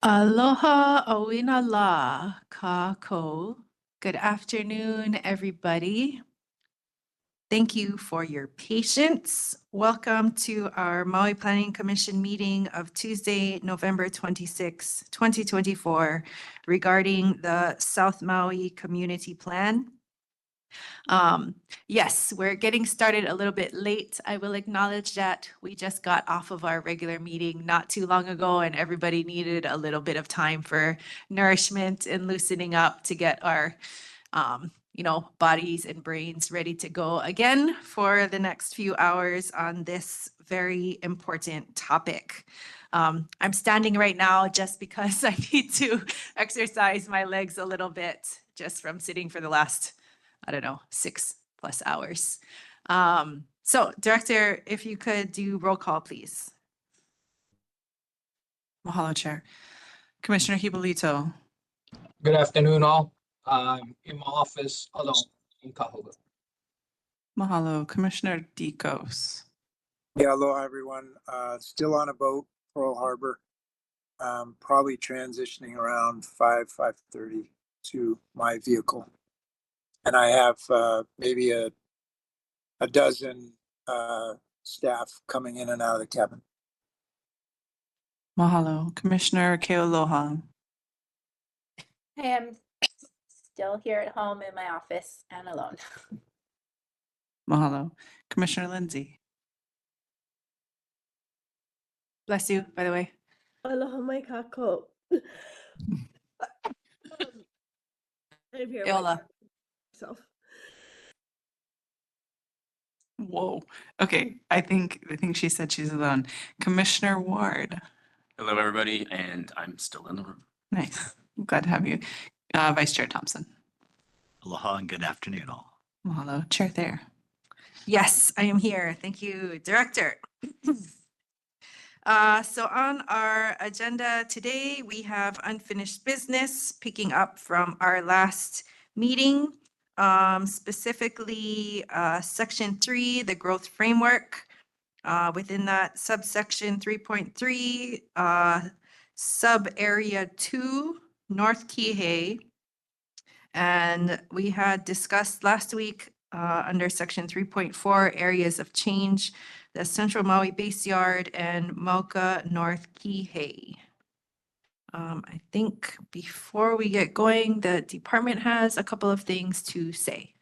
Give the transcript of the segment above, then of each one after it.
Aloha, Awina la, kako. Good afternoon, everybody. Thank you for your patience. Welcome to our Maui Planning Commission meeting of Tuesday, November 26, 2024, regarding the South Maui Community Plan. Yes, we're getting started a little bit late. I will acknowledge that we just got off of our regular meeting not too long ago, and everybody needed a little bit of time for nourishment and loosening up to get our bodies and brains ready to go again for the next few hours on this very important topic. I'm standing right now just because I need to exercise my legs a little bit just from sitting for the last 6+ hours. So Director, if you could do roll call, please. Mahalo, Chair. Commissioner Hibolito. Good afternoon, all. I'm in my office alone in Kahoga. Mahalo, Commissioner Dikos. Yeah, aloha, everyone. Still on a boat, Pearl Harbor. Probably transitioning around 5:30 to my vehicle. And I have maybe a dozen staff coming in and out of the cabin. Mahalo, Commissioner Kealoha. I am still here at home in my office and alone. Mahalo, Commissioner Lindsay. Bless you, by the way. Aloha mai kako. I'm here. Eola. So. Whoa. Okay, I think she said she's alone. Commissioner Ward. Hello, everybody, and I'm still in the room. Nice. I'm glad to have you. Vice Chair Thompson. Aloha and good afternoon, all. Mahalo, Chair Thayer. Yes, I am here. Thank you, Director. So on our agenda today, we have unfinished business picking up from our last meeting, specifically Section 3, the growth framework. Within that subsection 3.3, sub area 2, North Kihei. And we had discussed last week under section 3.4, areas of change, the Central Maui Base Yard and Mauka North Kihei. I think before we get going, the department has a couple of things to say.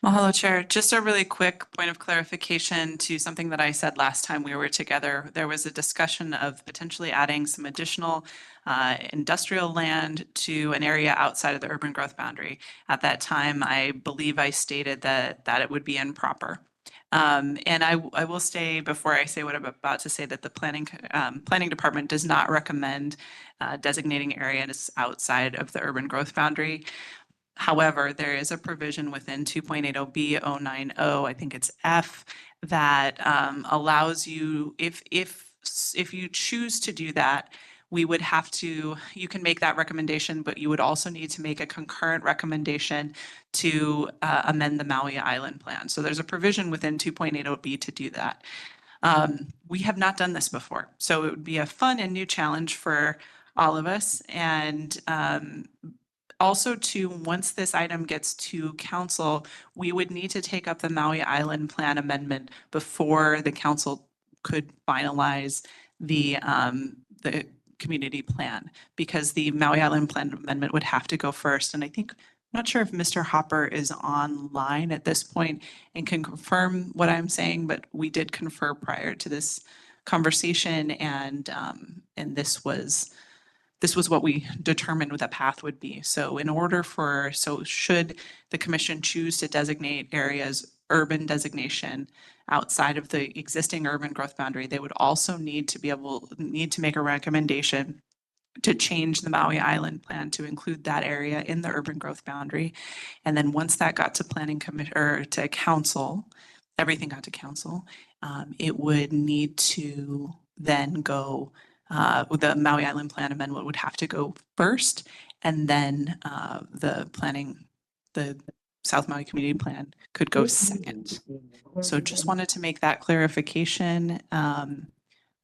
Mahalo, Chair. Just a really quick point of clarification to something that I said last time we were together. There was a discussion of potentially adding some additional industrial land to an area outside of the urban growth boundary. At that time, I believe I stated that it would be improper. And I will say, before I say what I'm about to say, that the planning department does not recommend designating areas outside of the urban growth boundary. However, there is a provision within 2.80B090, I think it's F, that allows you, if you choose to do that, we would have to, you can make that recommendation, but you would also need to make a concurrent recommendation to amend the Maui Island Plan. So there's a provision within 2.80B to do that. We have not done this before, so it would be a fun and new challenge for all of us. And also, once this item gets to council, we would need to take up the Maui Island Plan amendment before the council could finalize the community plan, because the Maui Island Plan amendment would have to go first. And I think, I'm not sure if Mr. Hopper is online at this point and can confirm what I'm saying, but we did confer prior to this conversation, and this was what we determined what the path would be. So should the commission choose to designate areas urban designation outside of the existing urban growth boundary, they would also need to make a recommendation to change the Maui Island Plan to include that area in the urban growth boundary. And then once that got to planning commission or to council, everything got to council, it would need to then go the Maui Island Plan amendment would have to go first, and then the South Maui Community Plan could go second. So just wanted to make that clarification.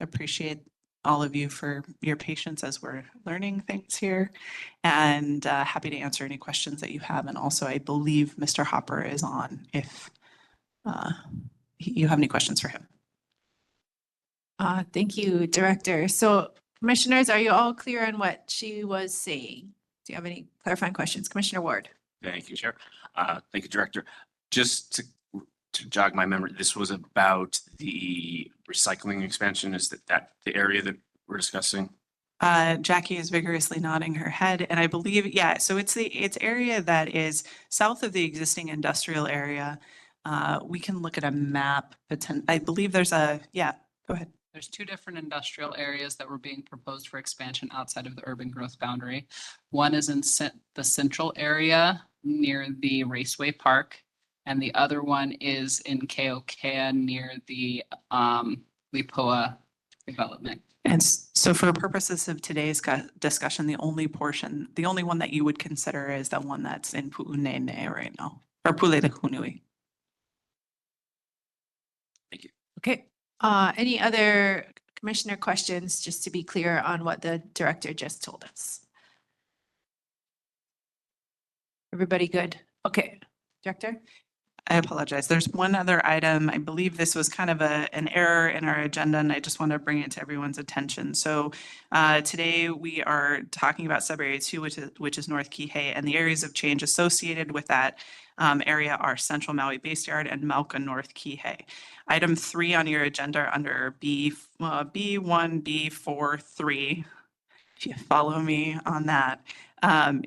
Appreciate all of you for your patience as we're learning things here, and happy to answer any questions that you have. And also, I believe Mr. Hopper is on if you have any questions for him. Thank you, Director. So commissioners, are you all clear on what she was saying? Do you have any clarifying questions? Commissioner Ward? Thank you, Chair. Thank you, Director. Just to jog my memory, this was about the recycling expansion. Is that the area that we're discussing? Jackie is vigorously nodding her head, and I believe, yeah, so it's area that is south of the existing industrial area. We can look at a map, I believe there's yeah, go ahead. There's two different industrial areas that were being proposed for expansion outside of the urban growth boundary. One is in the central area near the Raceway Park, and the other one is in Keokea near the Lipoa development. And so for purposes of today's discussion, the only one that you would consider is the one that's in Pu'unene right now, or Pule de Hunui. Thank you. Okay. Any other commissioner questions, just to be clear on what the director just told us? Everybody good? Okay. Director? I apologize. There's one other item. I believe this was kind of an error in our agenda, and I just want to bring it to everyone's attention. So today we are talking about sub-area 2, which is North Kihei, and the areas of change associated with that area are Central Maui Base Yard and Mauka North Kihei. Item 3 on your agenda under B1, B4, 3, if you follow me on that,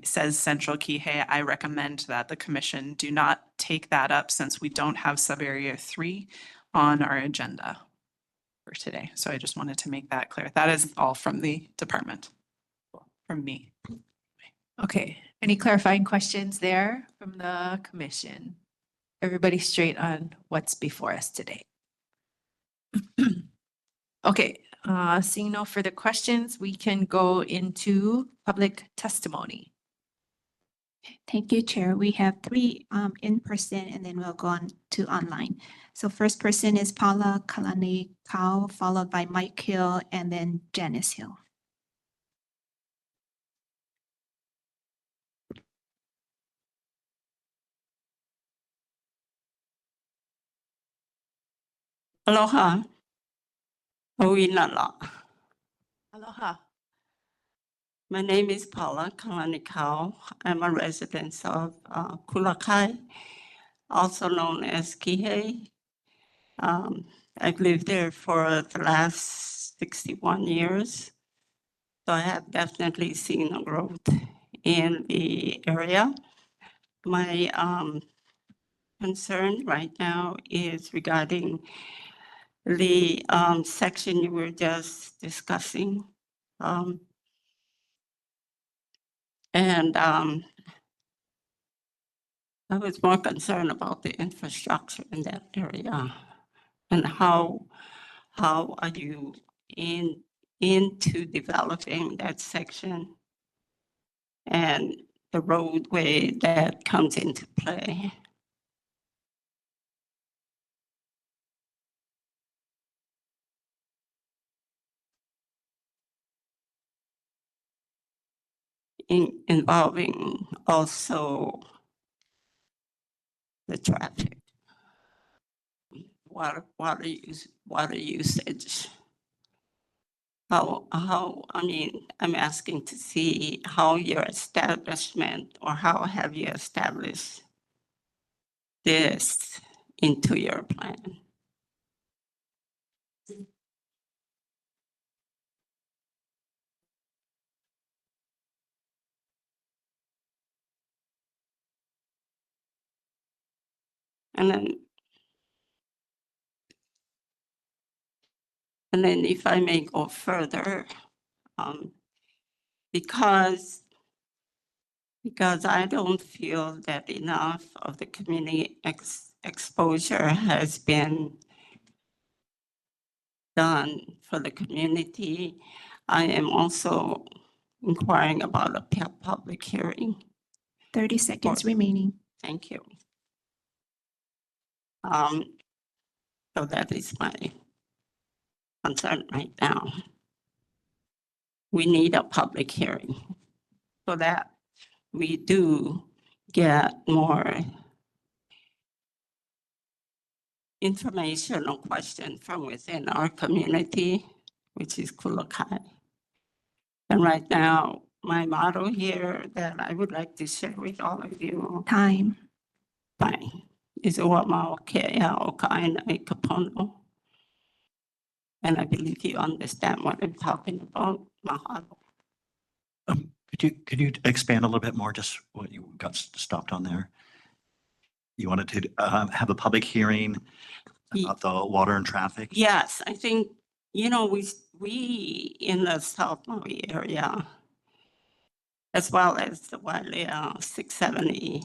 says Central Kihei. I recommend that the commission do not take that up since we don't have sub-area 3 on our agenda for today. So I just wanted to make that clear. That is all from the department, from me. Okay. Any clarifying questions there from the commission? Everybody straight on what's before us today? Okay. Seeing no further questions, we can go into public testimony. Thank you, Chair. We have 3 in person, and then we'll go on to online. So first person is Paula Kalanikau, followed by Mike Hill, and then Janice Hill. Aloha. Oinala. Aloha. My name is Paula Kalanikau. I'm a resident of Kulakai, also known as Kihei. I've lived there for the last 61 years. So I have definitely seen a growth in the area. My concern right now is regarding the section you were just discussing. I was more concerned about the infrastructure in that area and how are you into developing that section and the roadway that comes into play. Involving also the traffic, water usage. I mean, I'm asking to see how your establishment or how have you established this into your plan? And then if I may go further, because I don't feel that enough of the community exposure has been done for the community, I am also inquiring about a public hearing. 30 seconds remaining. Thank you. So that is my concern right now. we need a public hearing so that we do get more information or questions from within our community, which is Kulakai. And right now, my motto here that I would like to share with all of you, Time. fine, is Wamao Kea o Kaina i Kapono. And I believe you understand what I'm talking about. Mahalo. Could you expand a little bit more, just what you got stopped on there? You wanted to have a public hearing about the water and traffic? Yes, I think, you know, we in the South Maui area, as well as the Wailea 670,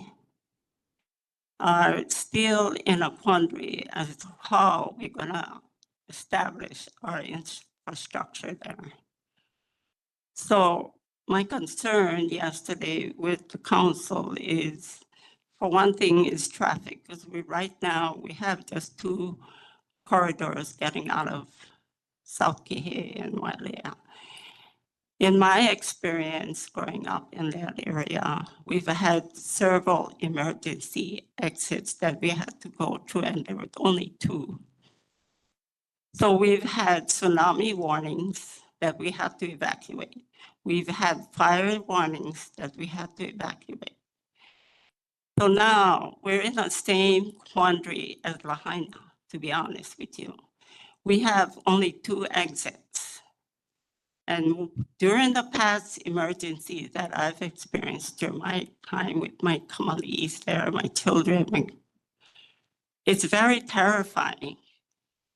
are still in a quandary as to how we're gonna establish our infrastructure there. So my concern yesterday with the council is, for one thing, is traffic, because right now we have just 2 corridors getting out of South Kihei and Wailea. In my experience growing up in that area, we've had several emergency exits that we had to go through, and there were only 2. So we've had tsunami warnings that we had to evacuate. We've had fire warnings that we had to evacuate. So now we're in the same quandary as Lahaina, to be honest with you. We have only 2 exits. And during the past emergencies that I've experienced during my time with my kamalis there, my children, it's very terrifying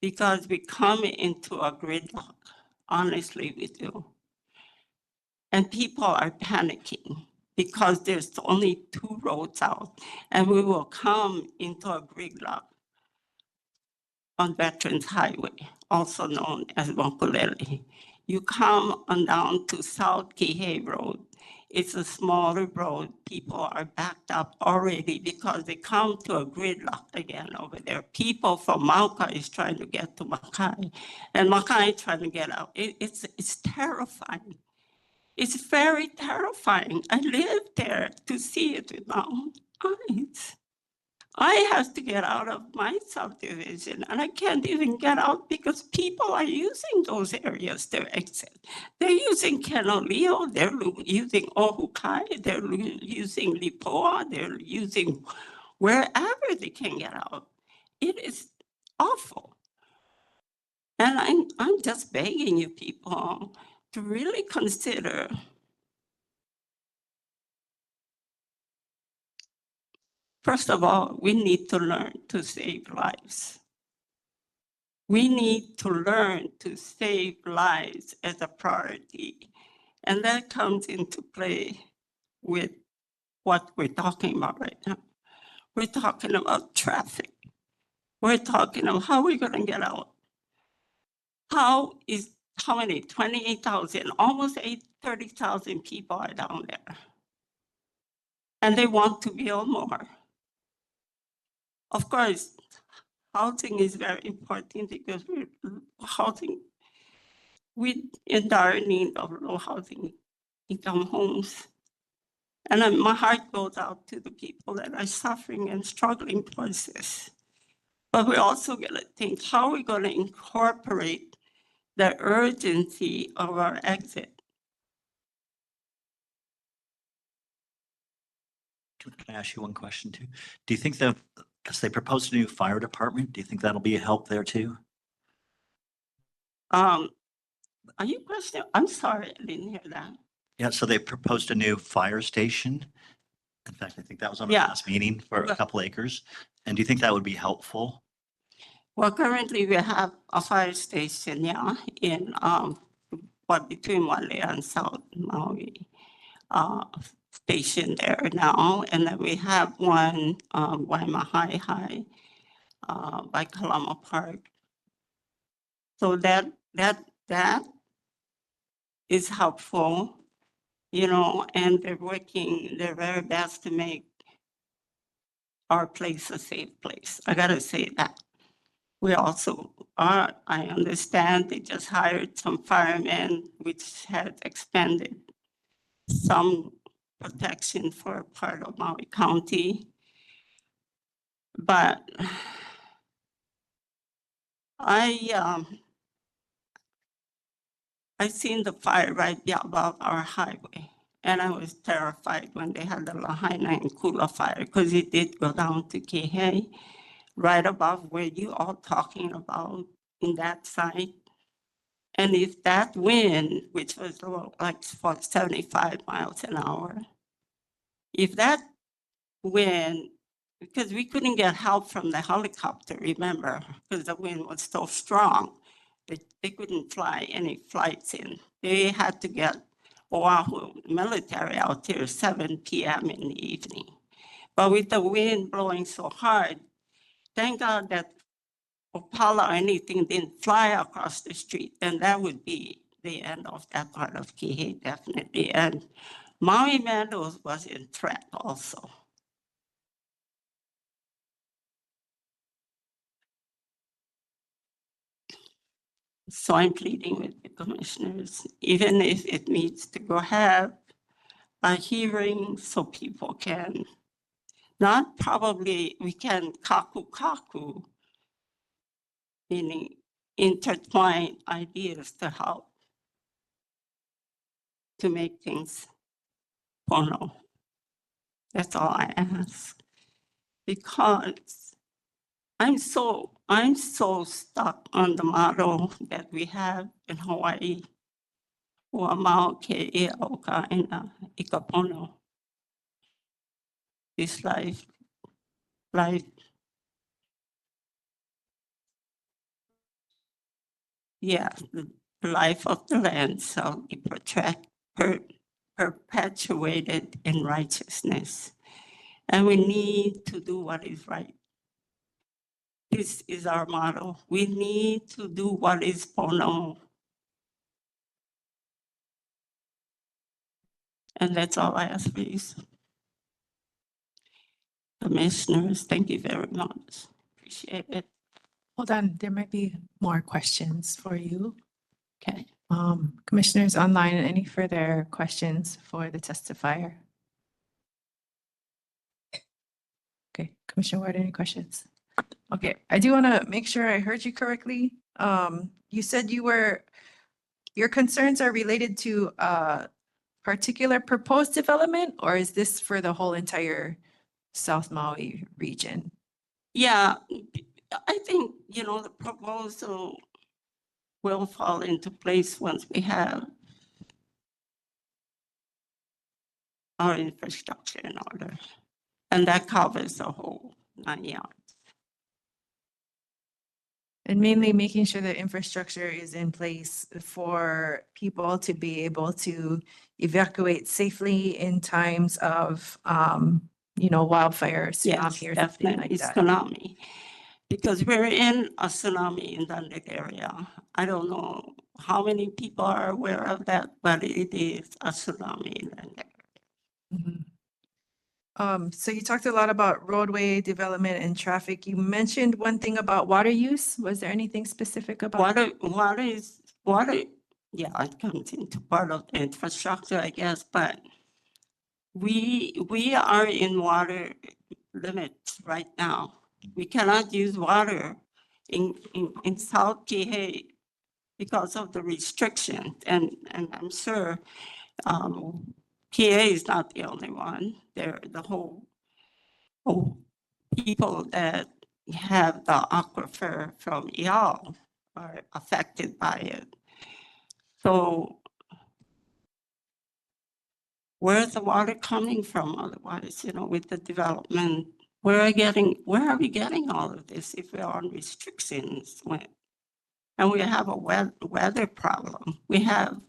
because we come into a gridlock, honestly with you. And people are panicking because there's only 2 roads out, and we will come into a gridlock on Veterans Highway, also known as Mokulele. You come on down to South Kihei Road. It's a smaller road. People are backed up already because they come to a gridlock again over there. People from Mauka is trying to get to Makai, and Makai trying to get out. It's terrifying. It's very terrifying. I lived there to see it with my own eyes. I have to get out of my subdivision, and I can't even get out because people are using those areas to exit. They're using Kenoleo, they're using Ohukai, they're using Lipoa, they're using wherever they can get out. It is awful. And I'm just begging you people to really consider first of all, we need to learn to save lives. We need to learn to save lives as a priority. And that comes into play with what we're talking about right now. We're talking about traffic. We're talking about how we're going to get out. How many? 28,000, almost 30,000 people are down there. And they want to build more. Of course, housing is very important because we in dire need of low housing income homes. And my heart goes out to the people that are suffering and struggling towards this. But we're also gonna think, how are we gonna incorporate the urgency of our exit? Can I ask you one question too? Do you think that, because they proposed a new fire department, do you think that'll be a help there too? Are you questioning? I'm sorry, I didn't hear that. Yeah, so they proposed a new fire station. In fact, I think that was on our Yeah. last meeting for a couple acres. And do you think that would be helpful? Well, currently we have a fire station, yeah, in between Wailea and South Maui station there now, and then we have one Waimahai by Kalama Park. So that is helpful, you know, and they're working their very best to make our place a safe place. I gotta say that. We also are, I understand they just hired some firemen, which had expanded some protection for part of Maui County. But I seen the fire right above our highway, and I was terrified when they had the Lahaina and Kula fire, because it did go down to Kihei, right above where you all talking about in that site. And if that wind, which was like for 75 miles an hour, if that wind, because we couldn't get help from the helicopter, remember, because the wind was so strong, they couldn't fly any flights in. They had to get Oahu military out here 7 p.m. in the evening. But with the wind blowing so hard, thank God that Opala or anything didn't fly across the street, then that would be the end of that part of Kihei, definitely. And Maui Meadows was in threat also. So I'm pleading with the commissioners, even if it needs to go have a hearing so people can, not probably, we can kaku, meaning intertwine ideas to help to make things pono. That's all I ask. Because I'm so stuck on the model that we have in Hawaii. Ua mau ke ia o ka ina I ka pono. This life, yeah, the life of the land shall be perpetuated in righteousness. And we need to do what is right. This is our motto. We need to do what is pono. And that's all I ask, please. Commissioners, thank you very much. Appreciate it. Hold on, there might be more questions for you. Okay. Commissioners online, any further questions for the testifier? Okay, Commissioner Ward, any questions? Okay, I do want to make sure I heard you correctly. You said your concerns are related to a particular proposed development, or is this for the whole entire South Maui region? Yeah, I think, the proposal will fall into place once we have our infrastructure in order. And that covers the whole 9 yards. And mainly making sure that infrastructure is in place for people to be able to evacuate safely in times of, wildfire, tsunami, or something like Definitely that. tsunami. Because we're in a tsunami in that area. I don't know how many people are aware of that, but it is a tsunami in that area. So you talked a lot about roadway development and traffic. You mentioned one thing about water use. Was there anything specific about? Water, yeah, it comes into part of the infrastructure, I guess, but we are in water limits right now. We cannot use water in South Kihei because of the restriction, and I'm sure PA is not the only one. They're the whole people that have the aquifer from Iao are affected by it. So where's the water coming from otherwise, with the development? Where are we getting all of this if we're on restrictions? And we have a weather problem. We have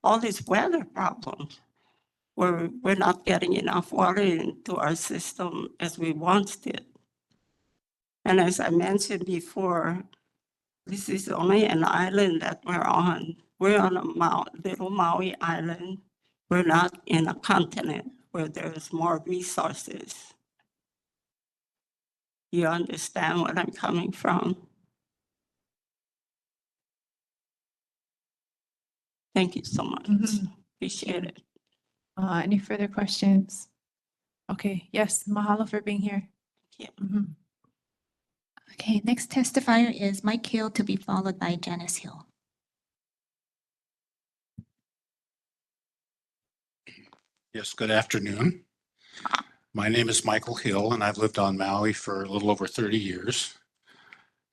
all these weather problems where we're not getting enough water into our system as we once did. And as I mentioned before, this is only an island that we're on. We're on a little Maui island. We're not in a continent where there's more resources. You understand what I'm coming from? Thank you so much. Mhm. Appreciate it. Any further questions? Okay, yes, mahalo for being here. Yeah. Mhm. Okay, next testifier is Mike Hill to be followed by Janice Hill. Yes, good afternoon. My name is Michael Hill, and I've lived on Maui for a little over 30 years.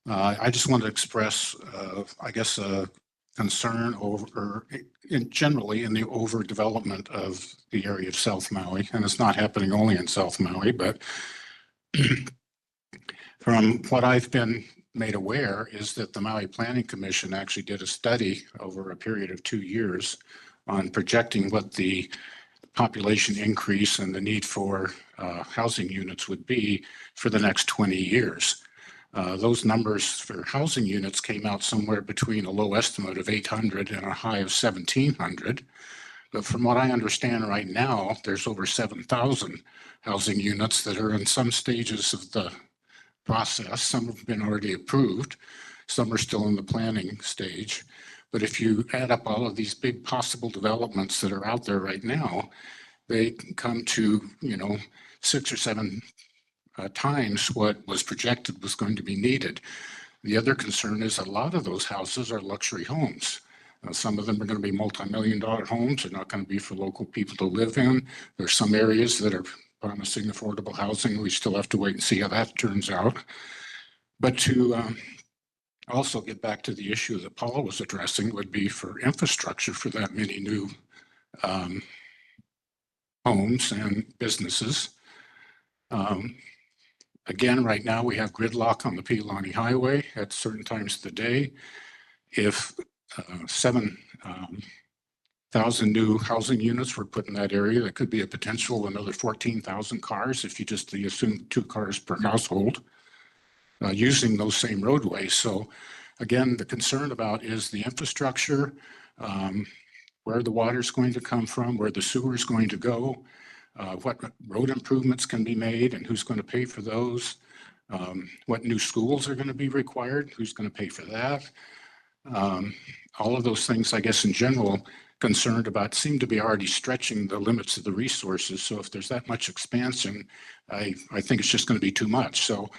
I just want to express, I guess, a concern over, generally in the overdevelopment of the area of South Maui, and it's not happening only in South Maui, but from what I've been made aware is that the Maui Planning Commission actually did a study over a period of 2 years on projecting what the population increase and the need for housing units would be for the next 20 years. Those numbers for housing units came out somewhere between a low estimate of 800 and a high of 1,700. But from what I understand right now, there's over 7,000 housing units that are in some stages of the process. Some have been already approved. Some are still in the planning stage. But if you add up all of these big possible developments that are out there right now, they come to, 6 or 7 times what was projected was going to be needed. The other concern is a lot of those houses are luxury homes. Some of them are going to be multi-million-dollar homes. They're not going to be for local people to live in. There's some areas that are promising affordable housing. We still have to wait and see how that turns out. But to also get back to the issue that Paula was addressing would be for infrastructure for that many new homes and businesses. Again, right now we have gridlock on the Pilani Highway at certain times of the day. If 7,000 new housing units were put in that area, that could be a potential another 14,000 cars if you just assume 2 cars per household using those same roadways. So again, the concern about is the infrastructure, where the water is going to come from, where the sewer is going to go, what road improvements can be made and who's going to pay for those, what new schools are going to be required, who's going to pay for that. All of those things, I guess, in general, concerned about seem to be already stretching the limits of the resources. So if there's that much expansion, I think it's just going to be too much. So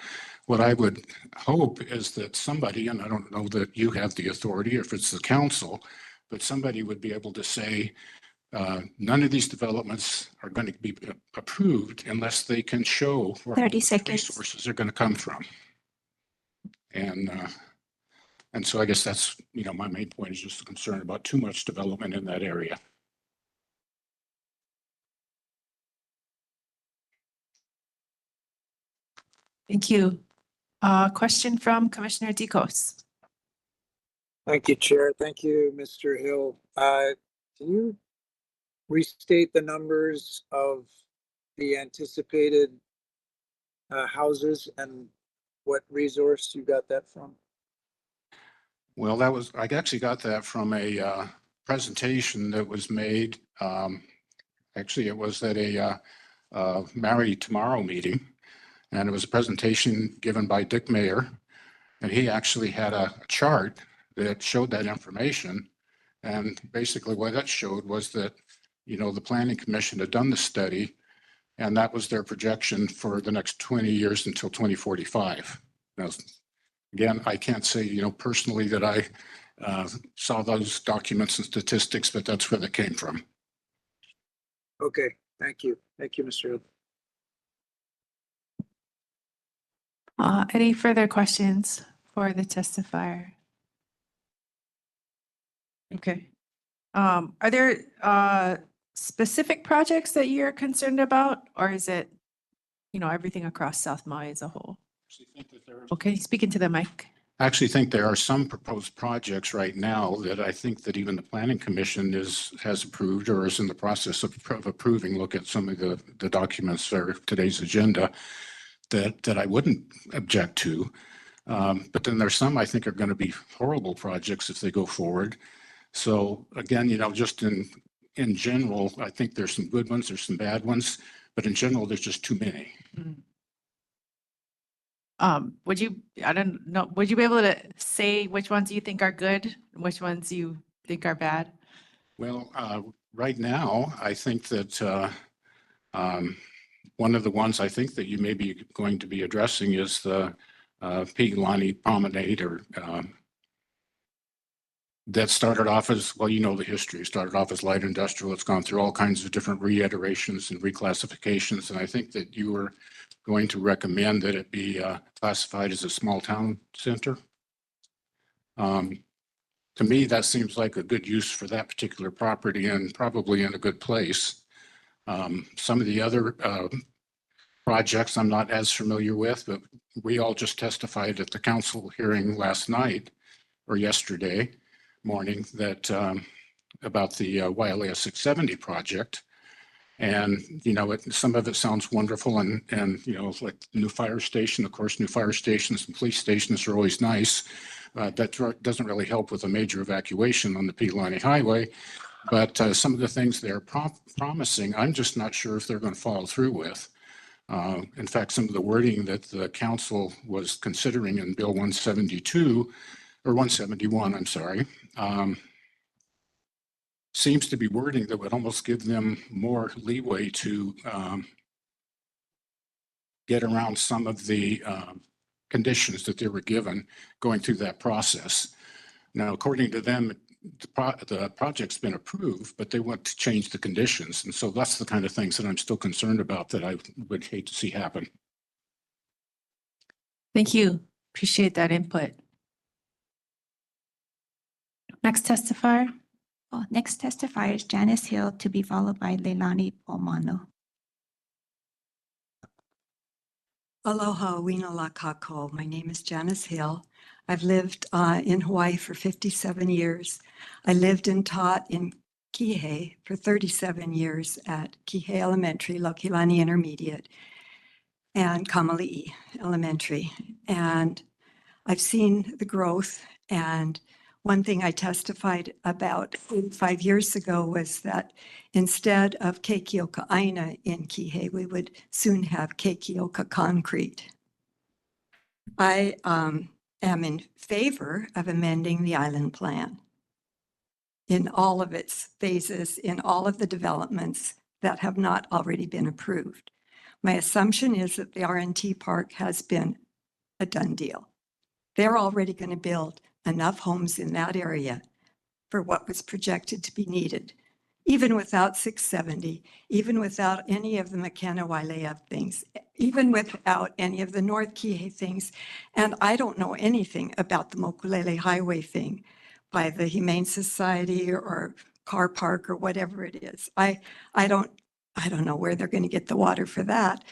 what I would hope is that somebody, and I don't know that you have the authority or if it's the council, but somebody would be able to say, none of these developments are going to be approved unless they can show where 30 those seconds. resources are going to come from. And so I guess that's, my main point is just a concern about too much development in that area. Thank you. Question from Commissioner Dicos. Thank you, Chair. Thank you, Mr. Hill. Can you restate the numbers of the anticipated houses and what resource you got that from? Well, I actually got that from a presentation that was made. Actually, it was at a Maui Tomorrow meeting, and it was a presentation given by Dick Mayer. And he actually had a chart that showed that information. And basically what that showed was that, the Planning Commission had done the study, and that was their projection for the next 20 years until 2045. Now, again, I can't say, personally that I saw those documents and statistics, but that's where they came from. Okay, thank you. Thank you, Mr. Hill. Any further questions for the testifier? Okay. Are there specific projects that you're concerned about, or is it, everything across South Maui as a whole? Okay, speaking to the mic. I actually think there are some proposed projects right now that I think that even the Planning Commission has approved or is in the process of approving. Look at some of the documents for today's agenda that I wouldn't object to. But then there's some I think are going to be horrible projects if they go forward. So again, just in general, I think there's some good ones, there's some bad ones, but in general, there's just too many. Would you be able to say which ones you think are good, and which ones you think are bad? Well, right now, I think that one of the ones I think that you may be going to be addressing is the Piilani Promenade or that started off as, well, you know, the history. It started off as light industrial. It's gone through all kinds of different reiterations and reclassifications. And I think that you were going to recommend that it be classified as a small town center. To me, that seems like a good use for that particular property and probably in a good place. Some of the other projects I'm not as familiar with, but we all just testified at the council hearing last night or yesterday morning that about the Wailea 670 project. And, you know, some of it sounds wonderful and, you know, like new fire station, of course, new fire stations and police stations are always nice. That doesn't really help with a major evacuation on the Piilani Highway. But some of the things they're promising, I'm just not sure if they're going to follow through with. In fact, some of the wording that the council was considering in Bill 172 or 171, I'm sorry, seems to be wording that would almost give them more leeway to get around some of the conditions that they were given going through that process. Now, according to them, the project's been approved, but they want to change the conditions. And so that's the kind of things that I'm still concerned about that I would hate to see happen. Thank you. Appreciate that input. Next testifier. Oh, next testifier is Janice Hill, to be followed by Leilani Pomano. Aloha, wina la kako. My name is Janice Hill. I've lived in Hawaii for 57 years. I lived and taught in Kihei for 37 years at Kihei Elementary, Lokilani Intermediate, and Kamali'i Elementary. And I've seen the growth. And one thing I testified about 5 years ago was that instead of keikioka aina in Kihei, we would soon have keikioka concrete. I am in favor of amending the island plan in all of its phases, in all of the developments that have not already been approved. My assumption is that the RNT park has been a done deal. They're already going to build enough homes in that area for what was projected to be needed, even without 670, even without any of the McKenna Wailea things, even without any of the North Kihei things. And I don't know anything about the Mokulele Highway thing by the Humane Society or car park or whatever it is. I don't know where they're going to get the water for that.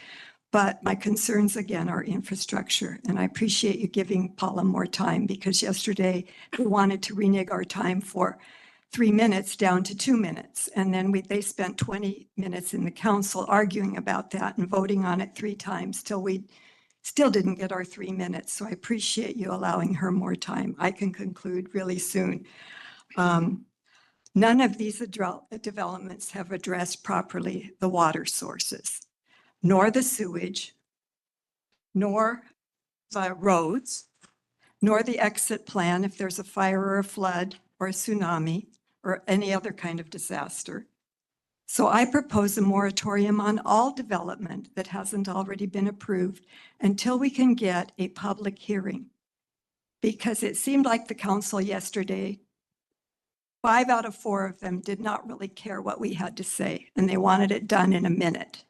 But my concerns, again, are infrastructure. And I appreciate you giving Paula more time, because yesterday we wanted to renege our time for 3 minutes down to 2 minutes. And then they spent 20 minutes in the council arguing about that and voting on it 3 times till we still didn't get our 3 minutes. So I appreciate you allowing her more time. I can conclude really soon. None of these developments have addressed properly the water sources, nor the sewage, nor the roads, nor the exit plan if there's a fire or a flood or a tsunami or any other kind of disaster. So I propose a moratorium on all development that hasn't already been approved until we can get a public hearing. Because it seemed like the council yesterday, 5 out of 4 of them did not really care what we had to say, and they wanted it done in a minute.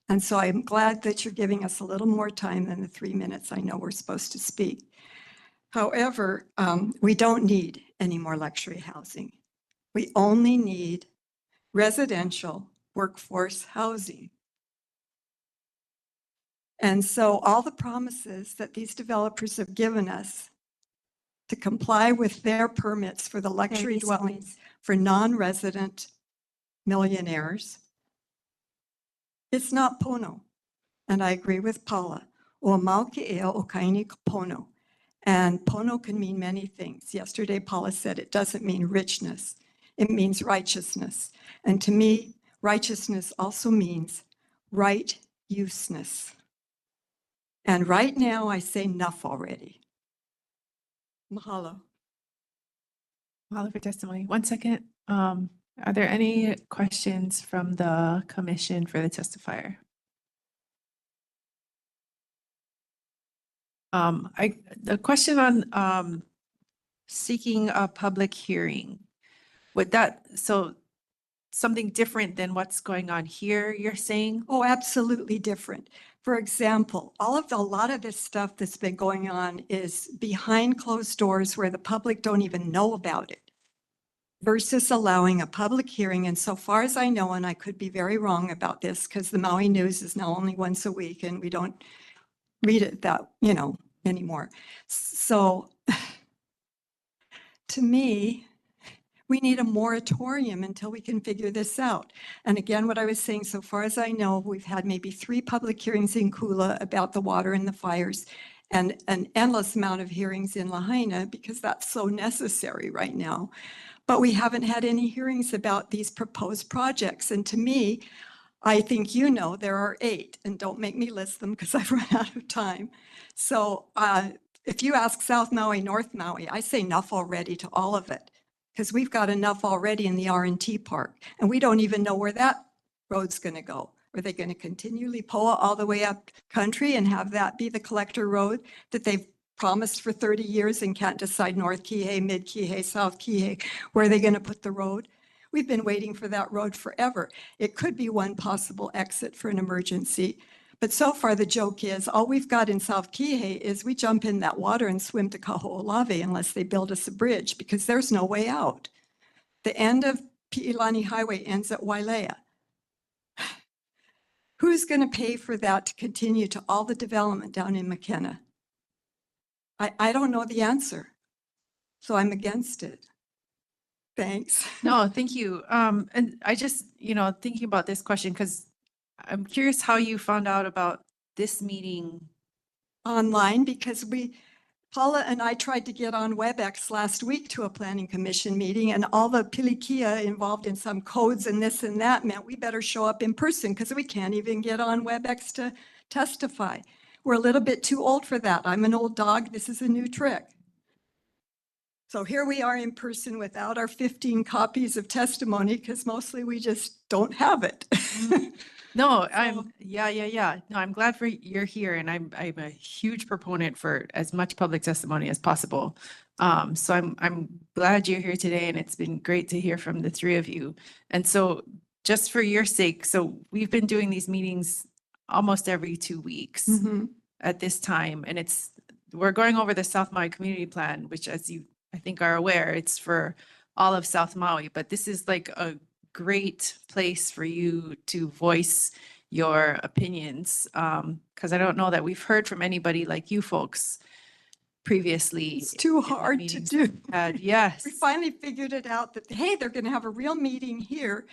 And so I'm glad that you're giving us a little more time than the 3 minutes I know we're supposed to speak. However, we don't need any more luxury housing. We only need residential workforce housing. And so all the promises that these developers have given us to comply with their permits for the luxury Ladies, dwellings please. for non-resident millionaires, it's not pono. And I agree with Paula. O mauki o kaini pono. And pono can mean many things. Yesterday, Paula said it doesn't mean richness. It means righteousness. And to me, righteousness also means right useness. And right now, I say enough already. Mahalo. Mahalo for testimony. 1 second. Are there any questions from the commission for the testifier? The question on seeking a public hearing, would that, so something different than what's going on here, you're saying? Oh, absolutely different. For example, a lot of this stuff that's been going on is behind closed doors where the public don't even know about it, versus allowing a public hearing. And so far as I know, and I could be very wrong about this because the Maui News is now only once a week and we don't read it that, anymore. So to me, we need a moratorium until we can figure this out. And again, what I was saying, so far as I know, we've had maybe 3 public hearings in Kula about the water and the fires, and an endless amount of hearings in Lahaina because that's so necessary right now. But we haven't had any hearings about these proposed projects. And to me, I think there are 8, and don't make me list them because I've run out of time. So if you ask South Maui, North Maui, I say enough already to all of it, because we've got enough already in the R&T park, and we don't even know where that road's going to go. Are they going to continue Lipoa all the way up country and have that be the collector road that they've promised for 30 years and can't decide North Kihei, Mid Kihei, South Kihei, where are they going to put the road? We've been waiting for that road forever. It could be one possible exit for an emergency. But so far, the joke is all we've got in South Kihei is we jump in that water and swim to Kaho'olawe unless they build us a bridge, because there's no way out. The end of Pi'ilani Highway ends at Wailea. Who's going to pay for that to continue to all the development down in McKenna? I don't know the answer, so I'm against it. Thanks. No, thank you. And I just, thinking about this question, because I'm curious how you found out about this meeting. Online, because Paula and I tried to get on WebEx last week to a planning commission meeting, and all the pilikia involved in some codes and this and that meant we better show up in person because we can't even get on WebEx to testify. We're a little bit too old for that. I'm an old dog. This is a new trick. So here we are in person without our 15 copies of testimony because mostly we just don't have it. No, yeah. No, I'm glad you're here, and I'm a huge proponent for as much public testimony as possible. So I'm glad you're here today, and it's been great to hear from the 3 of you. And so just for your sake, so we've been doing these meetings almost every 2 weeks at this time, and we're going over the South Maui Community Plan, which, as you I think are aware, it's for all of South Maui, but this is like a great place for you to voice your opinions, because I don't know that we've heard from anybody like you folks previously. It's too in the hard to meetings do. we've had. Yes. We finally figured it out that, hey, they're going to have a real meeting here.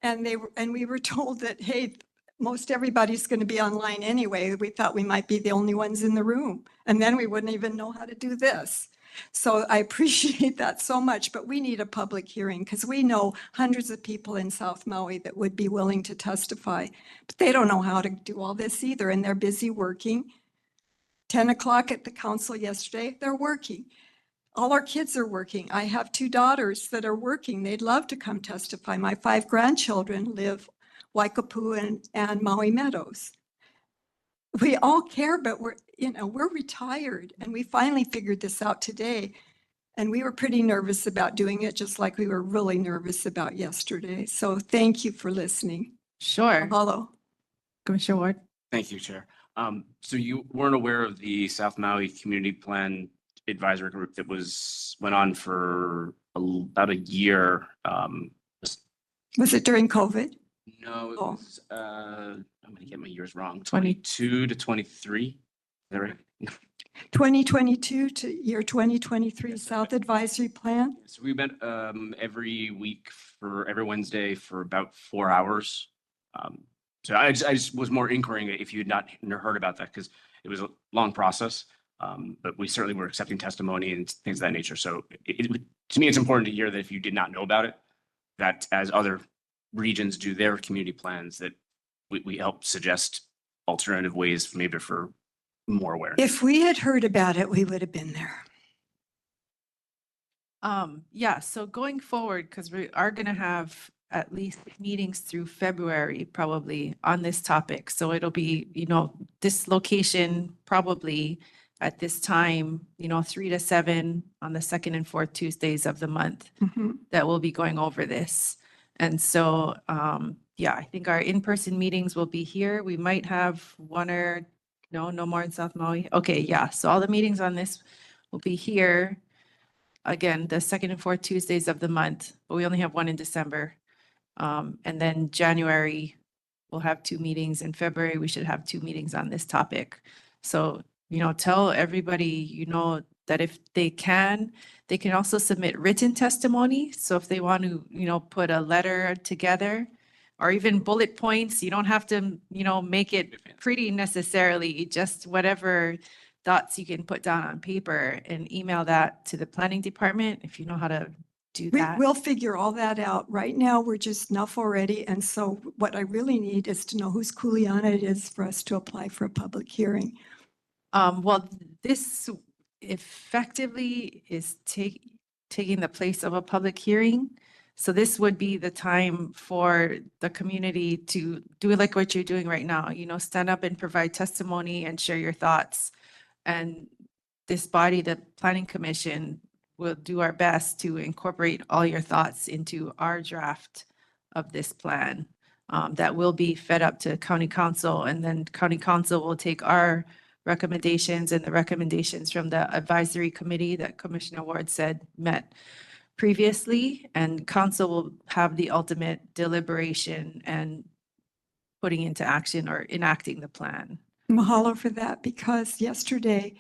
And we were told that, hey, most everybody's going to be online anyway. We thought we might be the only ones in the room. And then we wouldn't even know how to do this. So I appreciate that so much, but we need a public hearing because we know hundreds of people in South Maui that would be willing to testify, but they don't know how to do all this either. And they're busy working. 10 o'clock at the council yesterday, they're working. All our kids are working. I have 2 daughters that are working. They'd love to come testify. My 5 grandchildren live Waikapu and Maui Meadows. We all care, but we're retired, and we finally figured this out today. And we were pretty nervous about doing it, just like we were really nervous about yesterday. So thank you for listening. Sure. Mahalo. Commissioner Ward. Thank you, Chair. So you weren't aware of the South Maui Community Plan Advisory Group that went on for about a year. Was it during COVID? No, it Oh. was, I'm gonna get my years wrong, 22 to 23. Is that right? 2022 to year 2023 South Advisory Plan. So we met every week every Wednesday for about 4 hours. So I just was more inquiring if you had not heard about that, because it was a long process. But we certainly were accepting testimony and things of that nature. So to me, it's important to hear that if you did not know about it, that as other regions do their community plans, that we help suggest alternative ways maybe for more awareness. If we had heard about it, we would have been there. Yeah, so going forward, because we are gonna have at least meetings through February probably on this topic. So it'll be, this location probably at this time, 3 to 7 on the second and fourth Tuesdays of the month Mhm. that we'll be going over this. And so, yeah, I think our in-person meetings will be here. We might have one or, no more in South Maui. Okay, yeah, so all the meetings on this will be here. Again, the second and fourth Tuesdays of the month, but we only have one in December. And then January, we'll have 2 meetings. In February, we should have 2 meetings on this topic. So, tell everybody, that if they can also submit written testimony. So if they want to, put a letter together or even bullet points, you don't have to, make it pretty necessarily, just whatever thoughts you can put down on paper and email that to the planning department if you know how to do that. We'll figure all that out. Right now, we're just enough already. And so what I really need is to know whose kuleana it is for us to apply for a public hearing. Well, this effectively is taking the place of a public hearing. So this would be the time for the community to do it like what you're doing right now, stand up and provide testimony and share your thoughts. And this body, the Planning Commission, will do our best to incorporate all your thoughts into our draft of this plan that will be fed up to County Council, and then County Council will take our recommendations and the recommendations from the advisory committee that Commissioner Ward said met previously, and Council will have the ultimate deliberation and putting into action or enacting the plan. Mahalo for that, because yesterday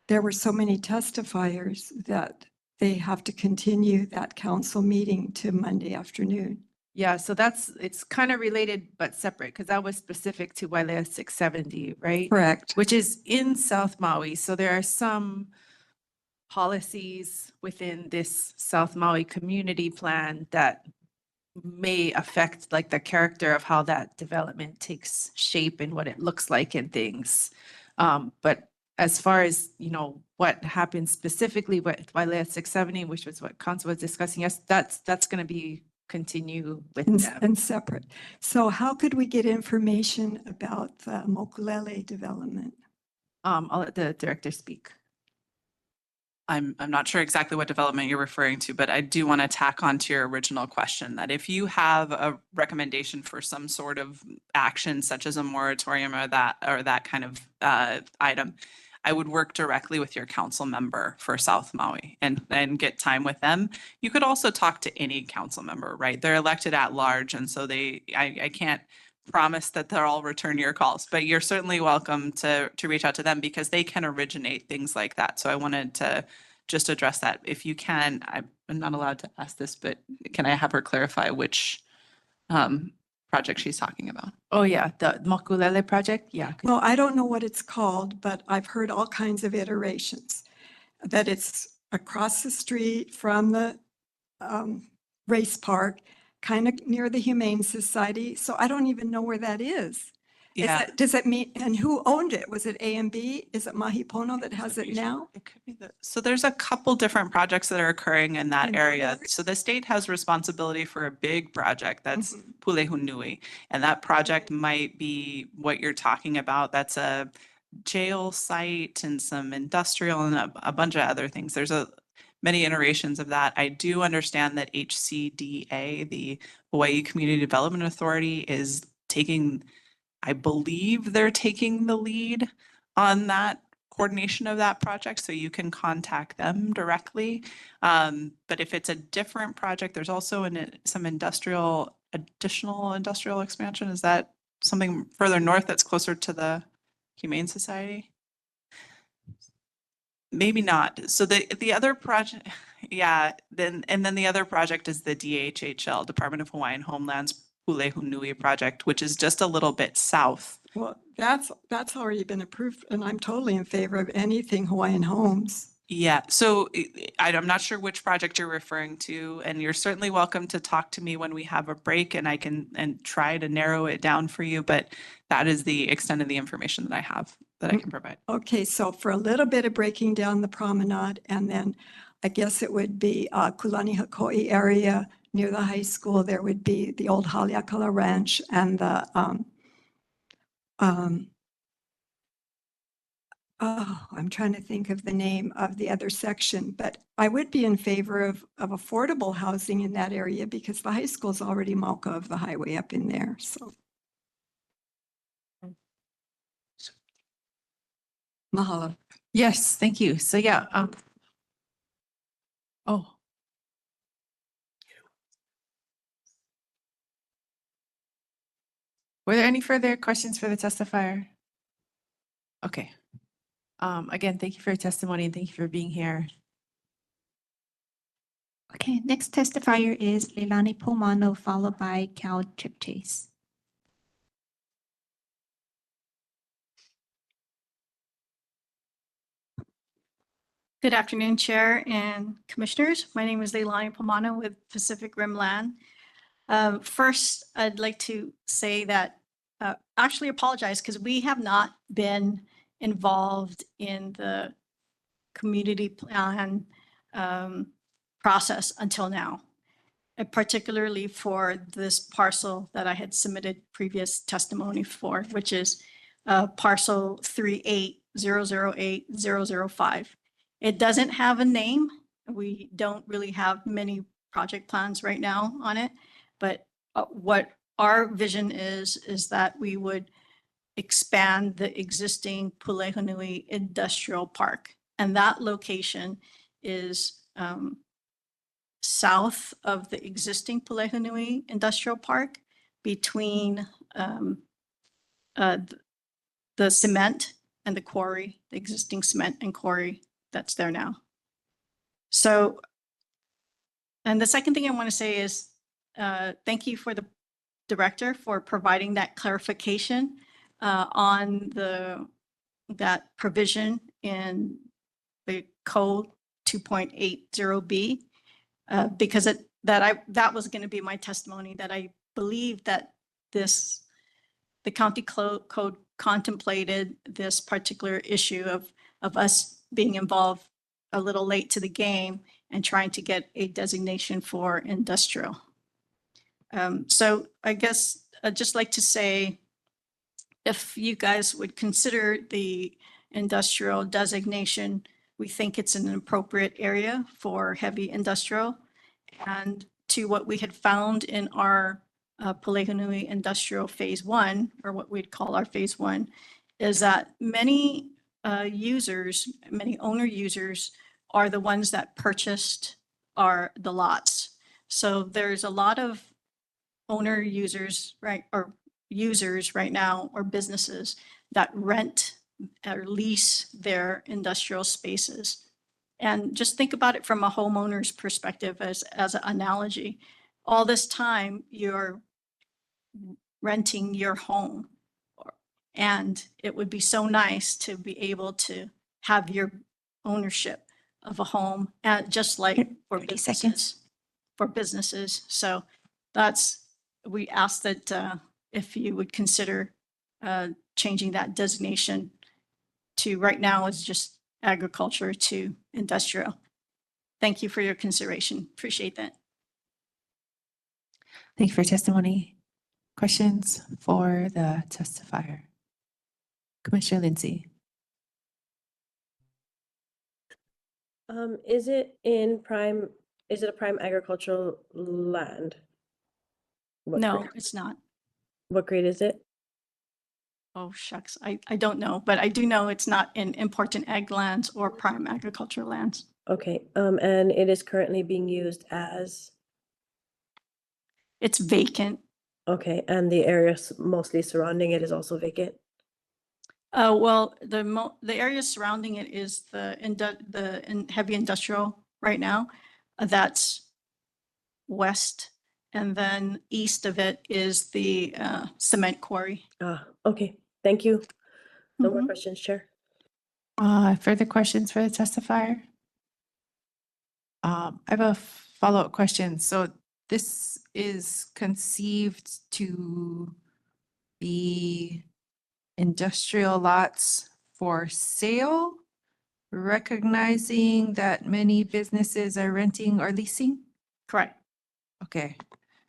there were so many testifiers that they have to continue that council meeting to Monday afternoon. Yeah, so it's kind of related but separate, because that was specific to Wailea 670, right? Correct. Which is in South Maui. So there are some policies within this South Maui community plan that may affect like the character of how that development takes shape and what it looks like and things. But as far as, what happens specifically with Wailea 670, which was what Council was discussing, yes, that's going to be continue with them. And separate. So how could we get information about the Mokulele development? I'll let the director speak. I'm not sure exactly what development you're referring to, but I do want to tack on to your original question that if you have a recommendation for some sort of action, such as a moratorium or that kind of item, I would work directly with your council member for South Maui and get time with them. You could also talk to any council member, right? They're elected at large, and so I can't promise that they'll all return your calls, but you're certainly welcome to reach out to them because they can originate things like that. So I wanted to just address that. If you can, I'm not allowed to ask this, but can I have her clarify which project she's talking about? Oh yeah, the Mokulele project, yeah. Well, I don't know what it's called, but I've heard all kinds of iterations. That it's across the street from the race park, kind of near the Humane Society. So I don't even know where that is. Yeah. Does it mean, and who owned it? Was it A and B? Is it Mahipono that has it now? It could be so there's a couple different projects that are occurring in that In area. Pule? So the state has responsibility for a big project that's Pulehunui. And that project might be what you're talking about. That's a jail site and some industrial and a bunch of other things. There's many iterations of that. I do understand that HCDA, the Hawaii Community Development Authority, is I believe they're taking the lead on that coordination of that project, so you can contact them directly. But if it's a different project, there's also some additional industrial expansion. Is that something further north that's closer to the Humane Society? Maybe not. So the other project, yeah, then the other project is the DHHL, Department of Hawaiian Homeland's Pulehunui project, which is just a little bit south. Well, that's already been approved, and I'm totally in favor of anything Hawaiian Homes. Yeah, so I'm not sure which project you're referring to, and you're certainly welcome to talk to me when we have a break and I can try to narrow it down for you, but that is the extent of the information that I have that I can provide. Okay, so for a little bit of breaking down the promenade, and then I guess it would be Kulani Hakoi area near the high school. There would be the old Haleakala Ranch and the oh, I'm trying to think of the name of the other section, but I would be in favor of affordable housing in that area because the high school is already Mauka of the highway up in there, so. Mahalo. Yes, thank you. So yeah, oh. Were there any further questions for the testifier? Okay. Again, thank you for your testimony and thank you for being here. Okay, next testifier is Leilani Pomano, followed by Cal Chipchase. Good afternoon, Chair and Commissioners. My name is Leilani Pomano with Pacific Rim Land. First, I'd like to say that, actually apologize because we have not been involved in the community plan process until now, and particularly for this parcel that I had submitted previous testimony for, which is parcel 38008005. It doesn't have a name. We don't really have many project plans right now on it, but what our vision is that we would expand the existing Pulehonui Industrial Park. And that location is south of the existing Pulehonui Industrial Park between the cement and the quarry, the existing cement and quarry that's there now. So, and the second thing I want to say is thank you for the director for providing that clarification on that provision in the code 2.80B because that was going to be my testimony, that I believe that the county code contemplated this particular issue of us being involved a little late to the game and trying to get a designation for industrial. So I guess I'd just like to say, if you guys would consider the industrial designation, we think it's an appropriate area for heavy industrial. And to what we had found in our Pulehonui Industrial Phase 1, or what we'd call our Phase 1, is that many many owner users are the ones that purchased the lots. So there's a lot of owner users, right, or users right now, or businesses that rent or lease their industrial spaces. And just think about it from a homeowner's perspective as an analogy. All this time you're renting your home, and it would be so nice to be able to have your ownership of a home, just like for 30 seconds. businesses. So we ask that if you would consider changing that designation to, right now it's just agriculture, to industrial. Thank you for your consideration. Appreciate that. Thank you for your testimony. Questions for the testifier? Commissioner Lindsay. Is it a prime agricultural land? What No, grade- it's not. What grade is it? Oh, shucks. I don't know, but I do know it's not in important ag lands or prime agricultural lands. Okay, and it is currently being used as, It's vacant. okay, and the area mostly surrounding it is also vacant? Well, the area surrounding it is the heavy industrial right now. That's west, and then east of it is the cement quarry. Okay, thank you. No more Mhm. questions, Chair. Further questions for the testifier? I have a follow-up question. So this is conceived to be industrial lots for sale recognizing that many businesses are renting or leasing? Correct. Okay.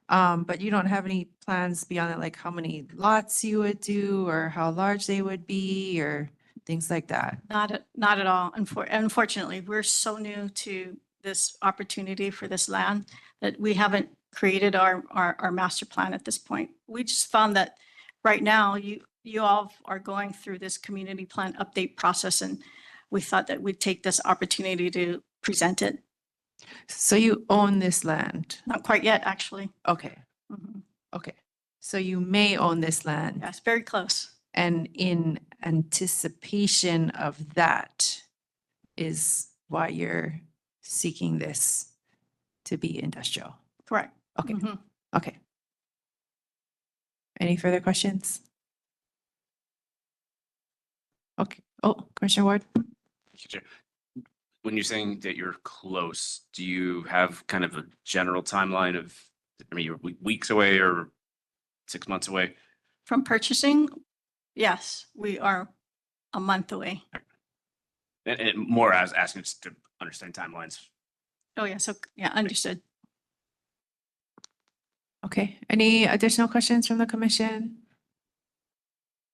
But you don't have any plans beyond that, like how many lots you would do or how large they would be or things like that? Not at all. Unfortunately, we're so new to this opportunity for this land that we haven't created our master plan at this point. We just found that right now you all are going through this community plan update process, and we thought that we'd take this opportunity to present it. So you own this land? Not quite yet, actually. Okay, Mhm. okay. So you may own this land. Yes, very close. And in anticipation of that is why you're seeking this to be industrial. Correct. Okay, Mhm. okay. Any further questions? Okay. Oh, Commissioner Ward? When you're saying that you're close, do you have kind of a general timeline of, I mean, you're weeks away or 6 months away? From purchasing, yes, we are a month away. And more as asking just to understand timelines. Oh, yeah. So, yeah, understood. Okay, any additional questions from the commission?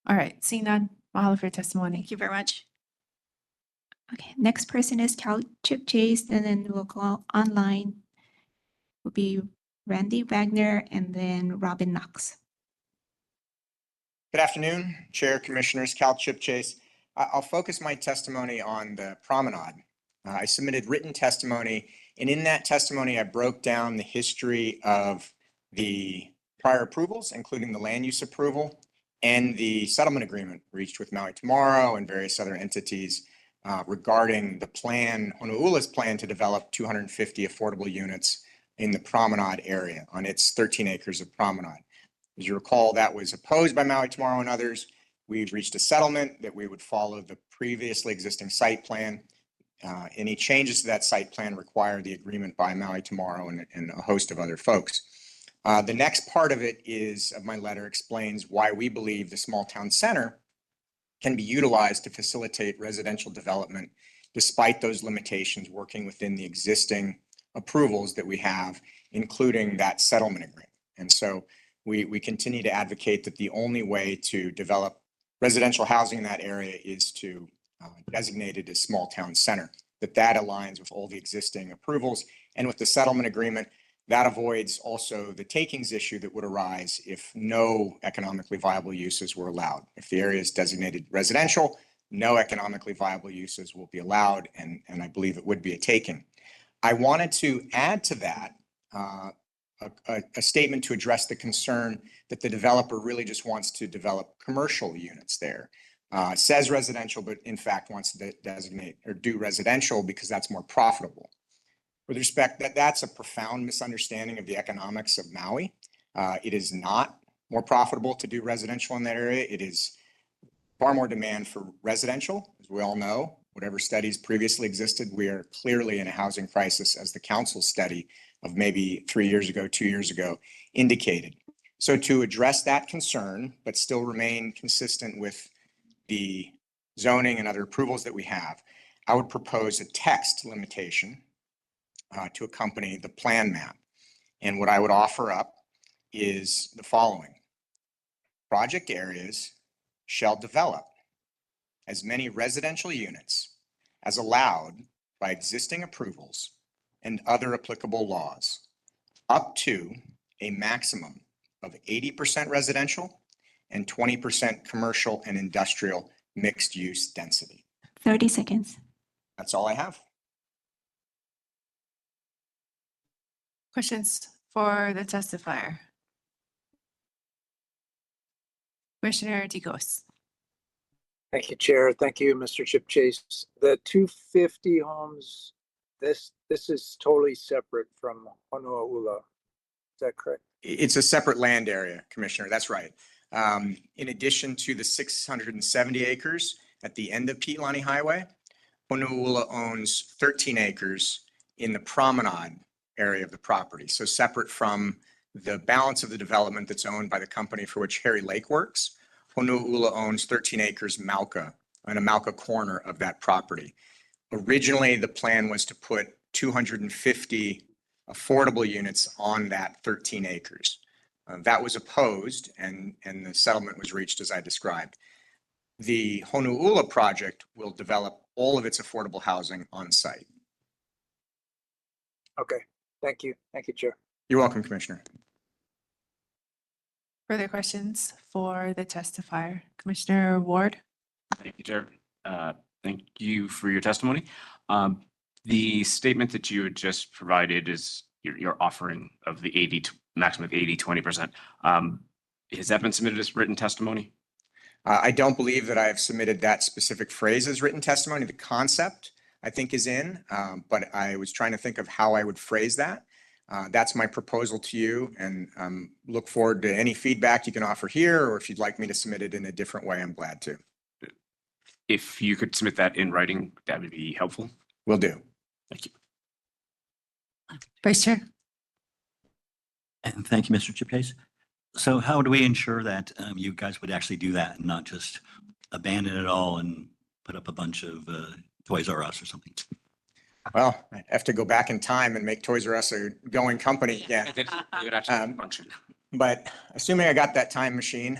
All right, seeing none, mahalo for your testimony. Thank you very much. Okay, next person is Cal Chip Chase, and then we'll go online. Will be Randy Wagner and then Robin Knox. Good afternoon, Chair, Commissioners, Cal Chip Chase. I'll focus my testimony on the promenade. I submitted written testimony, and in that testimony, I broke down the history of the prior approvals, including the land use approval and the settlement agreement reached with Maui Tomorrow and various other entities regarding the plan, Honolulu's plan to develop 250 affordable units in the promenade area on its 13 acres of promenade. As you recall, that was opposed by Maui Tomorrow and others. We've reached a settlement that we would follow the previously existing site plan. Any changes to that site plan require the agreement by Maui Tomorrow and a host of other folks. The next part of it of my letter explains why we believe the small town center can be utilized to facilitate residential development despite those limitations, working within the existing approvals that we have, including that settlement agreement. And so we continue to advocate that the only way to develop residential housing in that area is to designate it as small town center, that aligns with all the existing approvals. And with the settlement agreement, that avoids also the takings issue that would arise if no economically viable uses were allowed. If the area is designated residential, no economically viable uses will be allowed, and I believe it would be a taking. I wanted to add to that a statement to address the concern that the developer really just wants to develop commercial units there. Says residential, but in fact wants to designate or do residential because that's more profitable. With respect, that's a profound misunderstanding of the economics of Maui. It is not more profitable to do residential in that area. It is far more demand for residential, as we all know. Whatever studies previously existed, we are clearly in a housing crisis, as the council study of maybe 3 years ago, 2 years ago indicated. So to address that concern, but still remain consistent with the zoning and other approvals that we have, I would propose a text limitation to accompany the plan map. And what I would offer up is the following. Project areas shall develop as many residential units as allowed by existing approvals and other applicable laws, up to a maximum of 80% residential and 20% commercial and industrial mixed use density. 30 seconds. That's all I have. Questions for the testifier? Commissioner Tikos. Thank you, Chair. Thank you, Mr. Chip Chase. The 250 homes, this is totally separate from Honolulu. Is that correct? It's a separate land area, Commissioner. That's right. In addition to the 670 acres at the end of Piilani Highway, Honolulu owns 13 acres in the promenade area of the property. So separate from the balance of the development that's owned by the company for which Harry Lake works, Honolulu owns 13 acres Mauka, on a Mauka corner of that property. Originally, the plan was to put 250 affordable units on that 13 acres. That was opposed and the settlement was reached as I described. The Honolulu project will develop all of its affordable housing on site. Okay, thank you. Thank you, Chair. You're welcome, Commissioner. Further questions for the testifier? Commissioner Ward? Thank you, Chair. Thank you for your testimony. The statement that you had just provided is your offering of the 80 to maximum of 80, 20%. Has that been submitted as written testimony? I don't believe that I have submitted that specific phrase as written testimony. The concept, I think, is in, but I was trying to think of how I would phrase that. That's my proposal to you, and look forward to any feedback you can offer here, or if you'd like me to submit it in a different way, I'm glad to. If you could submit that in writing, that would be helpful. Will do. Thank you. Vice Chair? And thank you, Mr. Chipchase. So how do we ensure that you guys would actually do that and not just abandon it all and put up a bunch of Toys R Us or something? Well, I have to go back in time and make Toys R Us a going company again. It would actually function. But assuming I got that time machine,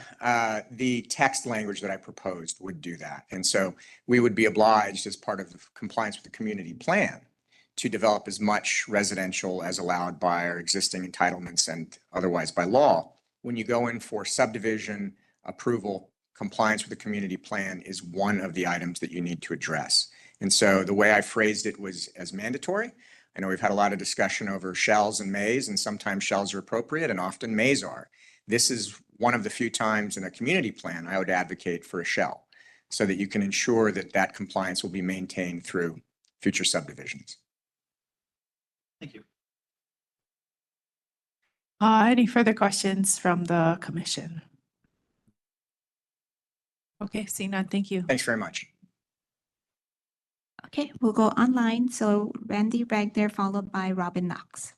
the text language that I proposed would do that. And so we would be obliged as part of the compliance with the community plan to develop as much residential as allowed by our existing entitlements and otherwise by law. When you go in for subdivision approval, compliance with the community plan is one of the items that you need to address. And so the way I phrased it was as mandatory. I know we've had a lot of discussion over shells and mays, and sometimes shells are appropriate and often mays are. This is one of the few times in a community plan I would advocate for a shell so that you can ensure that that compliance will be maintained through future subdivisions. Thank you. Any further questions from the commission? Okay, seeing none, thank you. Thanks very much. Okay, we'll go online. So Randy Wagner followed by Robin Knox.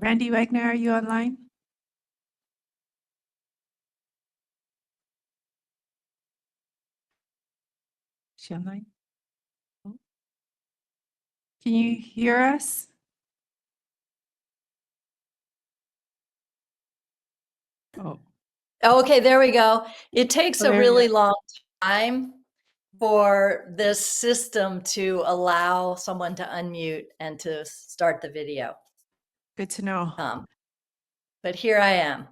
Randy Wagner, are you online? Is she online? Oh. Can you hear us? Oh, Okay, there we go. It takes Oh, a there you really go. long time for this system to allow someone to unmute and to start the video. good to know. But here I am.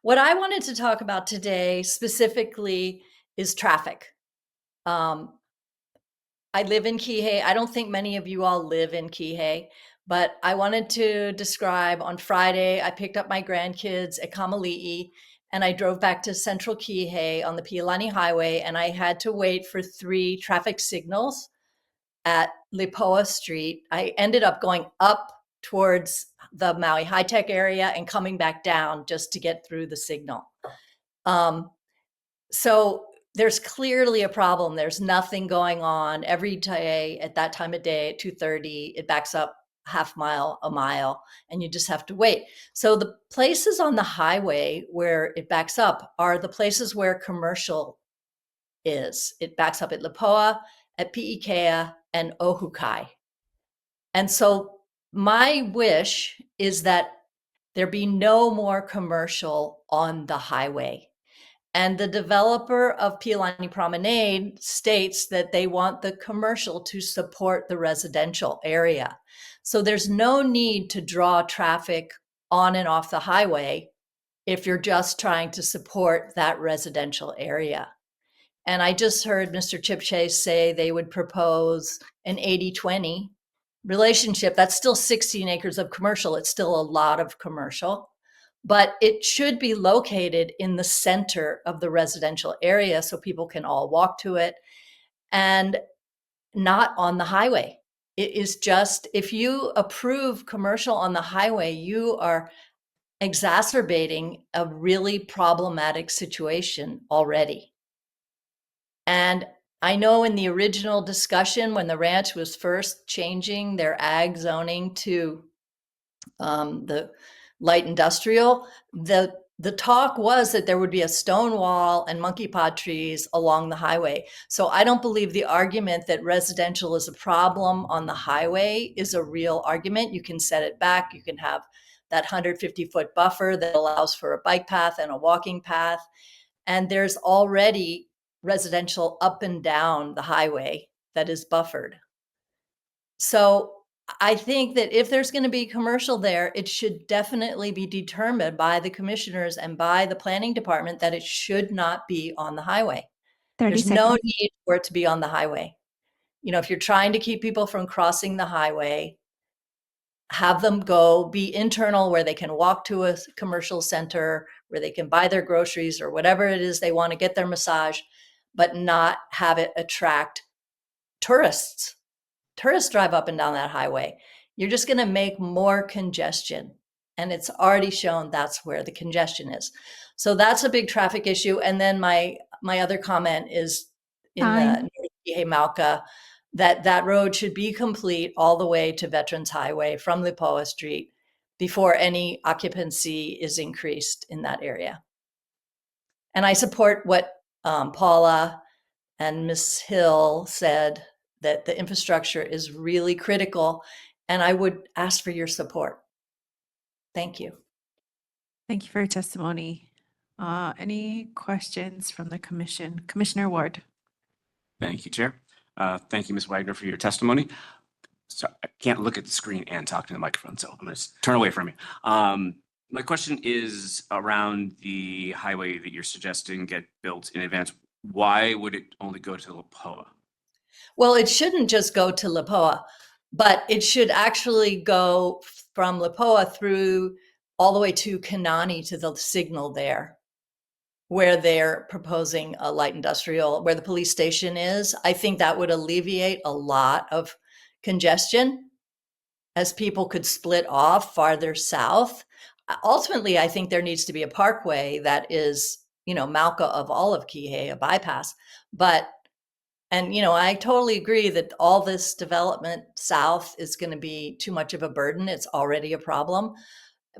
What I wanted to talk about today specifically is traffic. I live in Kihei. I don't think many of you all live in Kihei, but I wanted to describe on Friday, I picked up my grandkids at Kamali'i and I drove back to Central Kihei on the Pialani Highway, and I had to wait for 3 traffic signals at Lipoa Street. I ended up going up towards the Maui High Tech area and coming back down just to get through the signal. So there's clearly a problem. There's nothing going on every day at that time of day at 2:30. It backs up half mile, a mile, and you just have to wait. So the places on the highway where it backs up are the places where commercial is. It backs up at Lipoa, at Pi'ikea, and Ohukai. And so my wish is that there be no more commercial on the highway. And the developer of Pialani Promenade states that they want the commercial to support the residential area. So there's no need to draw traffic on and off the highway if you're just trying to support that residential area. And I just heard Mr. Chipchase say they would propose an 80-20 relationship. That's still 16 acres of commercial. It's still a lot of commercial, but it should be located in the center of the residential area so people can all walk to it and not on the highway. It is just, if you approve commercial on the highway, you are exacerbating a really problematic situation already. And I know in the original discussion, when the ranch was first changing their ag zoning to the light industrial, the talk was that there would be a stone wall and monkey pod trees along the highway. So I don't believe the argument that residential is a problem on the highway is a real argument. You can set it back. You can have that 150-foot buffer that allows for a bike path and a walking path. And there's already residential up and down the highway that is buffered. So I think that if there's going to be commercial there, it should definitely be determined by the commissioners and by the planning department that it should not be on the highway. 30 There's no seconds. need for it to be on the highway. You know, if you're trying to keep people from crossing the highway, have them go be internal where they can walk to a commercial center, where they can buy their groceries or whatever it is they want to get their massage, but not have it attract tourists. Tourists drive up and down that highway. You're just going to make more congestion. And it's already shown that's where the congestion is. So that's a big traffic issue. And then my other comment is in the North Kihei Mauka, that road should be complete all the way to Veterans Highway from Lipoa Street before any occupancy is increased in that area. And I support what Paula and Ms. Hill said, that the infrastructure is really critical, and I would ask for your support. Thank you. Thank you for your testimony. Any questions from the commission? Commissioner Ward. Thank you, Chair. Thank you, Ms. Wagner, for your testimony. So I can't look at the screen and talk to the microphone, so I'm going to turn away from you. My question is around the highway that you're suggesting get built in advance. Why would it only go to Lipoa? Well, it shouldn't just go to Lipoa, but it should actually go from Lipoa through all the way to Kanani to the signal there, where they're proposing a light industrial, where the police station is. I think that would alleviate a lot of congestion as people could split off farther south. Ultimately, I think there needs to be a parkway that is, you know, Mauka of all of Kihei, a bypass. And, you know, I totally agree that all this development south is going to be too much of a burden. It's already a problem,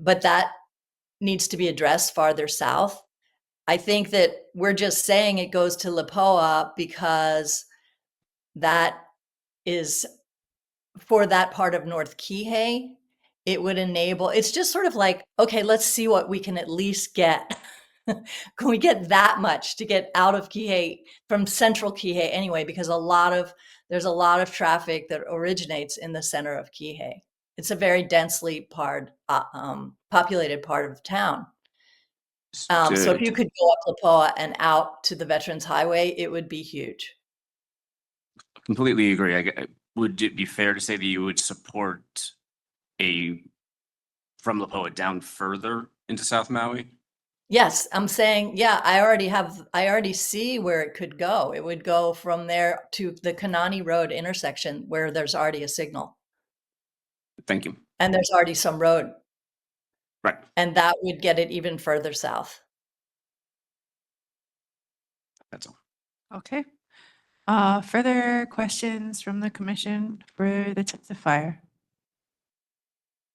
but that needs to be addressed farther south. I think that we're just saying it goes to Lipoa because that is for that part of North Kihei. It would enable, it's just sort of like, okay, let's see what we can at least get. Can we get that much to get out of Kihei from central Kihei anyway? Because there's a lot of traffic that originates in the center of Kihei. It's a very densely populated part of town. So if you could go up Lipoa and out to the Veterans Highway, it would be huge. Completely agree. Would it be fair to say that you would support from Lipoa down further into South Maui? Yes, I'm saying, yeah, I already see where it could go. It would go from there to the Kanani Road intersection where there's already a signal. Thank you. And there's already some road. Right. And that would get it even further south. That's all. Okay. Further questions from the commission for the testifier?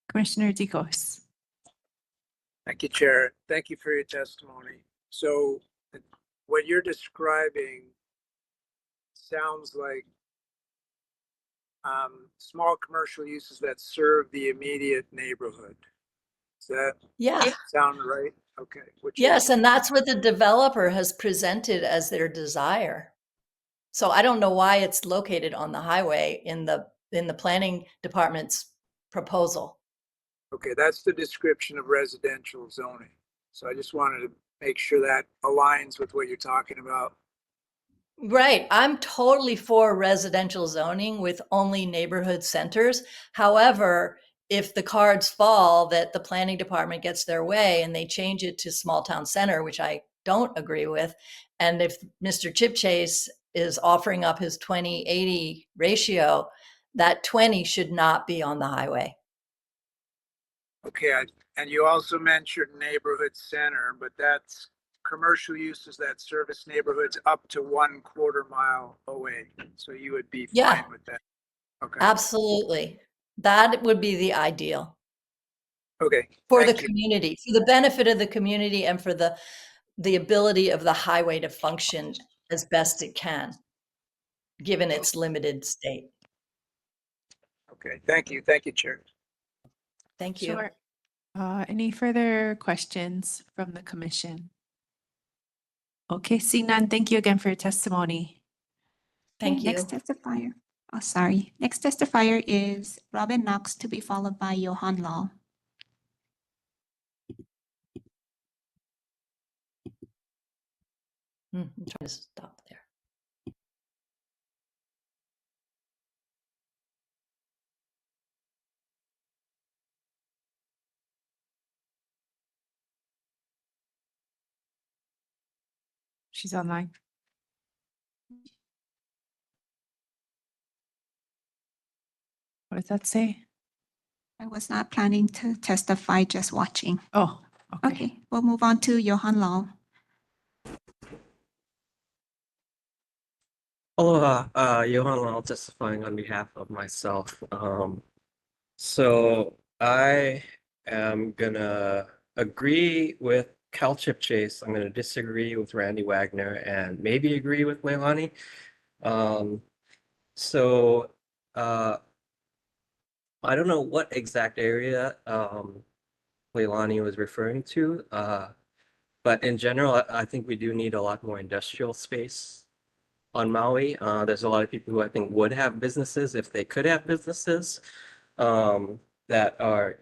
Commissioner Dikos. Thank you, Chair. Thank you for your testimony. So what you're describing sounds like small commercial uses that serve the immediate neighborhood. Does that sound right? Okay. Yes, and that's what the developer has presented as their desire. So I don't know why it's located on the highway in the planning department's proposal. Okay, that's the description of residential zoning. So I just wanted to make sure that aligns with what you're talking about. Right. I'm totally for residential zoning with only neighborhood centers. However, if the cards fall that the planning department gets their way and they change it to small town center, which I don't agree with, and if Mr. Chipchase is offering up his 20-80 ratio, that 20 should not be on the highway. Okay, and you also mentioned neighborhood center, but that's commercial uses that service neighborhoods up to 1/4 mile away. So you would be Yeah. fine with that. Okay. Absolutely. That would be the ideal Okay. for the Thank you. community, for the benefit of the community and for the ability of the highway to function as best it can, given its limited state. Okay. Thank you. Thank you, Chair. Thank you. Sure. Any further questions from the commission? Okay, seeing none, thank you again for your testimony. Thank Okay, Next you. testifier. Oh, sorry. Next testifier is Robin Knox to be followed by Johan Law. I'm trying to stop there. She's online. What does that say? I was not planning to testify, just watching. Oh, okay. Okay, we'll move on to Johan Law. Aloha, Johan Lau testifying on behalf of myself. So I am gonna agree with Cal Chip Chase. I'm gonna disagree with Randy Wagner and maybe agree with Leilani. So I don't know what exact area Leilani was referring to, but in general, I think we do need a lot more industrial space on Maui. There's a lot of people who I think would have businesses if they could have businesses that are,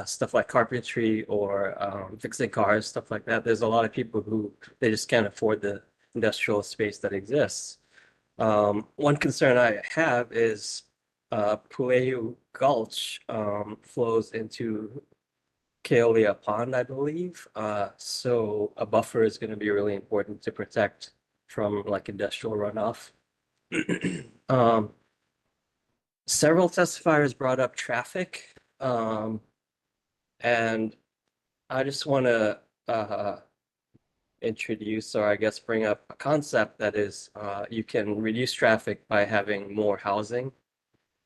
stuff like carpentry or fixing cars, stuff like that. There's a lot of people who they just can't afford the industrial space that exists. One concern I have is Puehu Gulch flows into Keolia Pond, I believe. So a buffer is going to be really important to protect from like industrial runoff. Several testifiers brought up traffic, and I just want to introduce, or I guess bring up a concept that is you can reduce traffic by having more housing.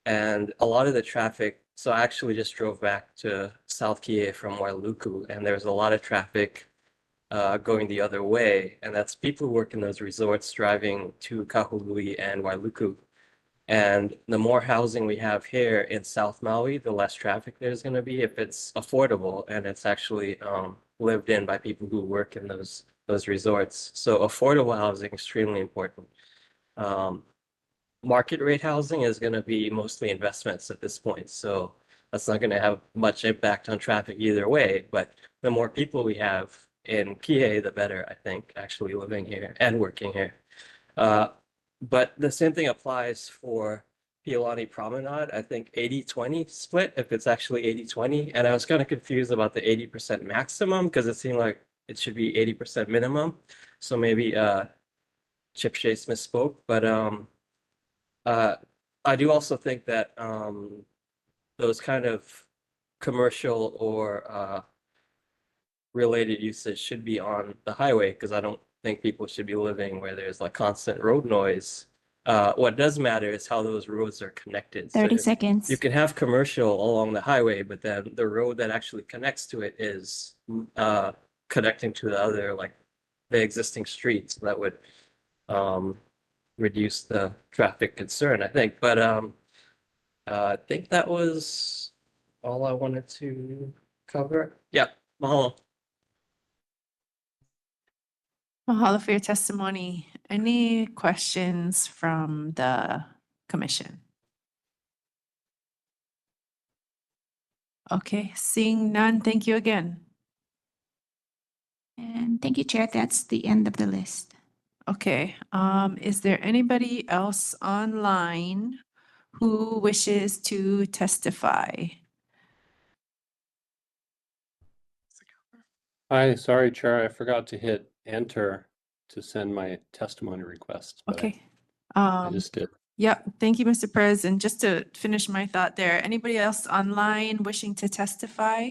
And a lot of the traffic, so I actually just drove back to South Kihei from Wailuku, and there's a lot of traffic going the other way, and that's people who work in those resorts driving to Kahului and Wailuku. And the more housing we have here in South Maui, the less traffic there's going to be if it's affordable and it's actually lived in by people who work in those resorts. So affordable housing extremely important. Market rate housing is going to be mostly investments at this point, so that's not going to have much impact on traffic either way. But the more people we have in Kihei, the better, I think, actually living here and working here. But the same thing applies for Piolani Promenade. I think 80-20 split, if it's actually 80-20. And I was kind of confused about the 80% maximum because it seemed like it should be 80% minimum. So maybe Chip Chase misspoke. But I do also think that those kind of commercial or related usage should be on the highway because I don't think people should be living where there's like constant road noise. What does matter is how those roads are connected. 30 So seconds. you can have commercial along the highway, but then the road that actually connects to it is connecting to the other, like the existing streets. That would reduce the traffic concern, I think. But I think that was all I wanted to cover. Yeah, mahalo. Mahalo for your testimony. Any questions from the commission? Okay, seeing none, thank you again. And thank you, Chair. That's the end of the list. Okay, is there anybody else online who wishes to testify? Hi, sorry, Chair, I forgot to hit enter to send my testimony request. but Okay. I just did. Yep, thank you, Mr. Perez. And just to finish my thought there, anybody else online wishing to testify,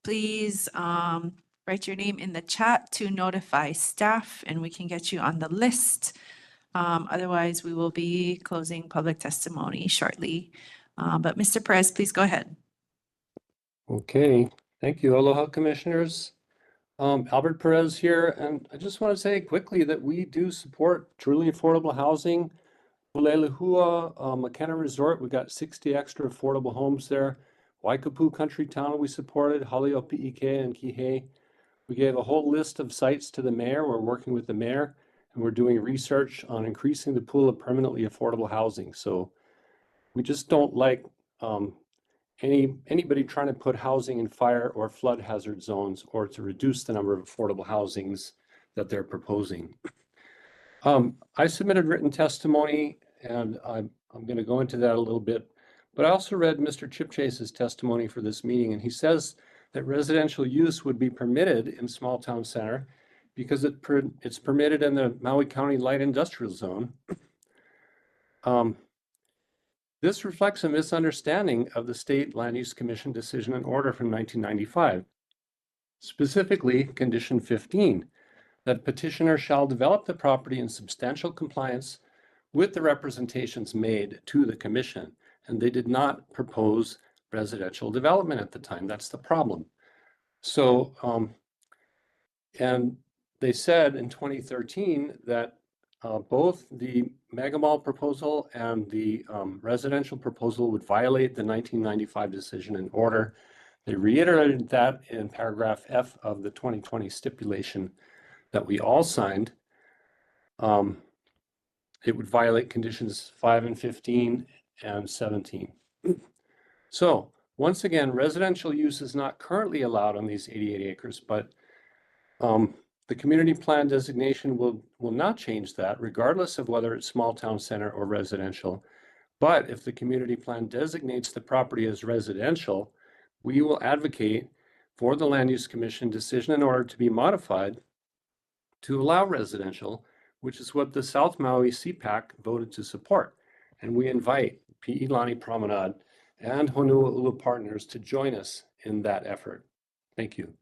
please write your name in the chat to notify staff and we can get you on the list. Otherwise, we will be closing public testimony shortly. But Mr. Perez, please go ahead. Okay, thank you. Aloha, Commissioners. Albert Perez here, and I just want to say quickly that we do support truly affordable housing. Hulelehua, McKenna Resort, we got 60 extra affordable homes there. Waikapu Country Town, we supported, Haliopi'ike and Kihei. We gave a whole list of sites to the mayor. We're working with the mayor, and we're doing research on increasing the pool of permanently affordable housing. So we just don't like anybody trying to put housing in fire or flood hazard zones or to reduce the number of affordable housings that they're proposing. I submitted written testimony, and I'm going to go into that a little bit, but I also read Mr. Chipchase's testimony for this meeting, and he says that residential use would be permitted in small town center because it's permitted in the Maui County Light Industrial Zone. This reflects a misunderstanding of the State Land Use Commission decision and order from 1995. Specifically, condition 15, that petitioner shall develop the property in substantial compliance with the representations made to the commission. And they did not propose residential development at the time. That's the problem. So, and they said in 2013 that both the mega mall proposal and the residential proposal would violate the 1995 decision and order. They reiterated that in paragraph F of the 2020 stipulation that we all signed. It would violate conditions 5 and 15 and 17. So once again, residential use is not currently allowed on these 88 acres, but the community plan designation will not change that regardless of whether it's small town center or residential. But if the community plan designates the property as residential, we will advocate for the Land Use Commission decision in order to be modified to allow residential, which is what the South Maui CPAC voted to support. And we invite Pi'ilani Promenade and Honolulu Partners to join us in that effort. Thank you.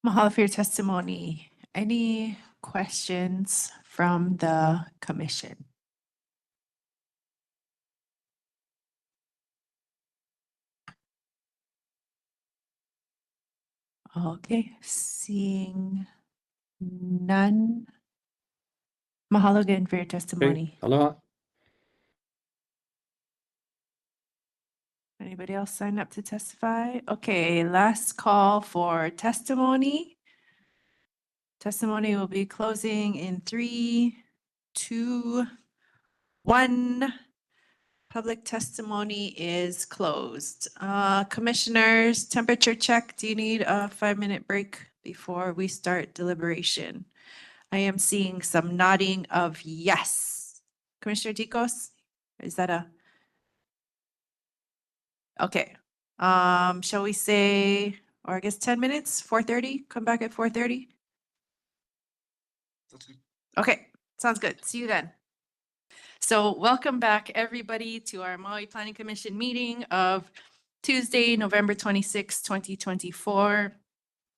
Mahalo for your testimony. Any questions from the commission? Okay, seeing none. Mahalo again for your testimony. Aloha. Anybody else sign up to testify? Okay, last call for testimony. Testimony will be closing in 3, 2, 1. Public testimony is closed. Commissioners, temperature check. Do you need a 5-minute break before we start deliberation? I am seeing some nodding of yes. Commissioner Dicos, is that a? Okay. Shall we say, or I guess 10 minutes, 4:30, come back at 4:30? Okay, sounds good. See you then. So welcome back, everybody, to our Maui Planning Commission meeting of Tuesday, November 26, 2024,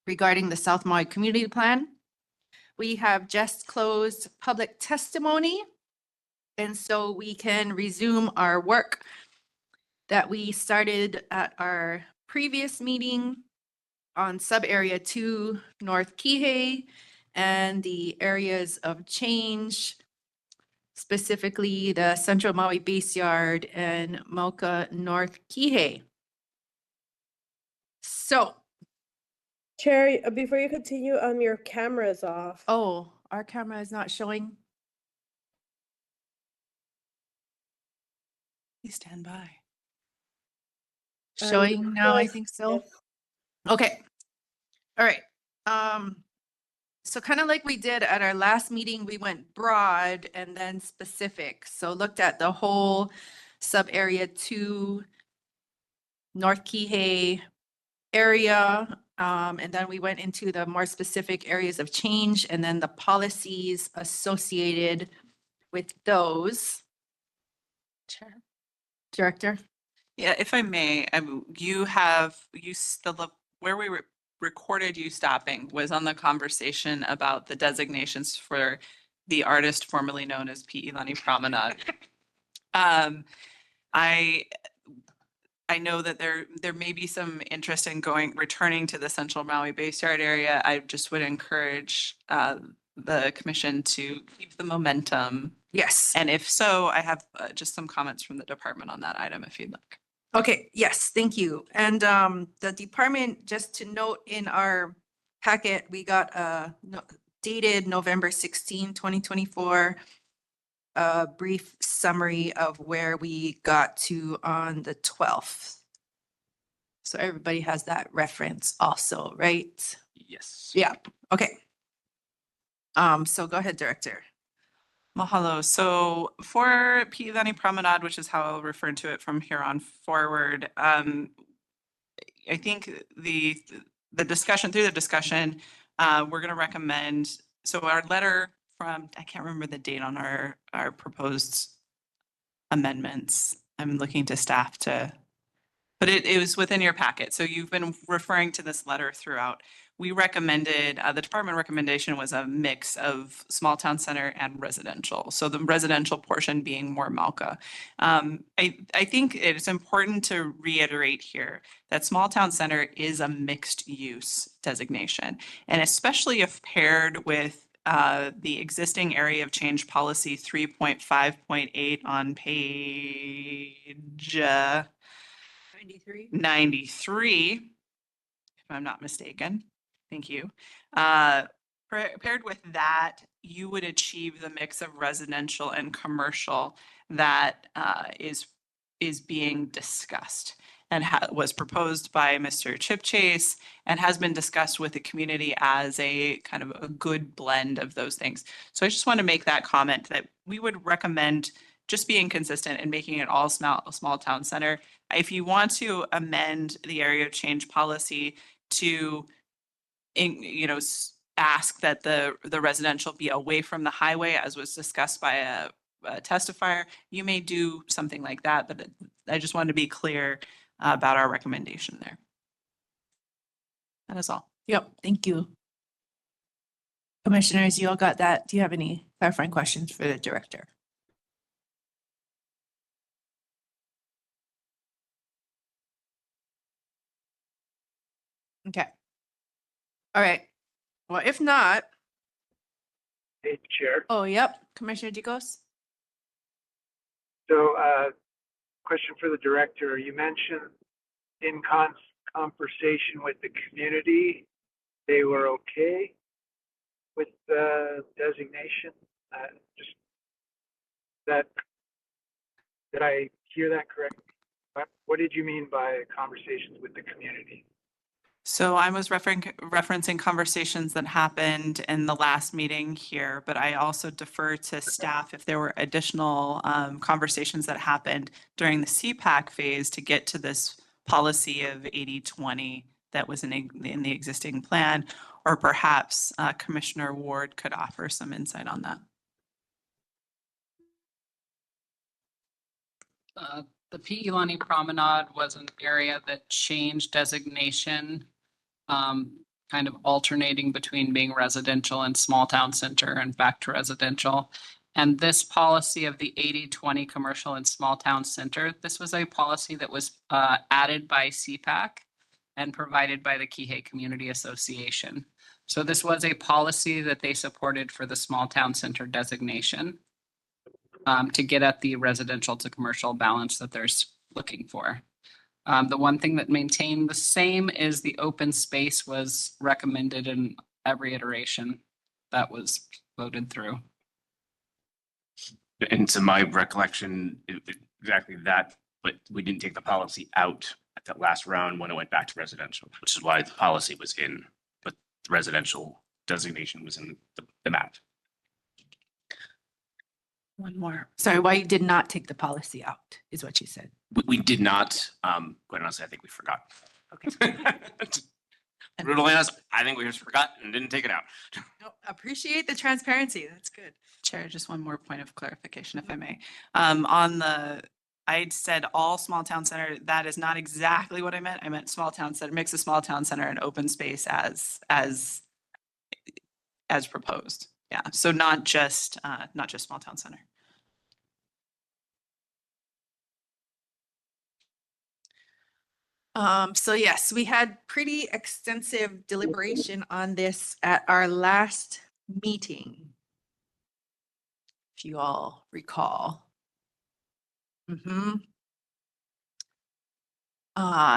regarding the South Maui Community Plan. We have just closed public testimony, and so we can resume our work that we started at our previous meeting on sub-area 2, North Kihei, and the areas of change, specifically the Central Maui Base Yard and Mauka North Kihei. So, Chair, before you continue, your camera is off. oh, our camera is not showing. Please stand by. Showing now, I think so. Okay. All right. So kind of like we did at our last meeting, we went broad and then specific. So looked at the whole sub area 2, North Kihei area. And then we went into the more specific areas of change and then the policies associated with those. Chair. Director. Yeah, if I may, where we recorded you stopping was on the conversation about the designations for the artist formerly known as P. Ilani Promenade. I know that there may be some interest in returning to the Central Maui Base Yard area. I just would encourage the commission to keep the momentum. Yes. And if so, I have just some comments from the department on that item if you'd like. Okay, yes, thank you. And the department, just to note in our packet, we got dated November 16, 2024, a brief summary of where we got to on the 12th. So everybody has that reference also, right? Yes. Yeah, okay. So go ahead, Director. Mahalo. So for P. Ilani Promenade, which is how I'll refer to it from here on forward, I think through the discussion, we're going to recommend, so our letter from, I can't remember the date on our proposed amendments. I'm looking to staff but it was within your packet. So you've been referring to this letter throughout. We recommended, the department recommendation was a mix of small town center and residential. So the residential portion being more Mauka. I think it's important to reiterate here that small town center is a mixed use designation. And especially if paired with the existing area of change policy 3.5.8 on page 93, if I'm not mistaken. Thank you. Paired with that, you would achieve the mix of residential and commercial that is being discussed and was proposed by Mr. Chip Chase and has been discussed with the community as a kind of a good blend of those things. So I just want to make that comment that we would recommend just being consistent and making it all small town center. If you want to amend the area of change policy to, ask that the residential be away from the highway, as was discussed by a testifier, you may do something like that. But I just wanted to be clear about our recommendation there. That is all. Yep, thank you. Commissioners, you all got that? Do you have any clarifying questions for the director? Okay. All right. Well, if not. Hey, Chair. Oh, yep. Commissioner Dicos? So, question for the director. You mentioned in conversation with the community, they were okay with the designation. Just did I hear that correctly? What did you mean by conversations with the community? So I was referencing conversations that happened in the last meeting here, but I also defer to staff if there were additional conversations that happened during the CPAC phase to get to this policy of 80-20 that was in the existing plan, or perhaps Commissioner Ward could offer some insight on that. The P. Ilani Promenade was an area that changed designation, kind of alternating between being residential and small town center and back to residential. And this policy of the 80-20 commercial and small town center, this was a policy that was added by CPAC and provided by the Kihei Community Association. So this was a policy that they supported for the small town center designation to get at the residential to commercial balance that they're looking for. The one thing that maintained the same is the open space was recommended in every iteration that was voted through. And to my recollection, exactly that, but we didn't take the policy out at that last round when it went back to residential, which is why the policy was in, but the residential designation was in the map. One more. Sorry, why you did not take the policy out is what you said. We did not, quite honestly, I think we forgot. Okay. Brutally honest, I think we just forgot and didn't take it out. No, appreciate the transparency. That's good. Chair, just one more point of clarification, if I may. On the I said all small town center. That is not exactly what I meant. I meant small town center, mix of small town center and open space as proposed. Yeah, so not just small town center. So yes, we had pretty extensive deliberation on this at our last meeting. If you all recall.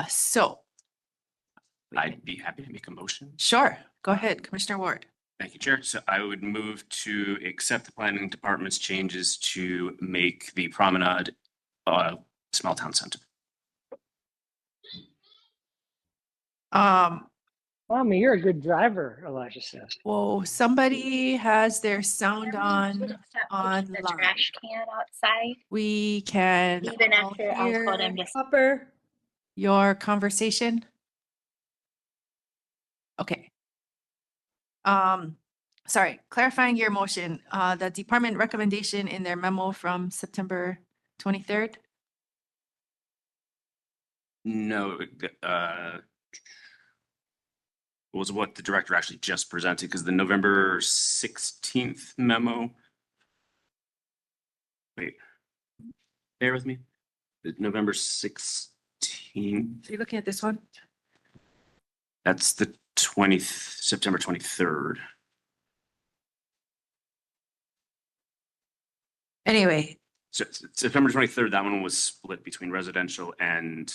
So I'd be happy to make a motion. sure, go ahead, Commissioner Ward. Thank you, Chair. So I would move to accept the planning department's changes to make the promenade a small town center. Mommy, you're a good driver, Elijah says. Whoa, somebody has their sound on The trash can outside, We can even all after I told him hear to. Hopper, your conversation. Okay. Sorry, clarifying your motion, the department recommendation in their memo from September 23rd. No, was what the director actually just presented, because the November 16th memo. Wait, bear with me. The November 16th, So you're looking at this one? that's the September 23rd. Anyway, So September 23rd, that one was split between residential and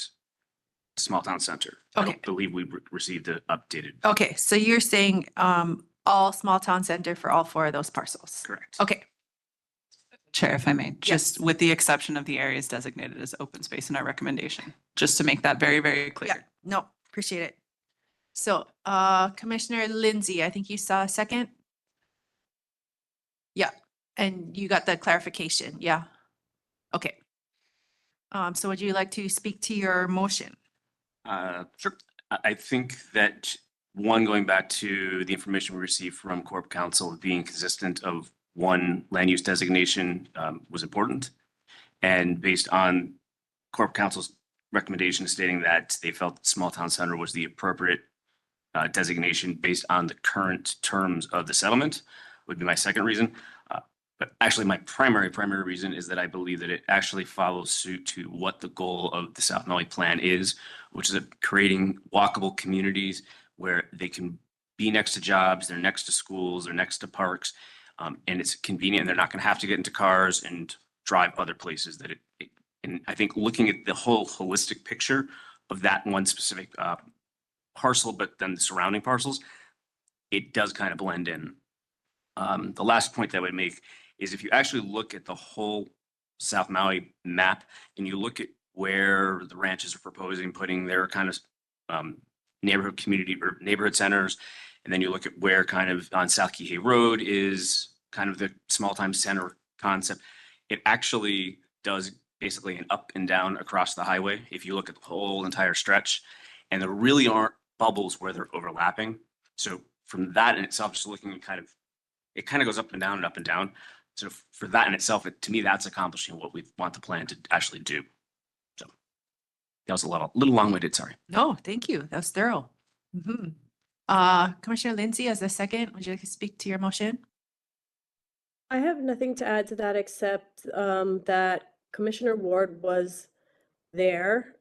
small town center. I Okay. don't believe we received the updated. okay, so you're saying all small town center for all 4 of those parcels? Correct. Okay, Chair, if I may, just Yes. with the exception of the areas designated as open space in our recommendation, just to make that very, very clear. yeah, no, appreciate it. So Commissioner Lindsay, I think you saw a second? Yeah, and you got the clarification, yeah. Okay. So would you like to speak to your motion? Sure. I think that one, going back to the information we received from Corp Council, being consistent of one land use designation was important. And based on Corp Council's recommendation stating that they felt small town center was the appropriate designation based on the current terms of the settlement, would be my second reason. But actually, my primary reason is that I believe that it actually follows suit to what the goal of the South Maui Plan is, which is creating walkable communities where they can be next to jobs, they're next to schools, they're next to parks, and it's convenient, and they're not going to have to get into cars and drive other places. And I think looking at the whole holistic picture of that one specific parcel, but then the surrounding parcels, it does kind of blend in. The last point that I would make is if you actually look at the whole South Maui map and you look at where the ranches are proposing putting their kind of neighborhood community or neighborhood centers, and then you look at where kind of on South Kihei Road is kind of the small time center concept, it actually does basically an up and down across the highway if you look at the whole entire stretch, and there really aren't bubbles where they're overlapping. So from that in itself, just looking at it kind of goes up and down and up and down. So for that in itself, to me, that's accomplishing what we want the plan to actually do. So that was a little long-winded, sorry. No, thank you. That was thorough. Commissioner Lindsay, as the second, would you like to speak to your motion? I have nothing to add to that except that Commissioner Ward was there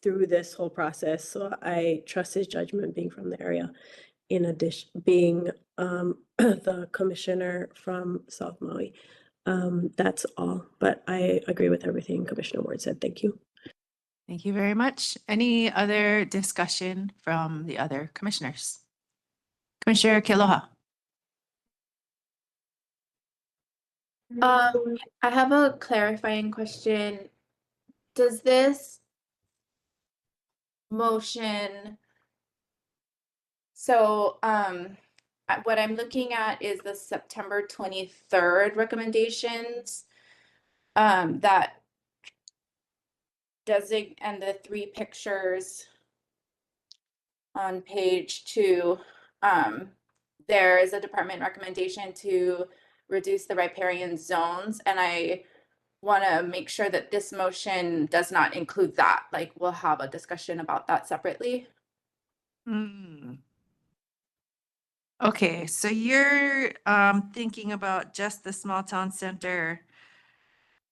through this whole process. So I trust his judgment being from the area. In addition, being the commissioner from South Maui. That's all, but I agree with everything Commissioner Ward said. Thank you. Thank you very much. Any other discussion from the other commissioners? Commissioner Kealoha. I have a clarifying question. Does this motion, so what I'm looking at is the September 23rd recommendations that and the 3 pictures on page 2. There is a department recommendation to reduce the riparian zones, and I want to make sure that this motion does not include that. Like, we'll have a discussion about that separately. Hmm. Okay, so you're thinking about just the small town center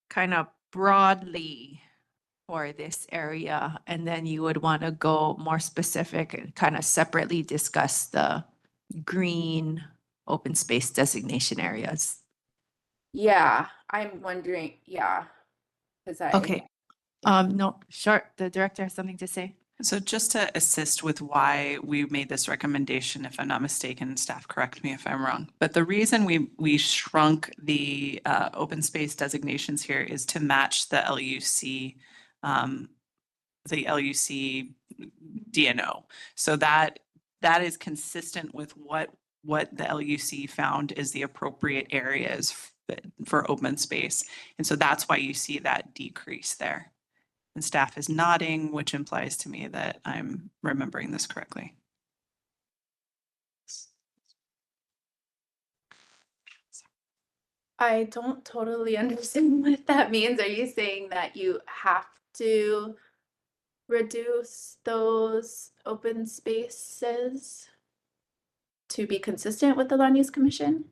kind of broadly for this area, and then you would want to go more specific and kind of separately discuss the green open space designation areas. Yeah, I'm wondering, yeah, because Okay. No, sure. The director has something to say. So just to assist with why we made this recommendation, if I'm not mistaken, staff correct me if I'm wrong. But the reason we shrunk the open space designations here is to match the LUC DNO. So that is consistent with what the LUC found is the appropriate areas for open space. And so that's why you see that decrease there. And staff is nodding, which implies to me that I'm remembering this correctly. I don't totally understand what that means. Are you saying that you have to reduce those open spaces to be consistent with the land use commission?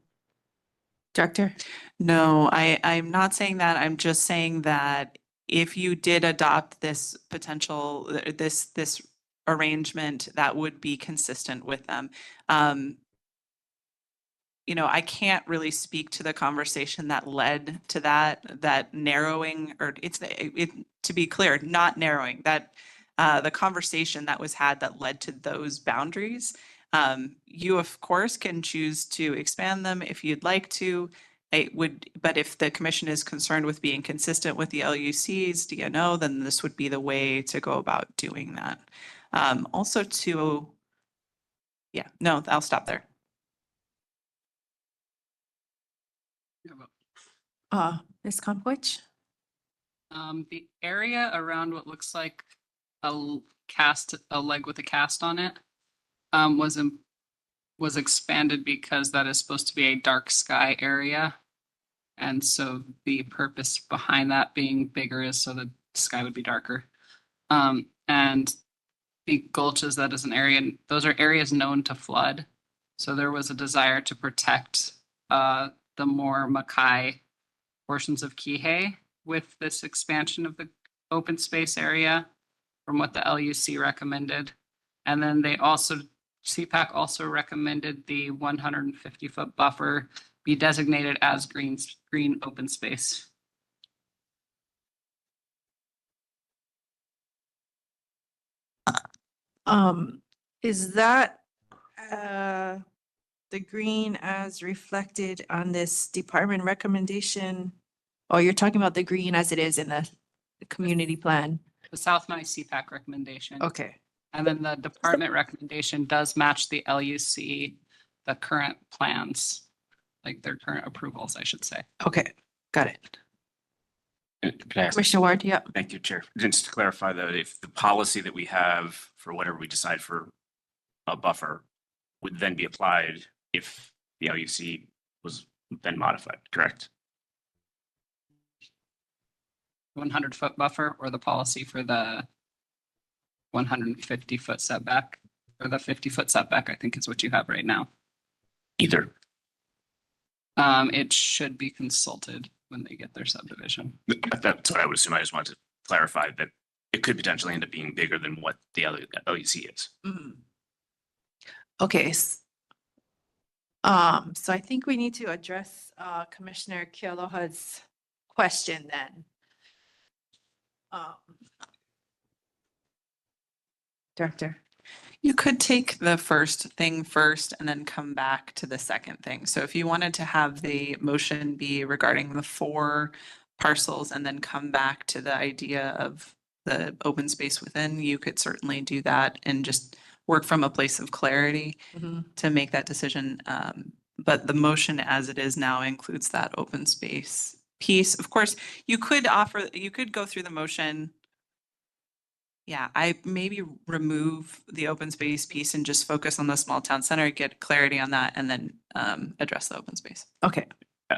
Director? No, I'm not saying that. I'm just saying that if you did adopt this potential, this arrangement, that would be consistent with them. You know, I can't really speak to the conversation that led to that narrowing, or to be clear, not narrowing, that the conversation that was had that led to those boundaries. You of course can choose to expand them if you'd like to. But if the commission is concerned with being consistent with the LUC's DNO, then this would be the way to go about doing that. Also yeah, no, I'll stop there. Ms. Conquich? The area around what looks like a leg with a cast on it, was expanded because that is supposed to be a dark sky area. And so the purpose behind that being bigger is so the sky would be darker. And the gulches, that is an area, those are areas known to flood. So there was a desire to protect the more Mackay portions of Kihei with this expansion of the open space area from what the LUC recommended. And then they also, CPAC also recommended the 150-foot buffer be designated as green open space. Is that the green as reflected on this department recommendation? Oh, you're talking about the green as it is in the community plan? The South Maui CPAC recommendation. Okay. And then the department recommendation does match the LUC, the current plans, like their current approvals, I should say. Okay, got it. Can I ask- Commissioner Ward, yeah. Thank you, Chair. Just to clarify though, if the policy that we have for whatever we decide for a buffer would then be applied if the LUC was then modified, correct? 100-foot buffer or the policy for the 150-foot setback or the 50-foot setback, I think is what you have right now. Either. It should be consulted when they get their subdivision. That's what I would assume. I just wanted to clarify that it could potentially end up being bigger than what the LUC is. Okay. So I think we need to address Commissioner Kealoha's question then. Director. You could take the first thing first and then come back to the second thing. So if you wanted to have the motion be regarding the 4 parcels and then come back to the idea of the open space within, you could certainly do that and just work from a place of clarity to make that decision. But the motion as it is now includes that open space piece. Of course, you could go through the motion. Yeah, I maybe remove the open space piece and just focus on the small town center, get clarity on that, and then address the open space. Okay,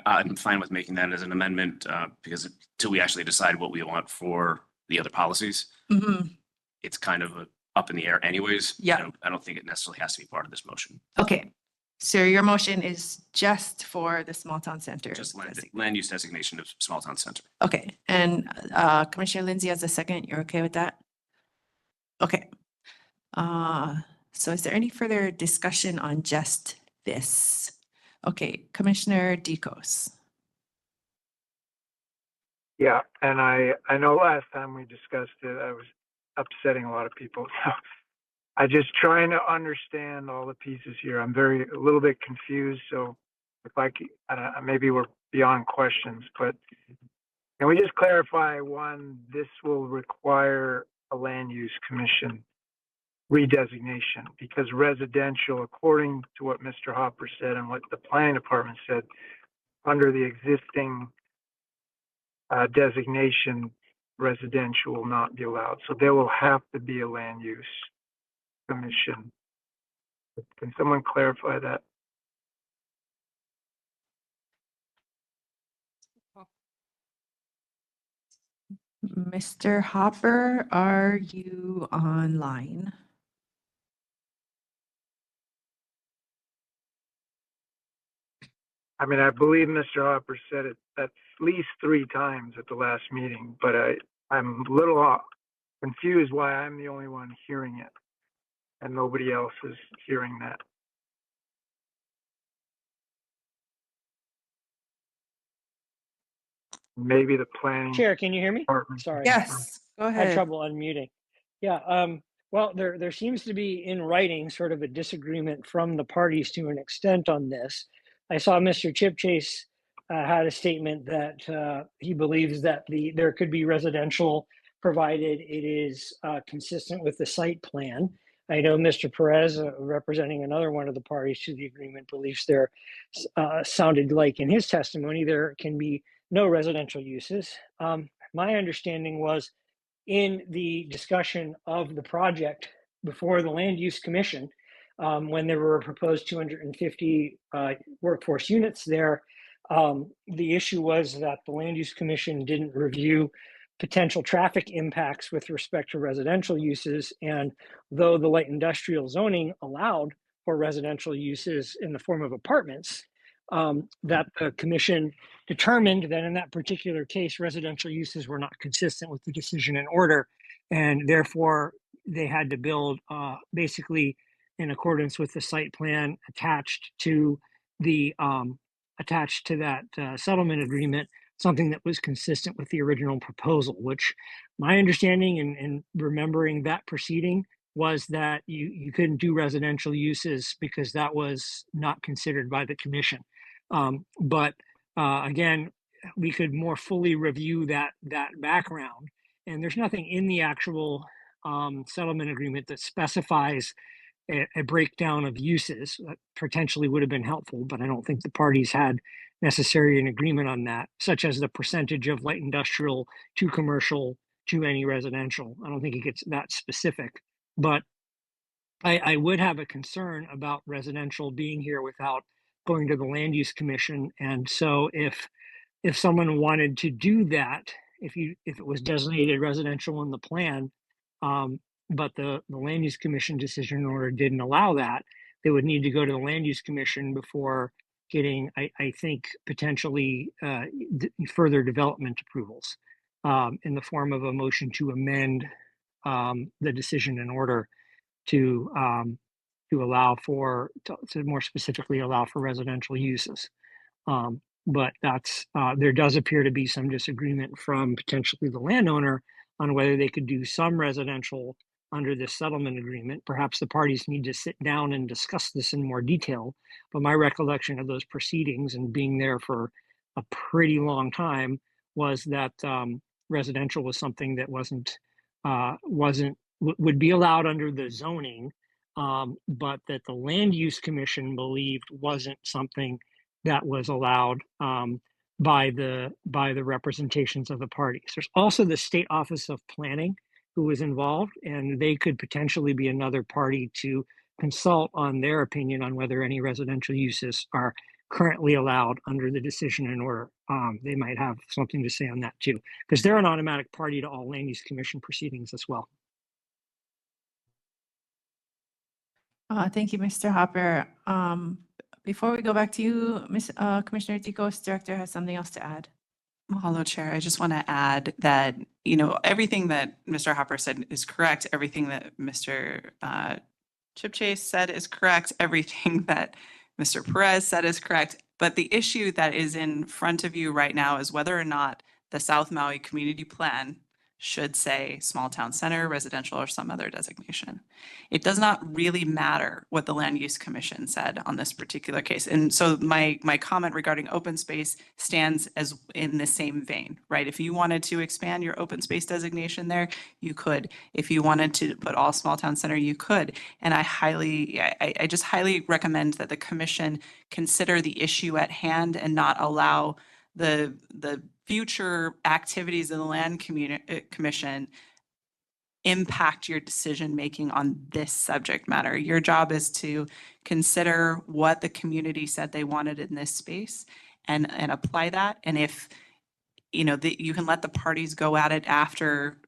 I'm fine with making that as an amendment, because until we actually decide what we want for the other policies, Mhm. it's kind of up in the air anyways. Yeah. I don't think it necessarily has to be part of this motion. Okay, so your motion is just for the small town center? Just land use designation of small town center. Okay, and Commissioner Lindsay has a second. You're okay with that? Okay. So is there any further discussion on just this? Okay, Commissioner Decos. Yeah, and I know last time we discussed it, I was upsetting a lot of people. So I just trying to understand all the pieces here. I'm a little bit confused. So if maybe we're beyond questions, but can we just clarify one, this will require a land use commission redesignation because residential, according to what Mr. Hopper said and what the planning department said, under the existing designation, residential will not be allowed. So there will have to be a land use commission. Can someone clarify that? Mr. Hopper, are you online? I mean, I believe Mr. Hopper said it at least 3 times at the last meeting, but I'm a little confused why I'm the only one hearing it and nobody else is hearing that. Maybe the planning. Chair, can you hear me? Department. Sorry. Yes, go I ahead. had trouble unmuting. Yeah, well, there seems to be in writing sort of a disagreement from the parties to an extent on this. I saw Mr. Chipchase had a statement that he believes that there could be residential provided it is consistent with the site plan. I know Mr. Perez, representing another one of the parties to the agreement, believes there sounded like in his testimony there can be no residential uses. My understanding was in the discussion of the project before the Land Use Commission, when there were proposed 250 workforce units there, the issue was that the Land Use Commission didn't review potential traffic impacts with respect to residential uses. And though the light industrial zoning allowed for residential uses in the form of apartments, that the commission determined that in that particular case, residential uses were not consistent with the decision and order, and therefore they had to build basically in accordance with the site plan attached to that settlement agreement, something that was consistent with the original proposal, which my understanding and remembering that proceeding was that you couldn't do residential uses because that was not considered by the commission. But again, we could more fully review that background. And there's nothing in the actual settlement agreement that specifies a breakdown of uses. That potentially would have been helpful, but I don't think the parties had necessarily an agreement on that, such as the percentage of light industrial to commercial to any residential. I don't think it gets that specific, but I would have a concern about residential being here without going to the Land Use Commission. And so if someone wanted to do that, if it was designated residential in the plan, but the Land Use Commission decision order didn't allow that, they would need to go to the Land Use Commission before getting, I think, potentially further development approvals in the form of a motion to amend the decision and order to allow for, to more specifically allow for residential uses. But there does appear to be some disagreement from potentially the landowner on whether they could do some residential under this settlement agreement. Perhaps the parties need to sit down and discuss this in more detail. But my recollection of those proceedings and being there for a pretty long time was that residential was something that would be allowed under the zoning, but that the Land Use Commission believed wasn't something that was allowed by the representations of the parties. There's also the State Office of Planning who was involved, and they could potentially be another party to consult on their opinion on whether any residential uses are currently allowed under the decision and order. They might have something to say on that too, because they're an automatic party to all land use commission proceedings as well. Thank you, Mr. Hopper. Before we go back to you, Commissioner Dicos, Director has something else to add. Mahalo, Chair. I just want to add that, everything that Mr. Hopper said is correct. Everything that Mr. Chip Chase said is correct. Everything that Mr. Perez said is correct. But the issue that is in front of you right now is whether or not the South Maui Community Plan should say small town center, residential, or some other designation. It does not really matter what the Land Use Commission said on this particular case. And so my comment regarding open space stands as in the same vein, right? If you wanted to expand your open space designation there, you could. If you wanted to put all small town center, you could. And I just highly recommend that the commission consider the issue at hand and not allow the future activities of the Land Commission impact your decision-making on this subject matter. Your job is to consider what the community said they wanted in this space and apply that. And if, you can let the parties go at it after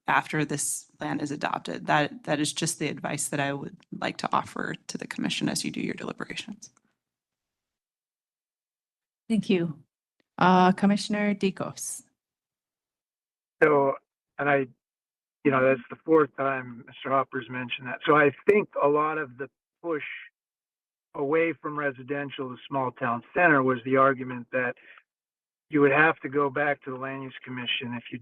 this plan is adopted. That is just the advice that I would like to offer to the commission as you do your deliberations. Thank you. Commissioner Dicos. So, and that's the fourth time Mr. Hopper's mentioned that. So I think a lot of the push away from residential to small town center was the argument that you would have to go back to the Land Use Commission if you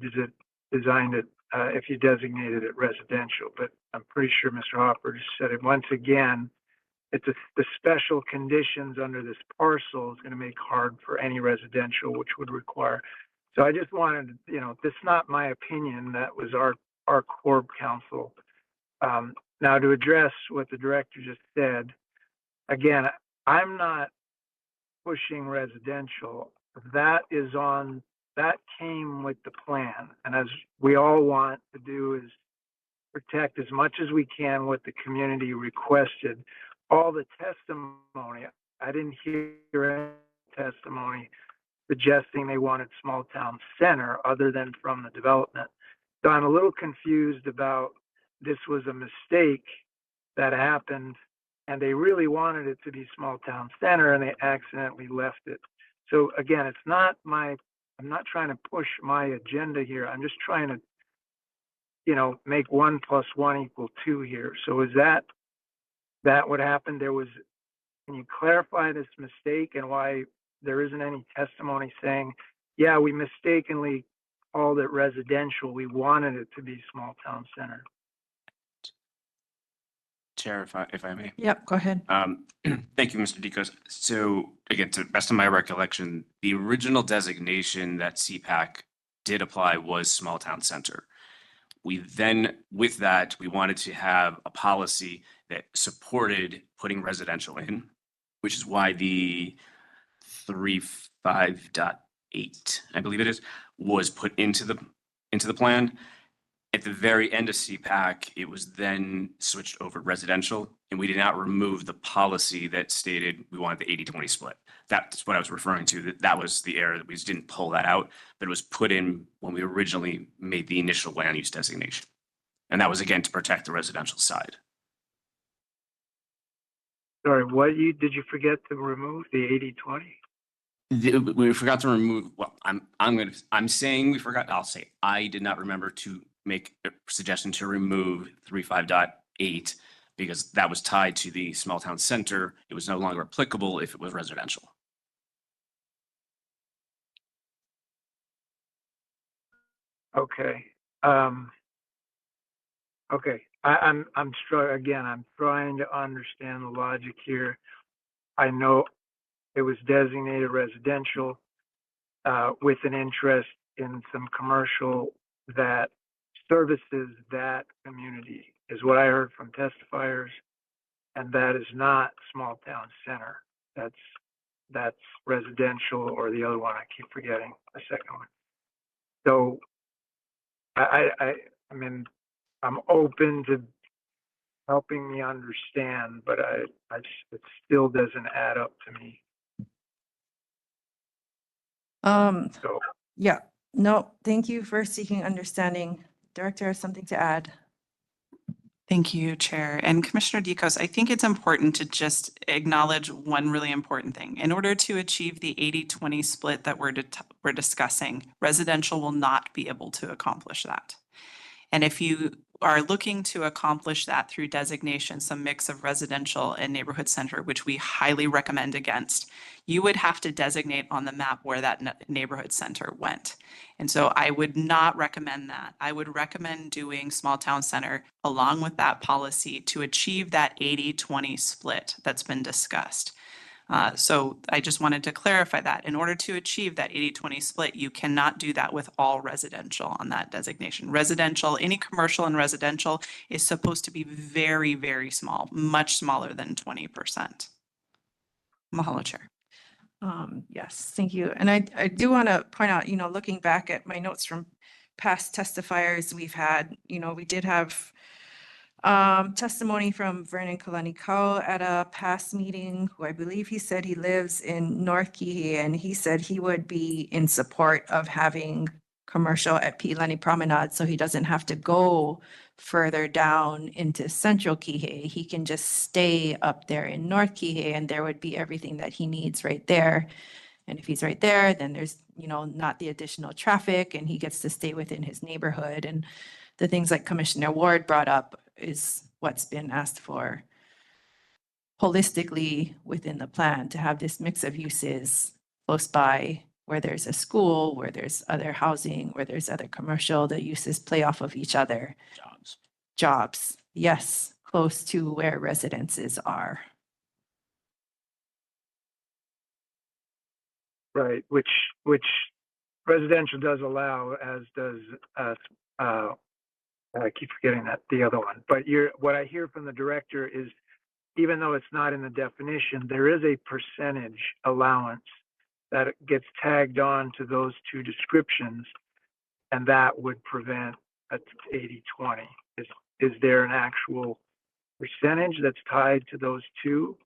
designed it, if you designated it residential. But I'm pretty sure Mr. Hopper just said it once again. It's the special conditions under this parcel is going to make hard for any residential, which would require. So I just wanted, this is not my opinion. That was our Corp Council. Now to address what the director just said, again, I'm not pushing residential. That came with the plan. And as we all want to do is protect as much as we can what the community requested. All the testimony, I didn't hear any testimony suggesting they wanted small town center other than from the development. So I'm a little confused about this was a mistake that happened and they really wanted it to be small town center and they accidentally left it. So again, I'm not trying to push my agenda here. I'm just trying to, make 1 + 1 = 2 here. So is that what happened? Can you clarify this mistake and why there isn't any testimony saying, yeah, we mistakenly called it residential. We wanted it to be small town center. Chair, if I may. Yep, go ahead. Thank you, Mr. Dicos. So again, to the best of my recollection, the original designation that CPAC did apply was small town center. We then, with that, we wanted to have a policy that supported putting residential in, which is why the 35.8, I believe it is, was put into the plan. At the very end of CPAC, it was then switched over residential, and we did not remove the policy that stated we wanted the 80-20 split. That's what I was referring to. That was the error, that we just didn't pull that out, but it was put in when we originally made the initial land use designation. And that was again to protect the residential side. Sorry, did you forget to remove the 80-20? We forgot to remove, well, I'm saying we forgot, I'll say, I did not remember to make a suggestion to remove 35.8 because that was tied to the small town center. It was no longer applicable if it was residential. Okay. Okay. I'm trying to understand the logic here. I know it was designated residential with an interest in some commercial that services that community is what I heard from testifiers, and that is not small town center. That's residential, or the other one I keep forgetting, the second one. So I mean, I'm open to helping me understand, but it still doesn't add up to me. So Yeah, no, thank you for seeking understanding. Director has something to add. Thank you, Chair. And Commissioner Deacos, I think it's important to just acknowledge one really important thing. In order to achieve the 80-20 split that we're discussing, residential will not be able to accomplish that. And if you are looking to accomplish that through designation, some mix of residential and neighborhood center, which we highly recommend against, you would have to designate on the map where that neighborhood center went. And so I would not recommend that. I would recommend doing small town center along with that policy to achieve that 80-20 split that's been discussed. So I just wanted to clarify that. In order to achieve that 80-20 split, you cannot do that with all residential on that designation. Residential, any commercial and residential is supposed to be very, very small, much smaller than 20%. Mahalo, Chair. Yes, thank you. And I do want to point out, looking back at my notes from past testifiers we've had, we did have testimony from Vernon Kalanikau at a past meeting, who I believe he said he lives in North Kihei, and he said he would be in support of having commercial at Pilani Promenade, so he doesn't have to go further down into Central Kihei. He can just stay up there in North Kihei, and there would be everything that he needs right there. And if he's right there, then there's, not the additional traffic, and he gets to stay within his neighborhood. And the things like Commissioner Ward brought up is what's been asked for holistically within the plan, to have this mix of uses close by, where there's a school, where there's other housing, where there's other commercial, the uses play off of each other. Jobs, yes, close to where residences are. right, which residential does allow, as does I keep forgetting the other one. But what I hear from the director is, even though it's not in the definition, there is a percentage allowance that gets tagged on to those two descriptions, and that would prevent a 80-20. Is there an actual percentage that's tied to those two?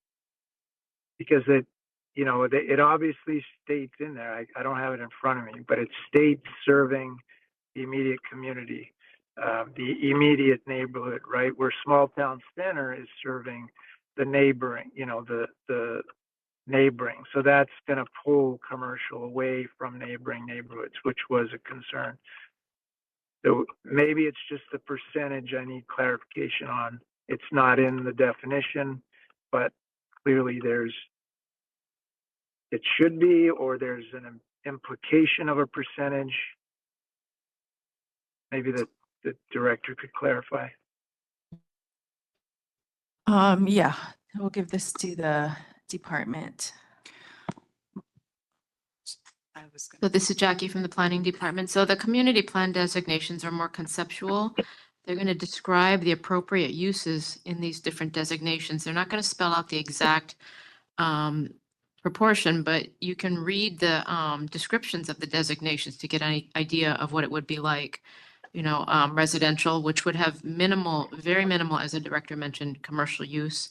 Because it obviously states in there, I don't have it in front of me, but it states serving the immediate community, the immediate neighborhood, right? Where small town center is serving the neighboring, the neighboring. So that's going to pull commercial away from neighboring neighborhoods, which was a concern. So maybe it's just the percentage I need clarification on. It's not in the definition, but clearly it should be, or there's an implication of a percentage. Maybe the director could clarify. Yeah, we'll give this to the department. So this is Jackie from the Planning Department. So the community plan designations are more conceptual. They're going to describe the appropriate uses in these different designations. They're not going to spell out the exact proportion, but you can read the descriptions of the designations to get an idea of what it would be like. Residential, which would have minimal, very minimal, as the director mentioned, commercial use,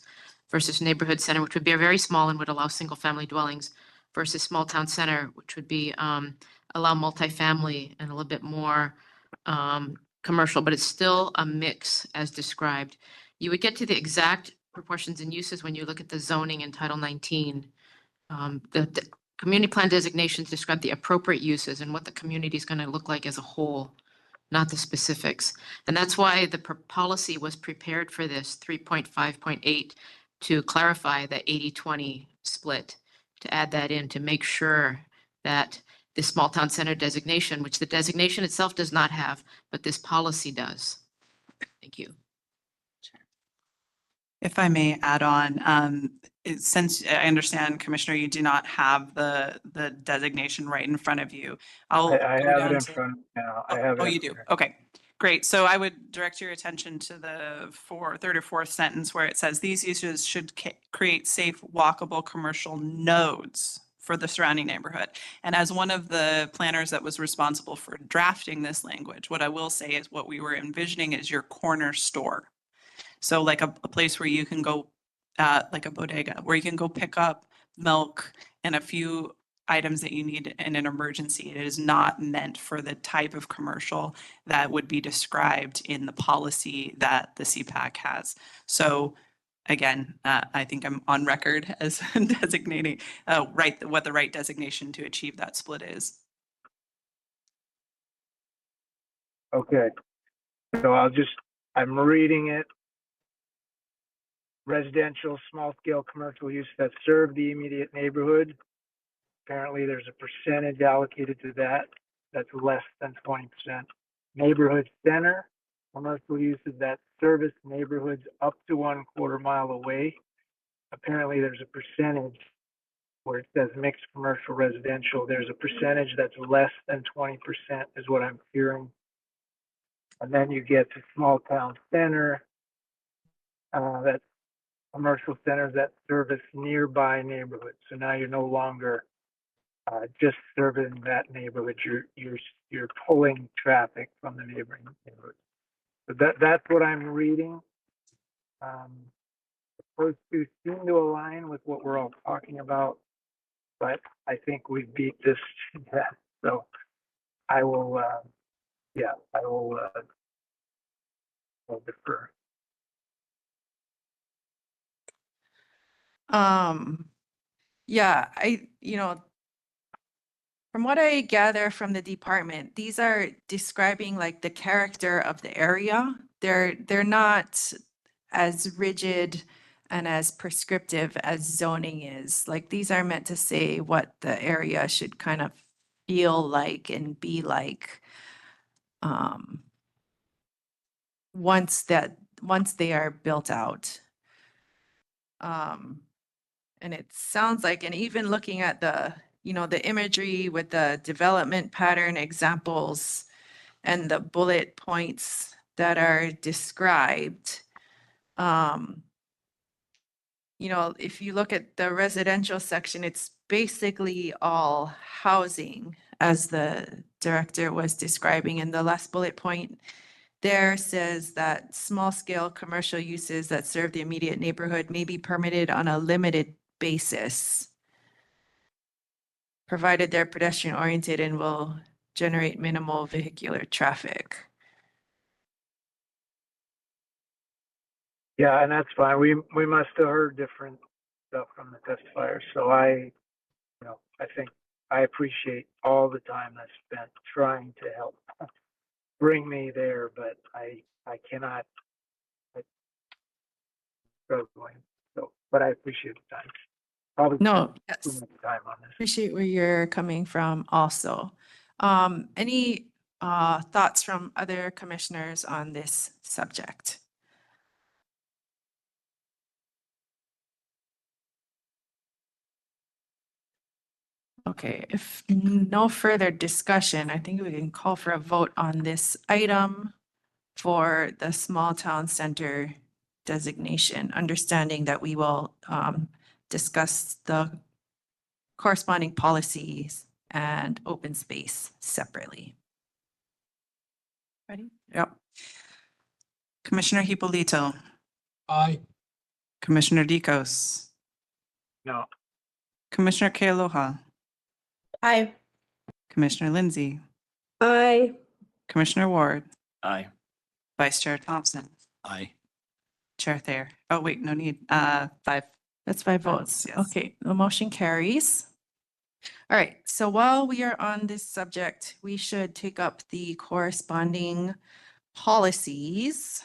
versus neighborhood center, which would be very small and would allow single family dwellings, versus small town center, which would be allow multifamily and a little bit more commercial, but it's still a mix as described. You would get to the exact proportions and uses when you look at the zoning in Title 19. The community plan designations describe the appropriate uses and what the community is going to look like as a whole, not the specifics. And that's why the policy was prepared for this 3.5.8 to clarify the 80-20 split, to add that in to make sure that the small town center designation, which the designation itself does not have, but this policy does. Thank you. If I may add on, since I understand, Commissioner, you do not have the designation right in front of you. I go have down it in to- front now. I have it. Oh, you do? Okay, great. So I would direct your attention to the third or fourth sentence where it says these uses should create safe, walkable commercial nodes for the surrounding neighborhood. And as one of the planners that was responsible for drafting this language, what I will say is what we were envisioning is your corner store. So like a place where you can go, like a bodega, where you can go pick up milk and a few items that you need in an emergency. It is not meant for the type of commercial that would be described in the policy that the CPAC has. So again, I think I'm on record as designating what the right designation to achieve that split is. Okay. So I'm reading it. Residential, small scale commercial use that serve the immediate neighborhood. Apparently there's a percentage allocated to that. That's less than 20%. Neighborhood center, commercial uses that service neighborhoods up to 1/4 mile away. Apparently there's a percentage where it says mixed commercial residential. There's a percentage that's less than 20% is what I'm hearing. And then you get to small town center, that's commercial centers that service nearby neighborhoods. So now you're no longer just serving that neighborhood. You're pulling traffic from the neighboring neighborhood. So that's what I'm reading. Those two seem to align with what we're all talking about, but I think we beat this to death. So I will, I'll defer. Yeah, from what I gather from the department, these are describing like the character of the area. They're not as rigid and as prescriptive as zoning is. Like these are meant to say what the area should kind of feel like and be like once they are built out. And it sounds like, and even looking at the imagery with the development pattern examples and the bullet points that are described, if you look at the residential section, it's basically all housing, as the director was describing. And the last bullet point there says that small scale commercial uses that serve the immediate neighborhood may be permitted on a limited basis, provided they're pedestrian oriented and will generate minimal vehicular traffic. Yeah, and that's fine. We must have heard different stuff from the testifiers. So I think I appreciate all the time that's spent trying to help bring me there, but I cannot. I'm struggling. So, but I appreciate the time. Probably No, spent too yes. much time on this. Appreciate where you're coming from also. Any thoughts from other commissioners on this subject? Okay, if no further discussion, I think we can call for a vote on this item for the small town center designation, understanding that we will discuss the corresponding policies and open space separately. Ready? Yep. Commissioner Hipolito, Aye. Commissioner Dicos, No. Commissioner Kealoha, Aye. Commissioner Lindsay, Aye. Commissioner Ward, Aye. Vice Chair Thompson, Aye. Chair Thayer. Oh, wait, no need. 5. That's 5 votes. Yes. Okay, the motion carries. All right, so while we are on this subject, we should take up the corresponding policies.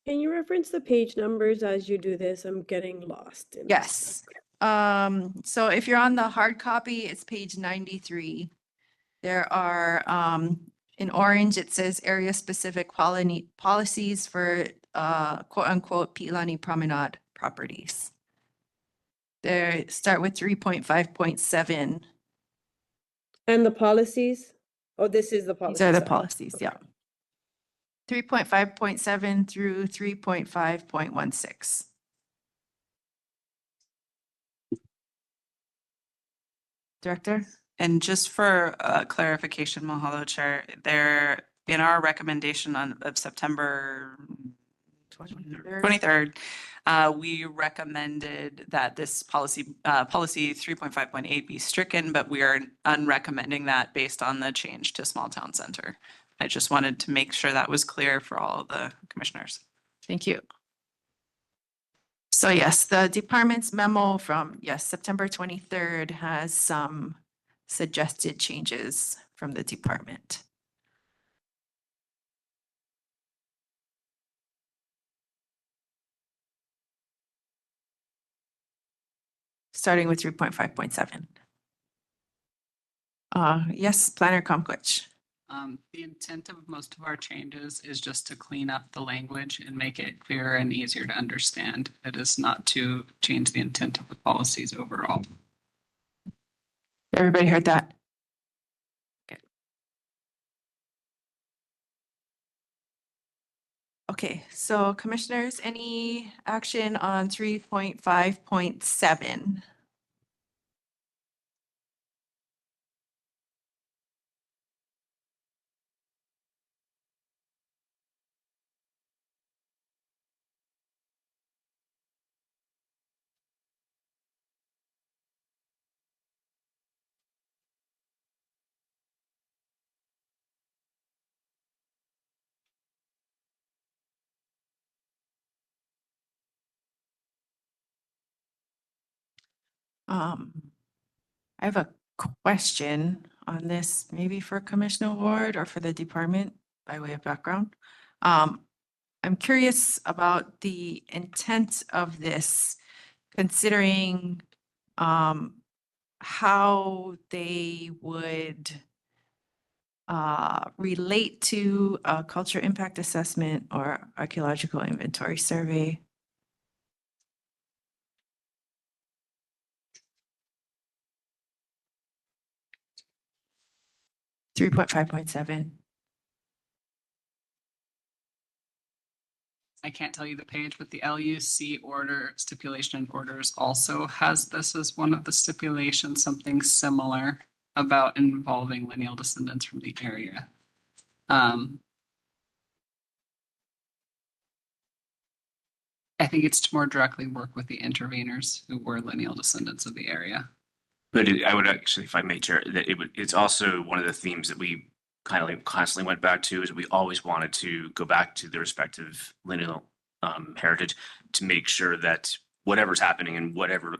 Can you reference the page numbers as you do this? I'm getting lost. Yes. So if you're on the hard copy, it's page 93. There are, in orange, it says area specific policies for quote unquote Pi'ilani Promenade properties. They start with 3.5.7. And the policies? Oh, this is the policy. These are the sorry. policies, yeah. 3.5.7 through 3.5.16. Director? And just for clarification, Mahalo Chair, there, in our recommendation of September 23rd, we recommended that this policy 3.5.8 be stricken, but we are unrecommending that based on the change to small town center. I just wanted to make sure that was clear for all the commissioners. Thank you. So yes, the department's memo from, yes, September 23rd has some suggested changes from the department. Starting with 3.5.7. Yes, Planner Comquich. The intent of most of our changes is just to clean up the language and make it clearer and easier to understand. It is not to change the intent of the policies overall. Everybody heard that? Okay. Okay, so commissioners, any action on 3.5.7? I have a question on this, maybe for Commissioner Ward or for the department by way of background. I'm curious about the intent of this, considering how they would relate to a culture impact assessment or archaeological inventory survey. Three point 5.7. I can't tell you the page, but the LUC order stipulation and orders also has this as one of the stipulations, something similar about involving lineal descendants from the area. I think it's to more directly work with the interveners who were lineal descendants of the area. But I would actually, if I may, Chair, that it's also one of the themes that we kind of constantly went back to, is we always wanted to go back to the respective lineal heritage to make sure that whatever's happening in whatever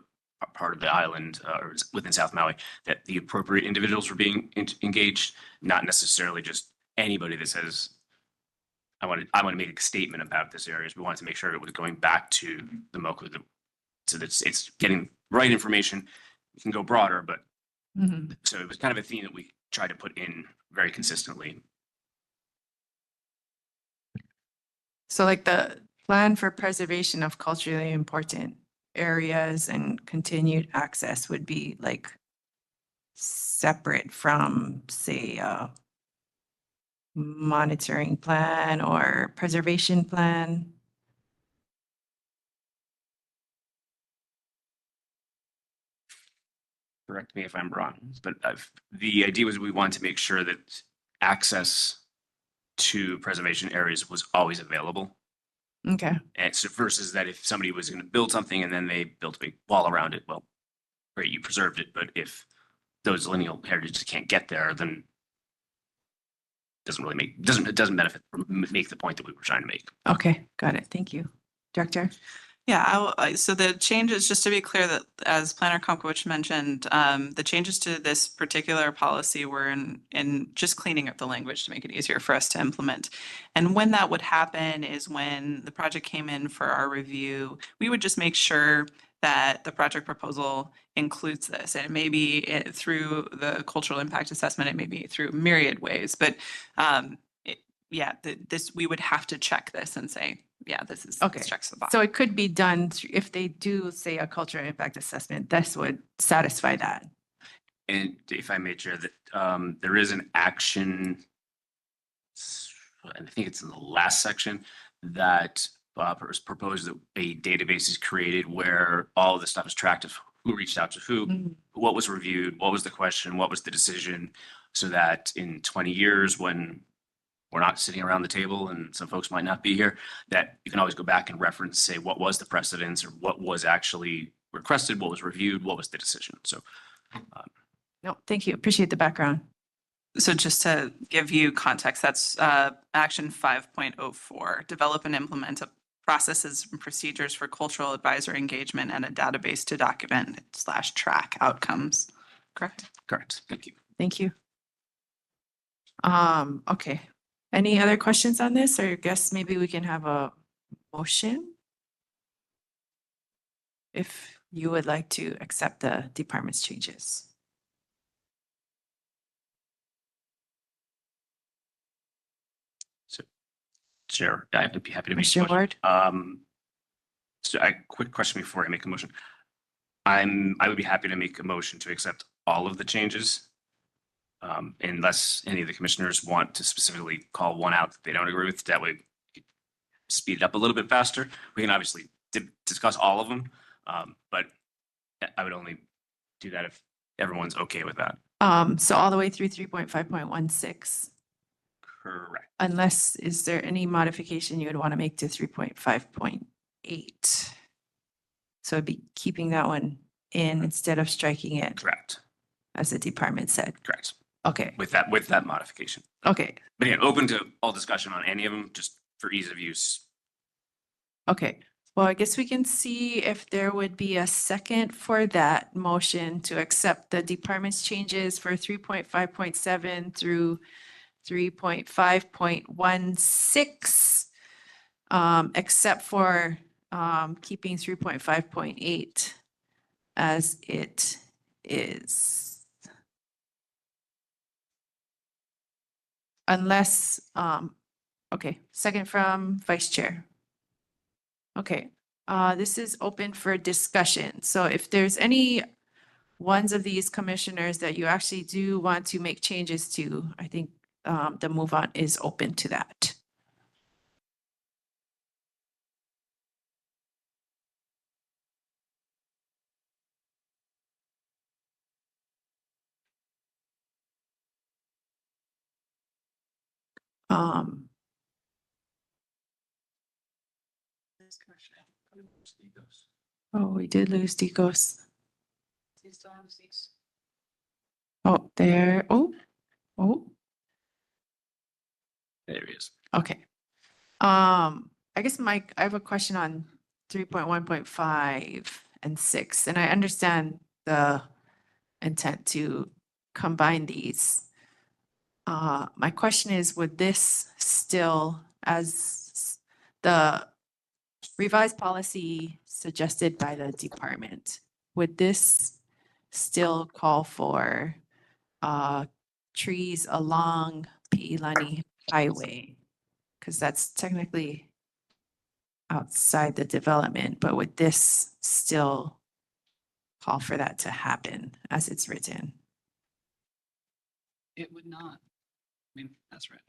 part of the island or within South Maui, that the appropriate individuals were being engaged, not necessarily just anybody that says, I want to make a statement about this area. We wanted to make sure it was going back to the MOCA, so that it's getting right information. You can go broader, but so it was kind of a theme that we tried to put in very consistently. So like the plan for preservation of culturally important areas and continued access would be like separate from, say, monitoring plan or preservation plan. Correct me if I'm wrong, but the idea was we wanted to make sure that access to preservation areas was always available. Okay. And so versus that if somebody was going to build something and then they built a big wall around it, well, great, you preserved it. But if those lineal heritages can't get there, then it doesn't benefit or make the point that we were trying to make. Okay, got it. Thank you. Director? Yeah, so the changes, just to be clear, that as Planner Comquich mentioned, the changes to this particular policy were in just cleaning up the language to make it easier for us to implement. And when that would happen is when the project came in for our review, we would just make sure that the project proposal includes this. And it may be through the cultural impact assessment, it may be through myriad ways, but we would have to check this and say, yeah, this checks the box. So it could be done if they do, say, a cultural impact assessment, this would satisfy that. And if I may, Chair, that there is an action, and I think it's in the last section, that proposed that a database is created where all of the stuff is tracked of who reached out to who, what was reviewed, what was the question, what was the decision, so that in 20 years when we're not sitting around the table and some folks might not be here, that you can always go back and reference, say, what was the precedence or what was actually requested, what was reviewed, what was the decision. So No, thank you. Appreciate the background. So just to give you context, that's action 5.04, develop and implement processes and procedures for cultural advisor engagement and a database to document / track outcomes. Correct? correct. Thank you. Thank you. Okay. Any other questions on this, or I guess maybe we can have a motion? If you would like to accept the department's changes. So, Chair, I'd be happy to make. Commissioner a motion. Ward? So a quick question before I make a motion. I would be happy to make a motion to accept all of the changes. Unless any of the commissioners want to specifically call one out that they don't agree with, that way we could speed it up a little bit faster. We can obviously discuss all of them, but I would only do that if everyone's okay with that. So all the way through 3.5.16, Correct. unless, is there any modification you would want to make to 3.5.8? So it'd be keeping that one in instead of striking it, Correct. as the department said. Correct. Okay, With that modification. okay, But again, open to all discussion on any of them, just for ease of use. okay. Well, I guess we can see if there would be a second for that motion to accept the department's changes for 3.5.7 through 3.5.16, except for keeping 3.5.8 as it is. Unless, okay, second from Vice Chair. Okay, this is open for discussion. So if there's any ones of these commissioners that you actually do want to make changes to, I think the move on is open to that. Oh, we did lose Decos. Oh, there, oh. There he is. Okay. I guess Mike, I have a question on 3.1.5 and 6, and I understand the intent to combine these. My question is, would this still, as the revised policy suggested by the department, would this still call for trees along Piilani Highway? Because that's technically outside the development, but would this still call for that to happen as it's written? It would not. I mean, that's right.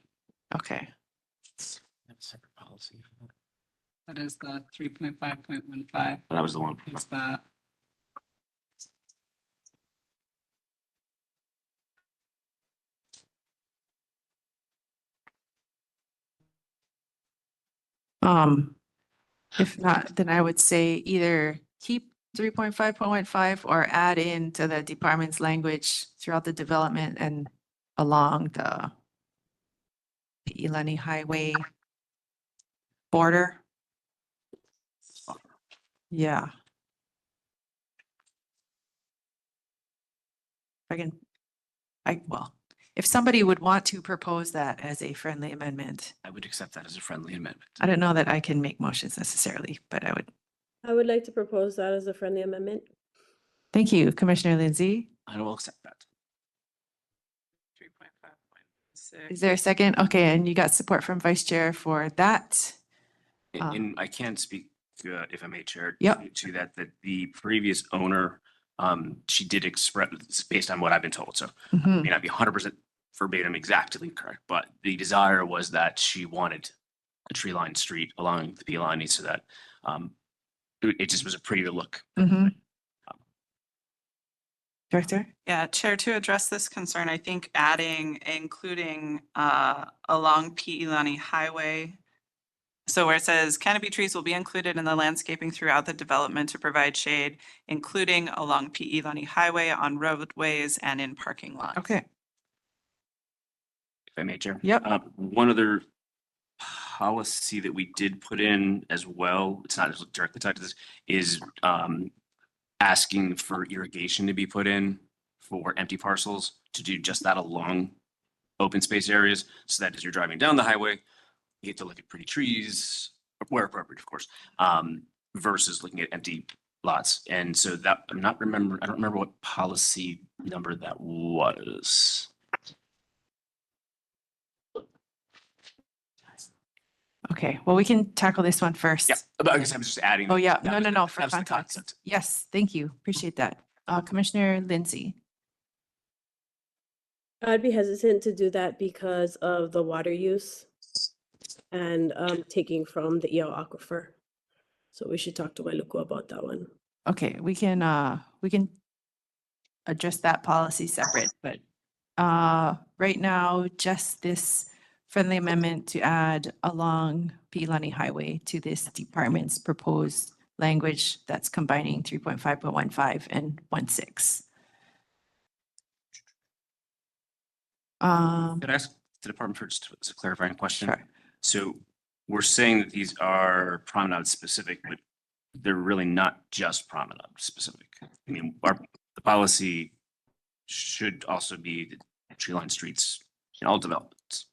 Okay. That's a separate policy. That is the 3.5.15. That was the one. Is that. If not, then I would say either keep 3.5.15 or add into the department's language throughout the development and along the Piilani Highway border. Yeah. Well, if somebody would want to propose that as a friendly amendment, I would accept that as a friendly amendment. I don't know that I can make motions necessarily, but I would. I would like to propose that as a friendly amendment. Thank you, Commissioner Lindsay. I will accept that. 3.5.6. Is there a second? Okay, and you got support from Vice Chair for that. And I can speak, if I may, Chair. Yep. To that the previous owner, she did express, based on what I've been told, so may not be 100% verbatim exactly correct, but the desire was that she wanted a tree-lined street along the Piilani so that it just was a prettier look. Director? Yeah, Chair, to address this concern, I think including along Pi'ilani Highway. So where it says canopy trees will be included in the landscaping throughout the development to provide shade, including along Pi'ilani Highway, on roadways, and in parking lots. Okay. If I may, Chair. Yep. One other policy that we did put in as well, it's not directly tied to this, is asking for irrigation to be put in for empty parcels to do just that along open space areas, so that as you're driving down the highway, you get to look at pretty trees, where appropriate, of course, versus looking at empty lots. And so that I don't remember what policy number that was. Okay, well, we can tackle this one first. Yeah, but I guess I'm just adding. Oh, yeah, that was no, the- for that was the context. concept. Yes, thank you. Appreciate that. Commissioner Lindsay. I'd be hesitant to do that because of the water use and taking from the EO aquifer. So we should talk to Wailuku about that one. Okay, we can address that policy separate, but right now, just this friendly amendment to add along Pi'ilani Highway to this department's proposed language that's combining 3.5.15 and 1.6. Could I ask the department for just a clarifying question? Sure. So we're saying that these are promenade specific, but they're really not just promenade specific. I mean, the policy should also be the tree line streets in all developments.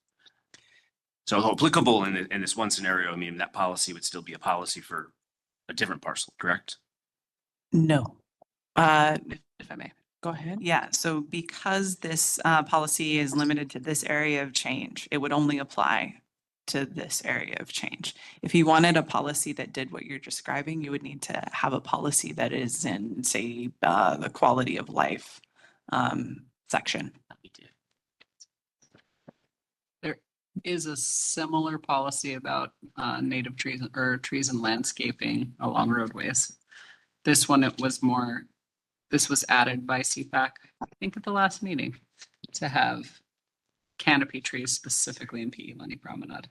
So although applicable in this one scenario, I mean, that policy would still be a policy for a different parcel, correct? No. If I may. Go ahead. Yeah, so because this policy is limited to this area of change, it would only apply to this area of change. If you wanted a policy that did what you're describing, you would need to have a policy that is in, say, the quality of life section. There is a similar policy about native trees or trees and landscaping along roadways. This one, this was added by CPAC, I think at the last meeting, to have canopy trees specifically in Pi'ilani Promenade.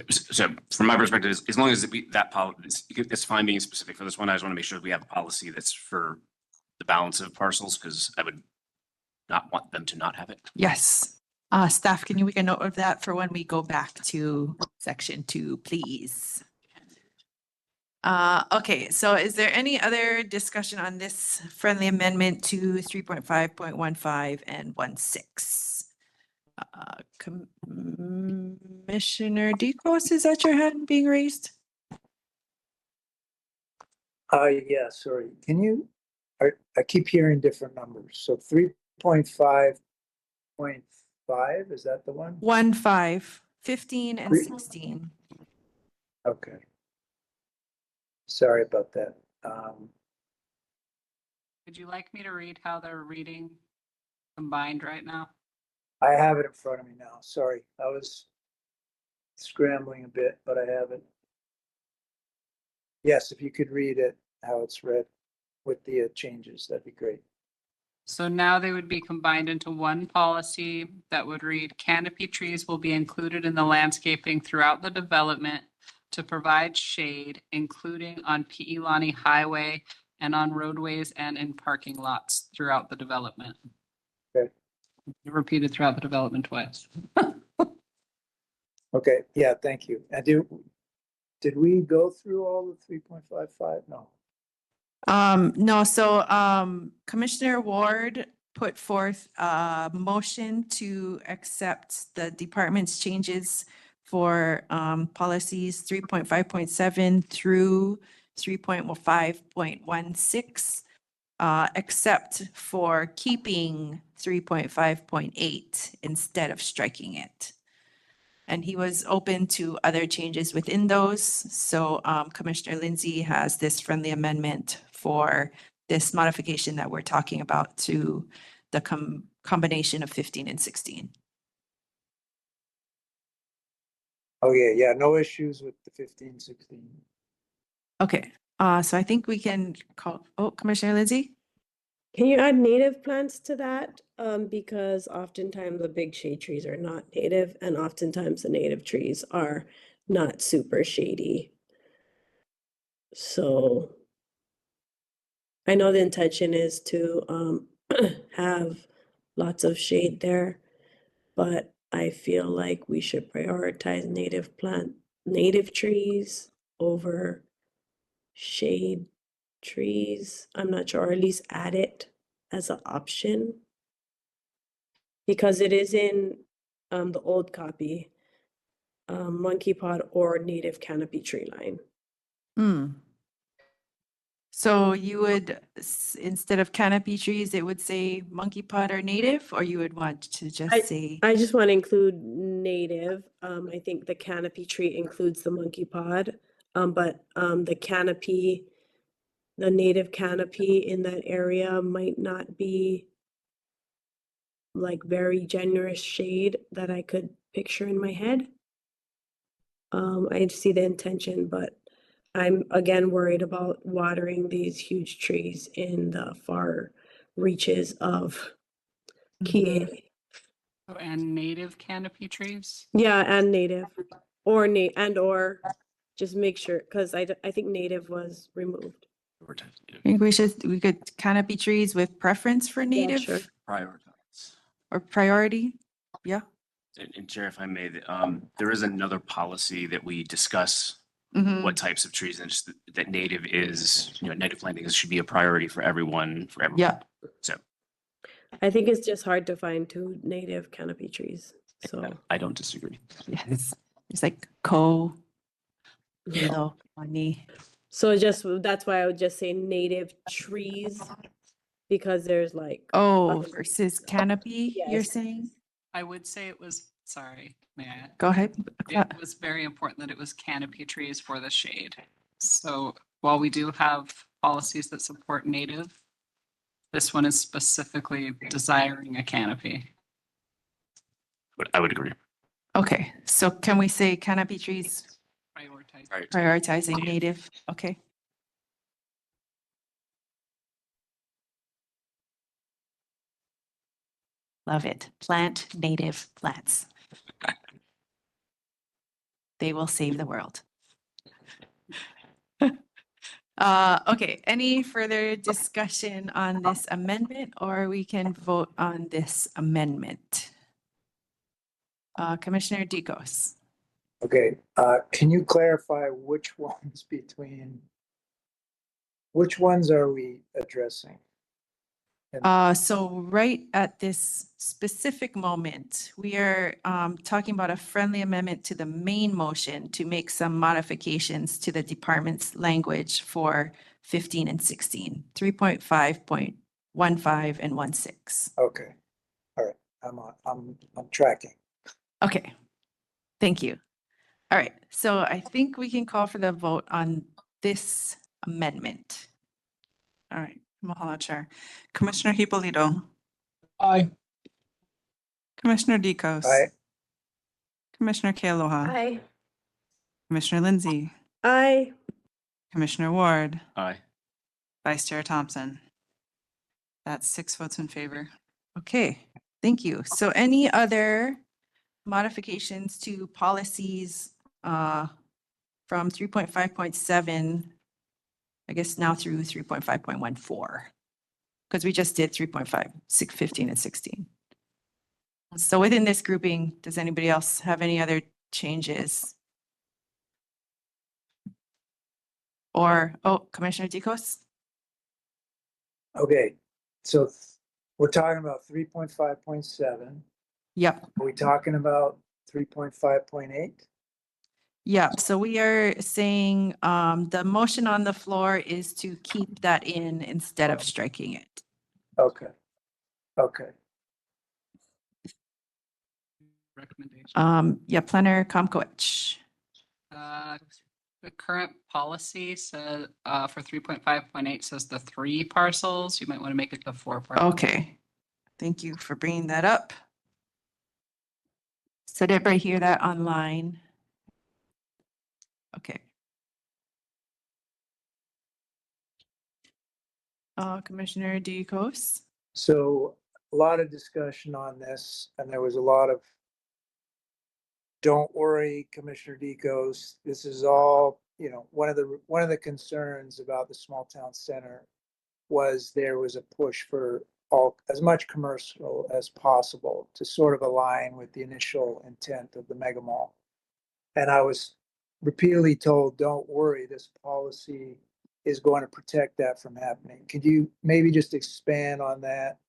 So from my perspective, as long as that policy, it's fine being specific for this one. I just want to make sure we have a policy that's for the balance of parcels, because I would not want them to not have it. Yes. Staff, can you make a note of that for when we go back to section 2, please? Okay, so is there any other discussion on this friendly amendment to 3.5.15 and 1.6? Commissioner Decos, is that your hand being raised? Yeah, sorry. Can you, I keep hearing different numbers. So 3.5.5, is that the one? 1.5, 15 and 16. Okay. Sorry about that. Would you like me to read how they're reading combined right now? I have it in front of me now. Sorry, I was scrambling a bit, but I have it. Yes, if you could read it, how it's read with the changes, that'd be great. So now they would be combined into one policy that would read canopy trees will be included in the landscaping throughout the development to provide shade, including on Pi'ilani Highway and on roadways and in parking lots throughout the development. Okay. Repeated throughout the development twice. Okay, yeah, thank you. And did we go through all the 3.55? No. No, so Commissioner Ward put forth a motion to accept the department's changes for policies 3.5.7 through 3.5.16, except for keeping 3.5.8 instead of striking it. And he was open to other changes within those. So Commissioner Lindsay has this friendly amendment for this modification that we're talking about to the combination of 15 and 16. Oh, yeah, no issues with the 15, 16. Okay, so I think we can call, Commissioner Lindsay? Can you add native plants to that? Because oftentimes the big shade trees are not native, and oftentimes the native trees are not super shady. So I know the intention is to have lots of shade there, but I feel like we should prioritize native trees over shade trees. I'm not sure, or at least add it as an option. Because it is in the old copy, monkey pod or native canopy tree line. So you would, instead of canopy trees, it would say monkey pod or native, or you would want to just say? I just want to include native. I think the canopy tree includes the monkey pod, but the canopy, the native canopy in that area might not be like very generous shade that I could picture in my head. I see the intention, but I'm again worried about watering these huge trees in the far reaches of Kihei. Oh, and native canopy trees? Yeah, and native, or or just make sure, because I think native was removed. I think we could canopy trees with preference for native sure. Prioritize. or priority. Yeah. And Chair, if I may, there is another policy that we discuss Mhm. what types of trees and just that native is, native planting should be a priority for everyone, for everyone. Yeah. So I think it's just hard to find 2 native canopy trees, so. I don't disagree. Yes. It's like money. So that's why I would just say native trees, because there's like. Oh, versus canopy, you're Yes. saying? I would say it was, sorry, may I? Go ahead. It was very important that it was canopy trees for the shade. So while we do have policies that support native, this one is specifically desiring a canopy. But I would agree. Okay, so can we say canopy trees Prioritize. prioritizing native? Okay. Love it. Plant native plants. They will save the world. Okay, any further discussion on this amendment, or we can vote on this amendment? Commissioner Dicos. Okay, can you clarify which ones are we addressing? So right at this specific moment, we are talking about a friendly amendment to the main motion to make some modifications to the department's language for 15 and 16, 3.5.15 and 16. Okay, all right, I'm tracking. Okay, thank you. All right, so I think we can call for the vote on this amendment. All right, Mahalo, Chair. Commissioner Hipolito. Aye. Commissioner Dicos. Aye. Commissioner Kealoha. Aye. Commissioner Lindsay. Aye. Commissioner Ward. Aye. Vice Chair Thompson. That's 6 votes in favor. Okay, thank you. So any other modifications to policies from 3.5.7, I guess now through 3.5.14? Because we just did 3.5, 15 and 16. So within this grouping, does anybody else have any other changes? Or, Commissioner Dicos? Okay, so we're talking about 3.5.7. Yep. Are we talking about 3.5.8? Yeah, so we are saying the motion on the floor is to keep that in instead of striking it. Okay, okay. Recommendation. Yeah, Planner Comcoach. The current policy says for 3.5.8 says the 3 parcels. You might want to make it the 4 parcels. Okay, thank you for bringing that up. So did everybody hear that online? Okay. Commissioner Ducos. So a lot of discussion on this, and there was a lot of, don't worry, Commissioner Decos, this is all, one of the concerns about the small town center was there was a push for as much commercial as possible to sort of align with the initial intent of the mega mall. And I was repeatedly told, don't worry, this policy is going to protect that from happening. Could you maybe just expand on that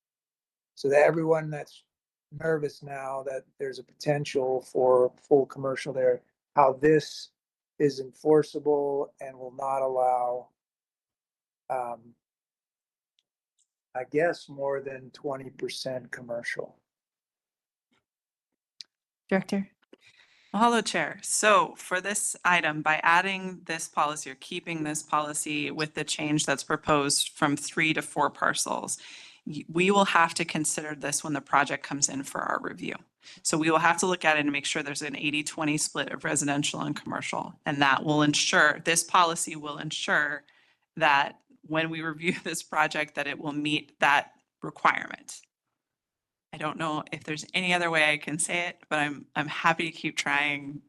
so that everyone that's nervous now that there's a potential for full commercial there, how this is enforceable and will not allow, I guess, more than 20% commercial? Director. Mahalo, Chair. So for this item, by adding this policy or keeping this policy with the change that's proposed from 3 to 4 parcels, we will have to consider this when the project comes in for our review. So we will have to look at it and make sure there's an 80-20 split of residential and commercial. And that will ensure, this policy will ensure that when we review this project, that it will meet that requirement. I don't know if there's any other way I can say it, but I'm happy to keep trying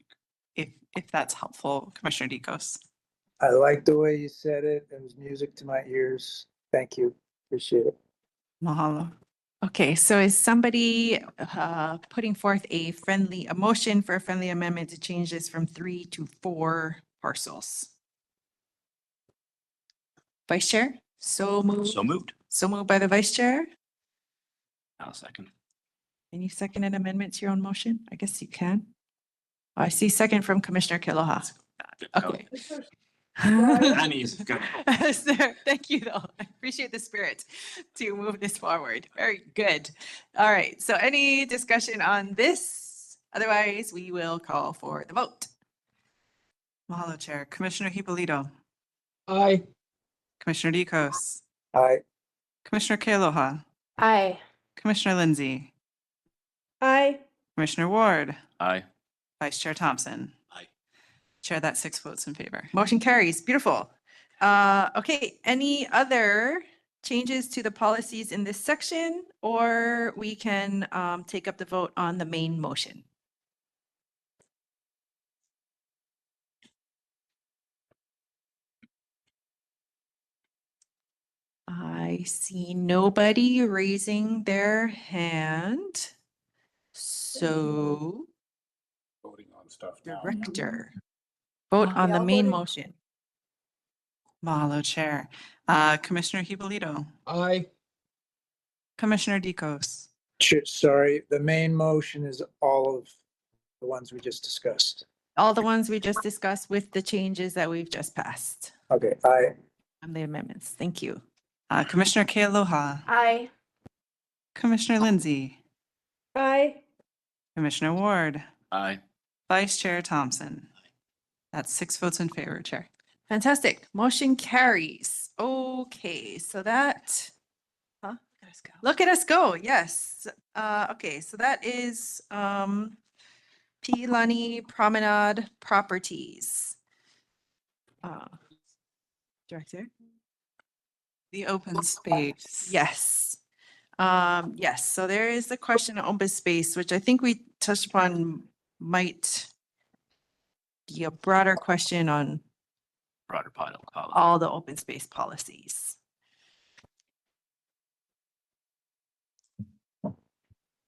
if that's helpful, Commissioner Decos. I like the way you said it. It was music to my ears. Thank you. Appreciate it. Mahalo. Okay, so is somebody putting forth a motion for a friendly amendment to change this from 3 to 4 parcels? Vice Chair? So moved. So moved. So moved by the Vice Chair. I'll second. Can you second an amendment to your own motion? I guess you can. I see second from Commissioner Kiloha. Okay. Annie's good. Thank you, though. I appreciate the spirit to move this forward. Very good. All right. So any discussion on this? Otherwise, we will call for the vote. Mahalo, Chair. Commissioner Hipolito. Aye. Commissioner Decos. Aye. Commissioner Kealoha. Aye. Commissioner Lindsay. Aye. Commissioner Ward. Aye. Vice Chair Thompson. Aye. Chair, that's 6 votes in favor. Motion carries. Beautiful. Okay. Any other changes to the policies in this section, or we can take up the vote on the main motion? I see nobody raising their hand. So, Voting on stuff now. Director, vote on the main motion. Mahalo, Chair. Commissioner Hipolito. Aye. Commissioner Decos. Sorry, the main motion is all of the ones we just discussed. All the ones we just discussed with the changes that we've just passed Okay, aye. on the amendments. Thank you. Commissioner Kealoha. Aye. Commissioner Lindsay. Aye. Commissioner Ward. Aye. Vice Chair Thompson. That's 6 votes in favor, Chair. Fantastic. Motion carries. Okay, so that, look at us go. Yes. Okay, so that is Pilani Promenade Properties. Director? The open space. Yes. Yes, so there is the question of open space, which I think we touched upon might be a broader question on Broader policy. all the open space policies.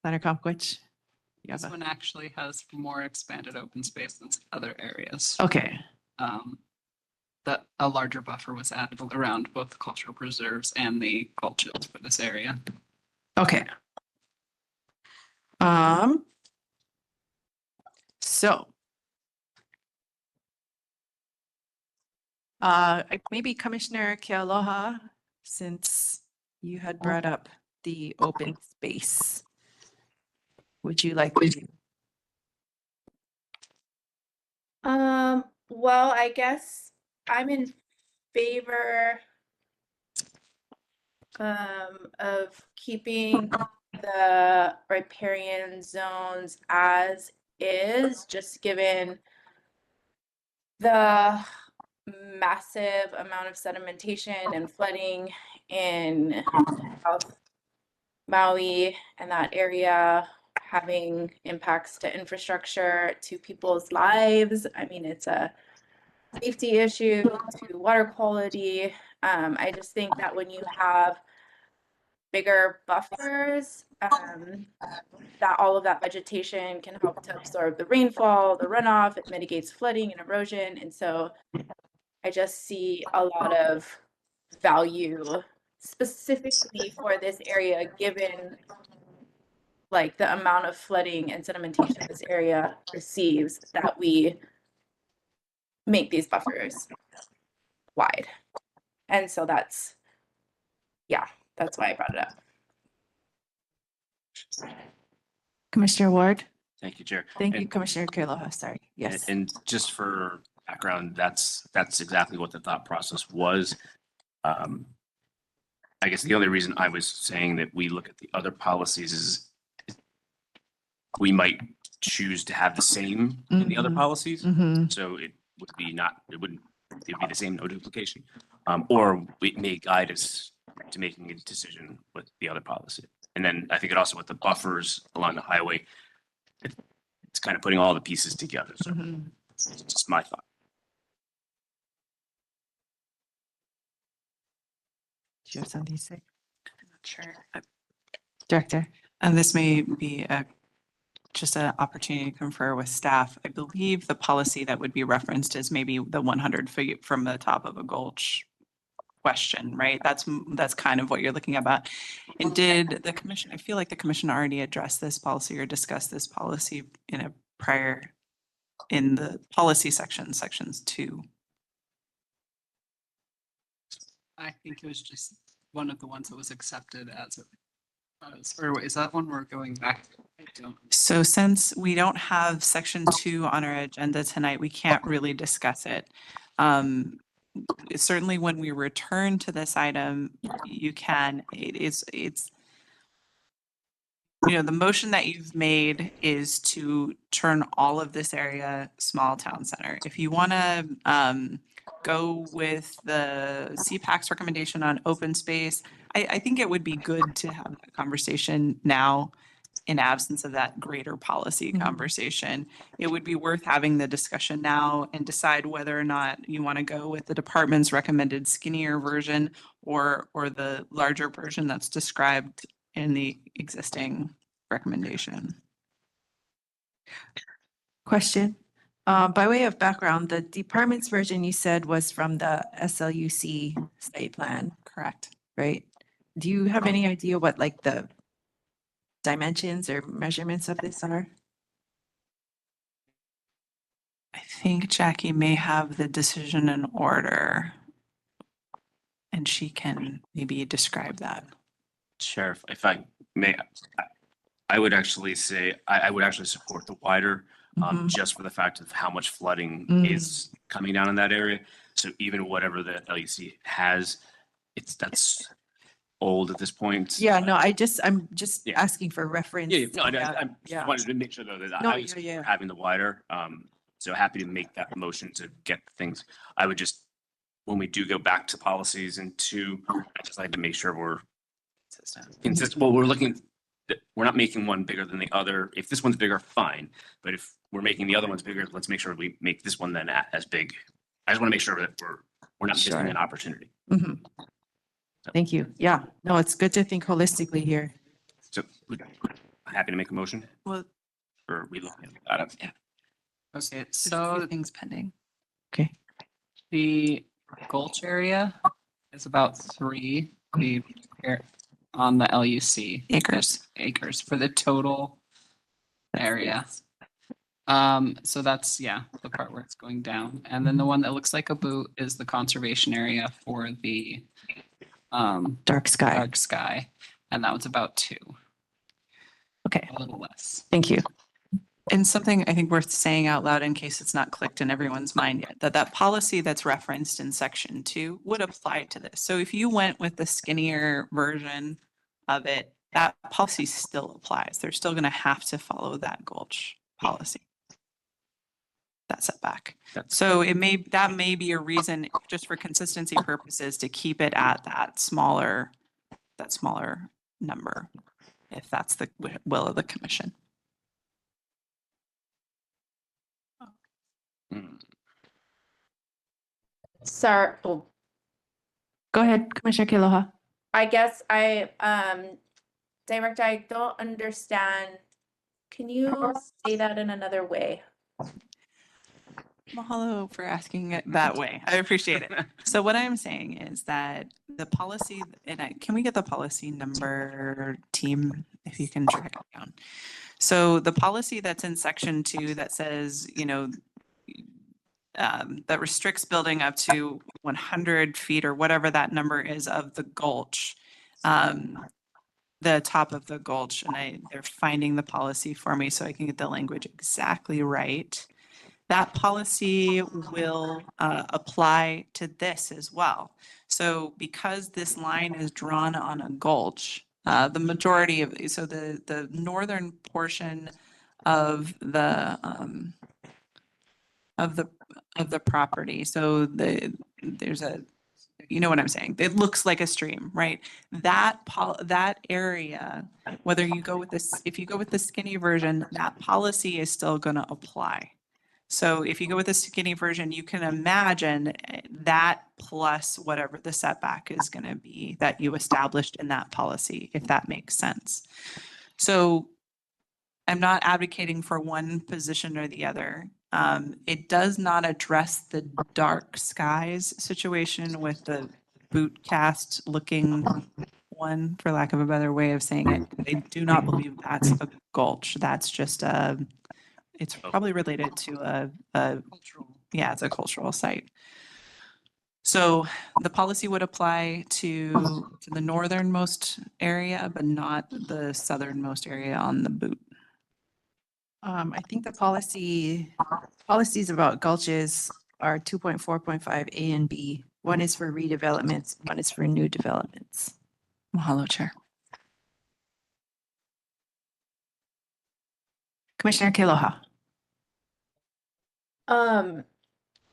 Senator Comquich? This one actually has more expanded open space than other areas. Okay. That a larger buffer was added around both the cultural preserves and the gulches for this area. Okay. So. Maybe Commissioner Kealoha, since you had brought up the open space. Would you like to? Well, I guess I'm in favor of keeping the riparian zones as is, just given the massive amount of sedimentation and flooding in South Maui and that area having impacts to infrastructure, to people's lives. I mean, it's a safety issue, to water quality. I just think that when you have bigger buffers, that all of that vegetation can help to absorb the rainfall, the runoff, it mitigates flooding and erosion. And so I just see a lot of value specifically for this area, given like the amount of flooding and sedimentation this area receives, that we make these buffers wide. And so that's why I brought it up. Commissioner Ward? Thank you, Chair. Thank you, And- Commissioner Kualoha. Sorry. Yes. And just for background, that's exactly what the thought process was. I guess the only reason I was saying that we look at the other policies is we might choose to have the same in the other policies. So it would be it would be the same, no duplication. Or it may guide us to making a decision with the other policy. And then I think it also with the buffers along the highway, it's kind of putting all the pieces together. So it's just my thought. Do you have something to say? I'm not sure. Director? And this may be just an opportunity to confer with staff. I believe the policy that would be referenced is maybe the 100 feet from the top of a gulch question, right? That's kind of what you're looking about. And did the commission, I feel like the commission already addressed this policy or discussed this policy in the policy section, sections 2. I think it was just one of the ones that was accepted as it was, or is that one we're going back? I don't. So since we don't have section 2 on our agenda tonight, we can't really discuss it. Certainly when we return to this item, you can, it's, the motion that you've made is to turn all of this area small town center. If you want to go with the CPAC's recommendation on open space, I think it would be good to have a conversation now in absence of that greater policy conversation. It would be worth having the discussion now and decide whether or not you want to go with the department's recommended skinnier version or the larger version that's described in the existing recommendation. Question. By way of background, the department's version you said was from the SLUC site plan, Correct. right? Do you have any idea what like the dimensions or measurements of this are? I think Jackie may have the decision in order, and she can maybe describe that. Sheriff, if I may, I would actually say, I would actually support the wider, just for the fact of how much flooding is coming down in that area. So even whatever the LUC has, that's old at this point. Yeah, no, I'm just asking for reference. Yeah, no, Yeah, I yeah. wanted to make sure though that No, I was yeah. having the wider. So happy to make that motion to get things. I would just, when we do go back to policies and I just like to make sure we're consistent. Well, we're not making one bigger than the other. If this one's bigger, fine. But if we're making the other ones bigger, let's make sure we make this one then as big. I just want to make sure that we're not missing an opportunity. Thank you. Yeah, no, it's good to think holistically here. So happy to make a motion Well, or we look at it. yeah. Okay, So so things pending. Okay. the Gulch area is about 3 on the LUC. Acres for the total area. So that's, the part where it's going down. And then the one that looks like a boot is the conservation area for the Dark sky. And that was about 2. Okay. A little less. Thank you. And something I think worth saying out loud in case it's not clicked in everyone's mind yet, that policy that's referenced in section 2 would apply to this. So if you went with the skinnier version of it, that policy still applies. They're still going to have to follow that Gulch policy. that setback. So that may be a reason, just for consistency purposes, to keep it at that smaller number, if that's the will of the commission. Sorry, oh, Go ahead, Commissioner Kealoha. I guess Director, I don't understand. Can you say that in another way? Mahalo for asking it that way. I appreciate it. So what I'm saying is that the policy, can we get the policy number, team, if you can track it down? So the policy that's in section 2 that says, that restricts building up to 100 feet or whatever that number is of the gulch, the top of the gulch, and they're finding the policy for me so I can get the language exactly right. That policy will apply to this as well. So because this line is drawn on a gulch, the majority of, so the northern portion of the property, so there's a, you know what I'm saying? It looks like a stream, right? That area, whether you go with this, if you go with the skinny version, that policy is still going to apply. So if you go with the skinny version, you can imagine that plus whatever the setback is going to be that you established in that policy, if that makes sense. So I'm not advocating for one position or the other. It does not address the dark skies situation with the boot cast looking one, for lack of a better way of saying it. I do not believe that's a gulch. That's just it's probably related to a yeah, it's a cultural site. So the policy would apply to the northernmost area, but not the southernmost area on the boot. I think the policies about gulches are 2.4.5 A and B. One is for redevelopments, one is for new developments. Mahalo, Chair. Commissioner Kealoha.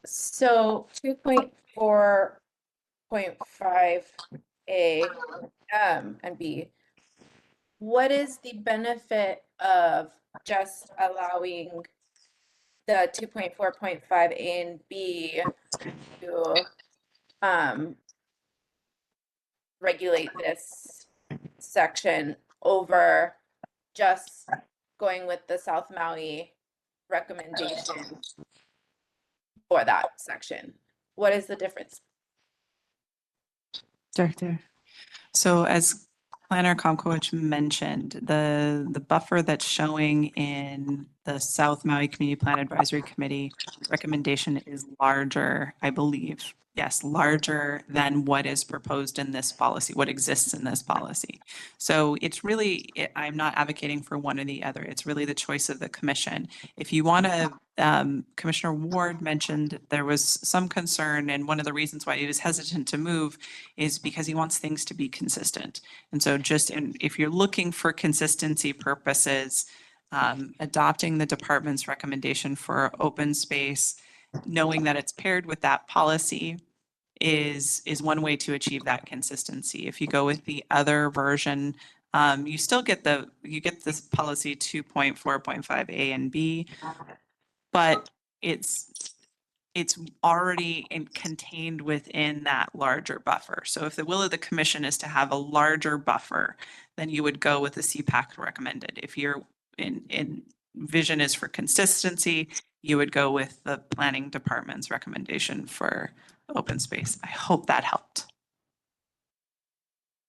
So 2.4.5 A and B. What is the benefit of just allowing the 2.4.5 A and B to regulate this section over just going with the South Maui recommendation for that section? What is the difference? Director. So as Planner Comcoach mentioned, the buffer that's showing in the South Maui Community Plan Advisory Committee recommendation is larger, I believe. Yes, larger than what is proposed in this policy, what exists in this policy. So it's really, I'm not advocating for one or the other. It's really the choice of the commission. If you want to, Commissioner Ward mentioned there was some concern, and one of the reasons why he was hesitant to move is because he wants things to be consistent. And so if you're looking for consistency purposes, adopting the department's recommendation for open space, knowing that it's paired with that policy is one way to achieve that consistency. If you go with the other version, you still get this policy 2.4.5 A and B, but it's already contained within that larger buffer. So if the will of the commission is to have a larger buffer, then you would go with the CPAC recommended. If your vision is for consistency, you would go with the planning department's recommendation for open space. I hope that helped.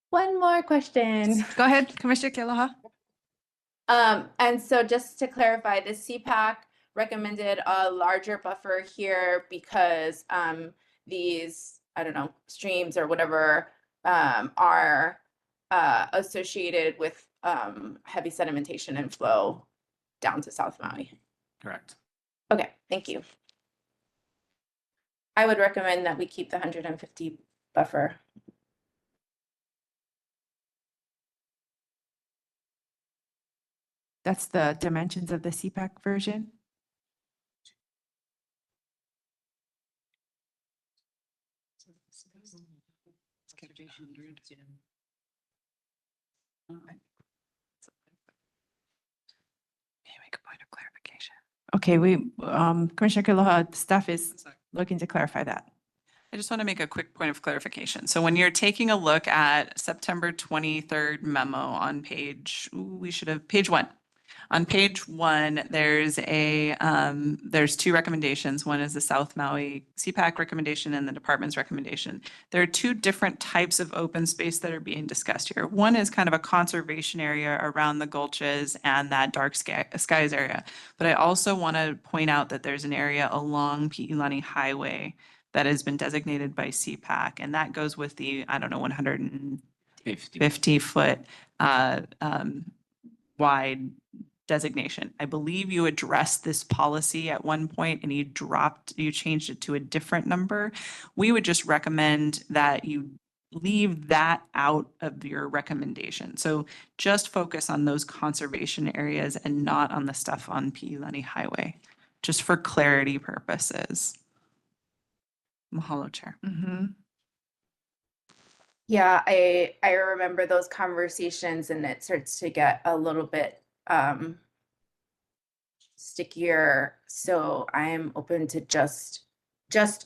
One more question. Go ahead, Commissioner Kealoha. And so just to clarify, the CPAC recommended a larger buffer here because these, I don't know, streams or whatever are associated with heavy sedimentation and flow down to South Maui. Correct. Okay, thank you. I would recommend that we keep the 150 buffer. That's the dimensions of the CPAC version. Make a point of clarification. Okay, Commissioner Kaloha, staff is looking to clarify that. I just want to make a quick point of clarification. So when you're taking a look at September 23rd memo on page 1. On page 1, there's two recommendations. One is the South Maui CPAC recommendation and the department's recommendation. There are two different types of open space that are being discussed here. One is kind of a conservation area around the gulches and that dark skies area. But I also want to point out that there's an area along Pi'ilani Highway that has been designated by CPAC, and that goes with the, 150-foot wide designation. I believe you addressed this policy at one point and you changed it to a different number. We would just recommend that you leave that out of your recommendation. So just focus on those conservation areas and not on the stuff on Pi'ilani Highway, just for clarity purposes. Mahalo, Chair. Yeah, I remember those conversations, and it starts to get a little bit stickier. So I'm open to just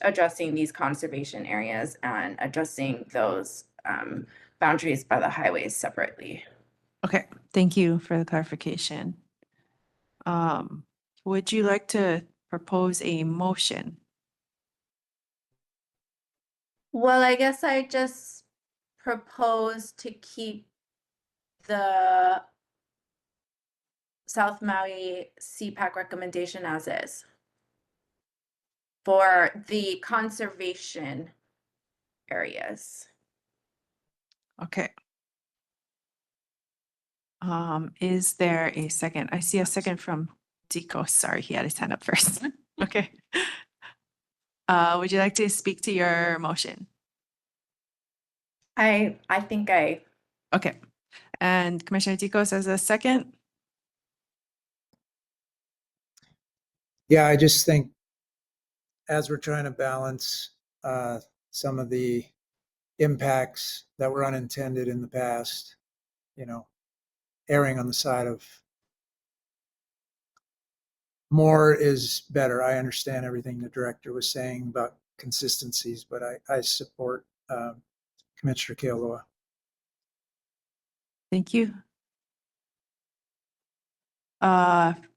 addressing these conservation areas and addressing those boundaries by the highways separately. Okay, thank you for the clarification. Would you like to propose a motion? Well, I guess I just propose to keep the South Maui CPAC recommendation as is for the conservation areas. Okay. Is there a second? I see a second from Zico. Sorry, he had his hand up first. Okay. Would you like to speak to your motion? I think I. Okay. And Commissioner Zico says a second. Yeah, I just think as we're trying to balance some of the impacts that were unintended in the past, erring on the side of more is better. I understand everything the director was saying about consistencies, but I support Commissioner Kealoha. Thank you.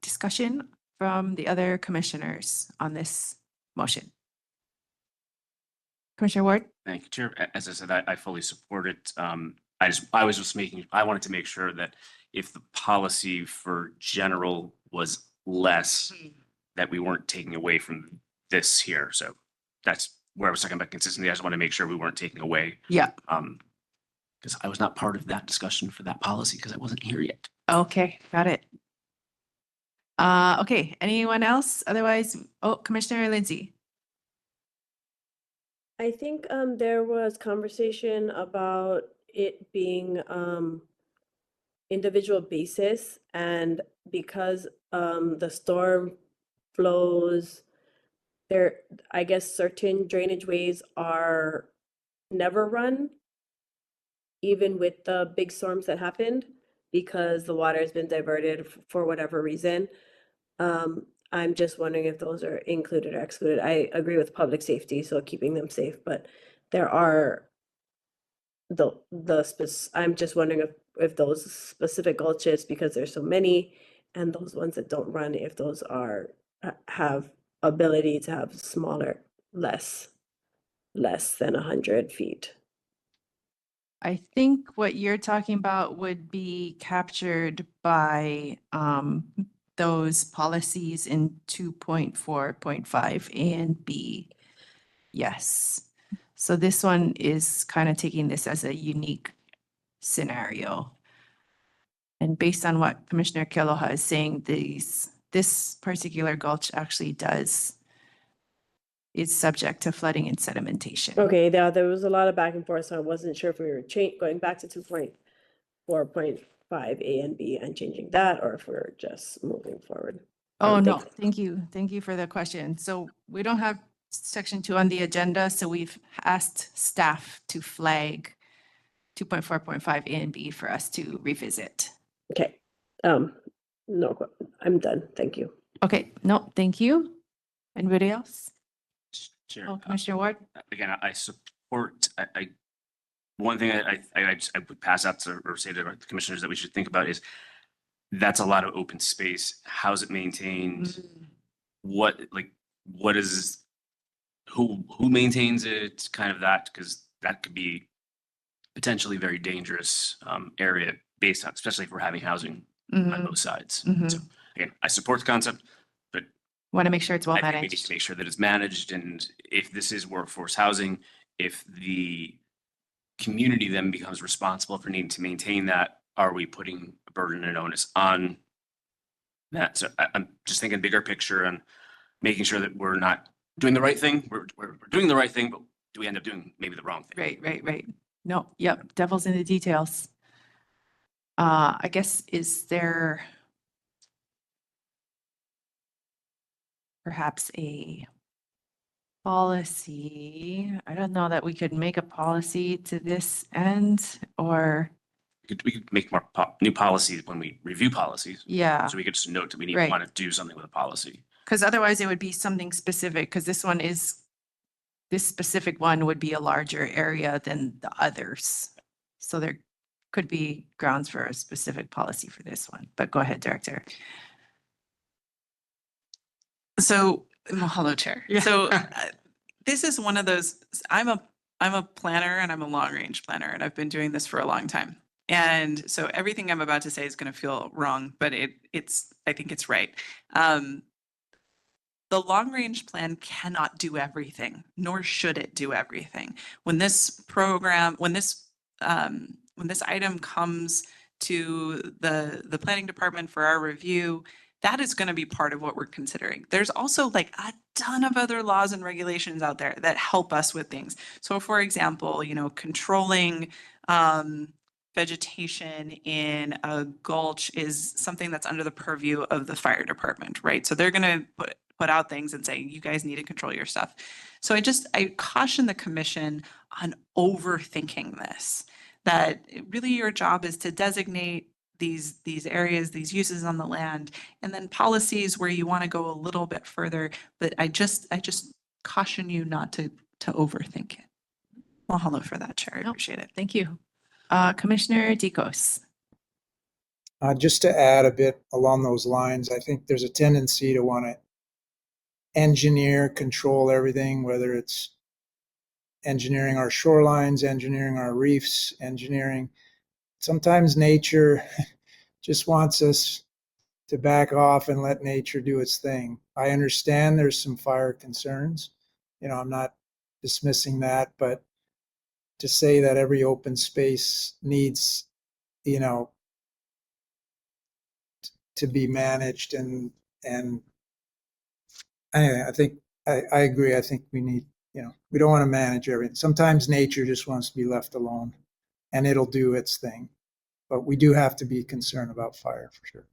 Discussion from the other commissioners on this motion. Commissioner Ward? Thank you, Chair. As I said, I fully support it. I wanted to make sure that if the policy for general was less, that we weren't taking away from this here. So that's where I was talking about consistency. I just want to make sure we weren't taking away. Yeah. Because I was not part of that discussion for that policy because I wasn't here yet. Okay, got it. Okay, anyone else? Otherwise, Commissioner Lindsay. I think there was conversation about it being individual basis, and because the storm flows there, I guess certain drainage ways are never run, even with the big storms that happened, because the water has been diverted for whatever reason. I'm just wondering if those are included or excluded. I agree with public safety, so keeping them safe, but there are I'm just wondering if those specific gulches, because there's so many, and those ones that don't run, if those are have ability to have smaller, less than 100 feet. I think what you're talking about would be captured by those policies in 2.4.5 A and B. Yes. So this one is kind of taking this as a unique scenario. And based on what Commissioner Kealoha is saying, this particular gulch actually is subject to flooding and sedimentation. Okay, there was a lot of back and forth, so I wasn't sure if we were going back to 2.4.5 A and B and changing that, or if we're just moving forward. Oh, no, thank you. Thank you for the question. So we don't have section 2 on the agenda, so we've asked staff to flag 2.4.5 A and B for us to revisit. Okay, no, I'm done. Thank you. Okay, no, thank you. Anybody else? Chair, Oh, Commissioner Ward? again, I support, one thing I would pass out to, or say to the commissioners that we should think about is that's a lot of open space. How's it maintained? What is, who maintains it, kind of that, because that could be potentially very dangerous area based on, especially if we're having housing on both sides. Mhm. So again, I support the concept, but Want to make sure it's well I think we need managed. to make sure that it's managed, and if this is workforce housing, if the community then becomes responsible for needing to maintain that, are we putting a burden and onus on that? So I'm just thinking bigger picture and making sure that we're not doing the right thing. We're doing the right thing, but do we end up doing maybe the wrong thing? Right. No, yep, devil's in the details. I guess, is there perhaps a policy? I don't know that we could make a policy to this end, or, We could make more new policies when we review policies. yeah, So we could just note that we need Right. want to do something with a policy. because otherwise it would be something specific, because this specific one would be a larger area than the others. So there could be grounds for a specific policy for this one, but go ahead, Director. So, hello, Chair. So this is one of those, I'm a planner and I'm a long range planner, and I've been doing this for a long time. And so everything I'm about to say is going to feel wrong, but I think it's right. The long range plan cannot do everything, nor should it do everything. When this item comes to the planning department for our review, that is going to be part of what we're considering. There's also like a ton of other laws and regulations out there that help us with things. So for example, controlling vegetation in a gulch is something that's under the purview of the fire department, right? So they're going to put out things and say, you guys need to control your stuff. So I caution the commission on overthinking this, that really your job is to designate these areas, these uses on the land, and then policies where you want to go a little bit further. But I just caution you not to overthink it. Mahalo for that, Chair. I appreciate it. Thank you. Commissioner Dikos. Just to add a bit along those lines, I think there's a tendency to want to engineer, control everything, whether it's engineering our shorelines, engineering our reefs, engineering. Sometimes nature just wants us to back off and let nature do its thing. I understand there's some fire concerns. I'm not dismissing that, but to say that every open space needs, to be managed and anyway, I think I agree. I think we need, we don't want to manage everything. Sometimes nature just wants to be left alone and it'll do its thing. But we do have to be concerned about fire for sure.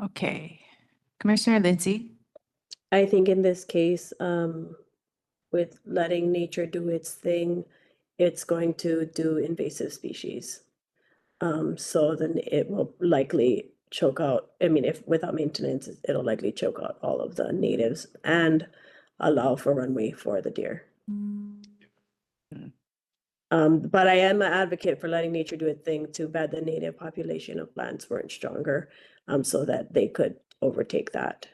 Okay. Commissioner Lindsay. I think in this case, with letting nature do its thing, it's going to do invasive species. So then it will likely choke out, if without maintenance, it'll likely choke out all of the natives and allow for runway for the deer. But I am an advocate for letting nature do its thing. Too bad the native population of plants weren't stronger, so that they could overtake that.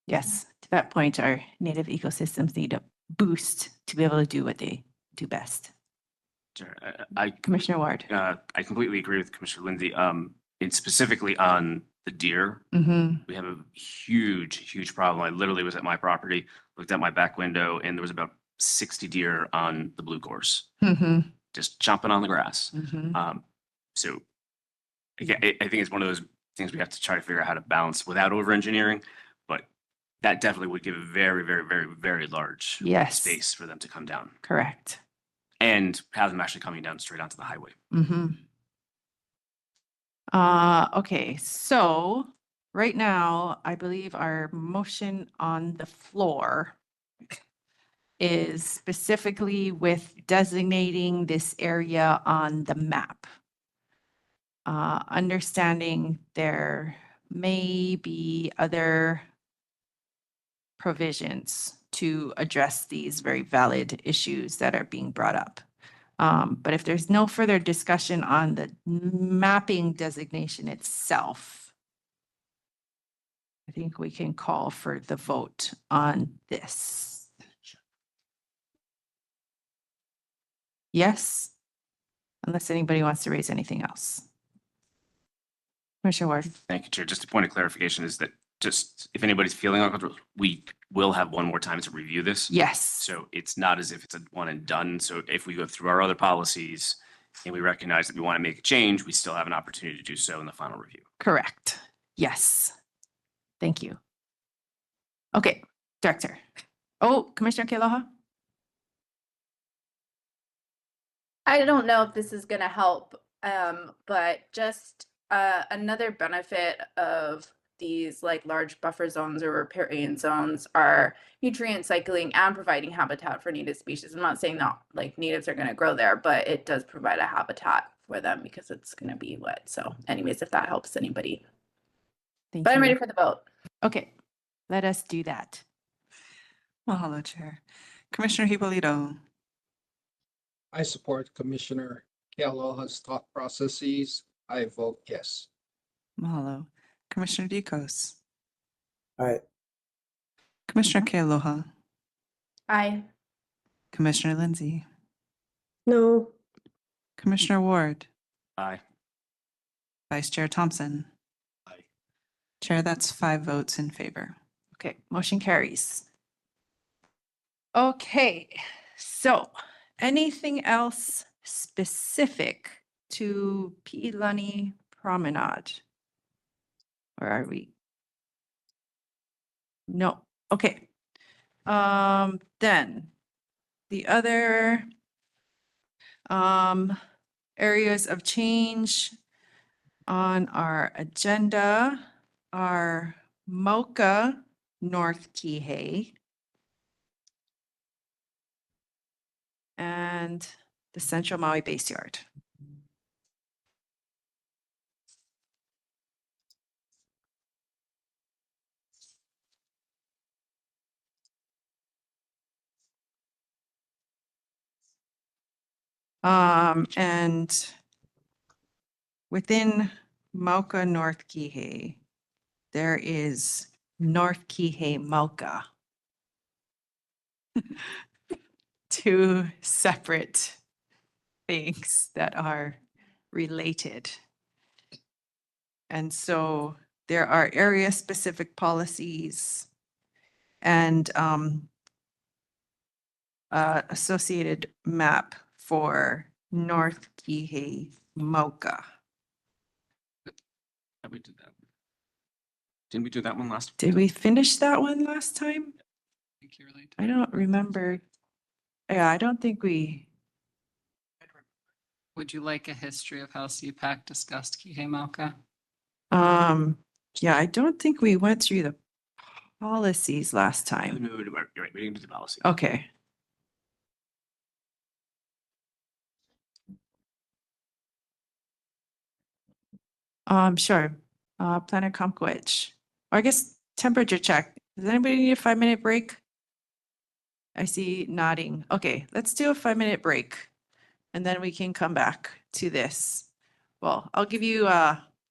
Yes, to that point, our native ecosystems need a boost to be able to do what they do best. Sure. Commissioner Ward. I completely agree with Commissioner Lindsay. And specifically on the deer, we have a huge problem. I literally was at my property, looked out my back window, and there was about 60 deer on the blue gorse, just chomping on the grass. So again, I think it's one of those things we have to try to figure out how to balance without over-engineering, but that definitely would give a very large space for them to come down. Correct. And have them actually coming down straight onto the highway. Okay, so right now, I believe our motion on the floor is specifically with designating this area on the map. Understanding there may be other provisions to address these very valid issues that are being brought up. But if there's no further discussion on the mapping designation itself, I think we can call for the vote on this. Yes? Unless anybody wants to raise anything else. Commissioner Ward. Thank you, Chair. Just a point of clarification is that just if anybody's feeling uncomfortable, we will have one more time to review this. Yes. So it's not as if it's a one and done. So if we go through our other policies and we recognize that we want to make a change, we still have an opportunity to do so in the final review. Correct. Yes. Thank you. Okay, Director. Oh, Commissioner Kealoha? I don't know if this is going to help, but just another benefit of these like large buffer zones or riparian zones are nutrient cycling and providing habitat for native species. I'm not saying that like natives are going to grow there, but it does provide a habitat for them because it's going to be wet. So anyways, if that helps anybody. Thank But I'm you. ready for the vote. Okay, let us do that. Mahalo, Chair. Commissioner Hipolito. I support Commissioner Kealoha's thought processes. I vote yes. Mahalo. Commissioner Dicos. Aye. Commissioner Kealoha. Aye. Commissioner Lindsay. No. Commissioner Ward. Aye. Vice Chair Thompson. Aye. Chair, that's 5 votes in favor. Okay, motion carries. Okay, so anything else specific to Piilani Promenade? Where are we? No, okay. Then the other areas of change on our agenda are Mocha, North Kihei, and the Central Maui Base Yard. And within Mauka North Kihei, there is North Kihei Mauka. Two separate things that are related. And so there are area specific policies and associated map for North Kihei Mauka. We did that. Didn't we do that one last? Did we finish that one last time? I don't remember. Yeah, I don't think we. Would you like a history of how CPAC discussed Kihei-Mauka? Yeah, I don't think we went through the policies last time. No, you're right. We didn't do the policy. Okay. Sure. Planner Comcoich. Or I guess temperature check. Does anybody need a 5-minute break? I see nodding. Okay, let's do a 5-minute break. And then we can come back to this. Well, I'll give you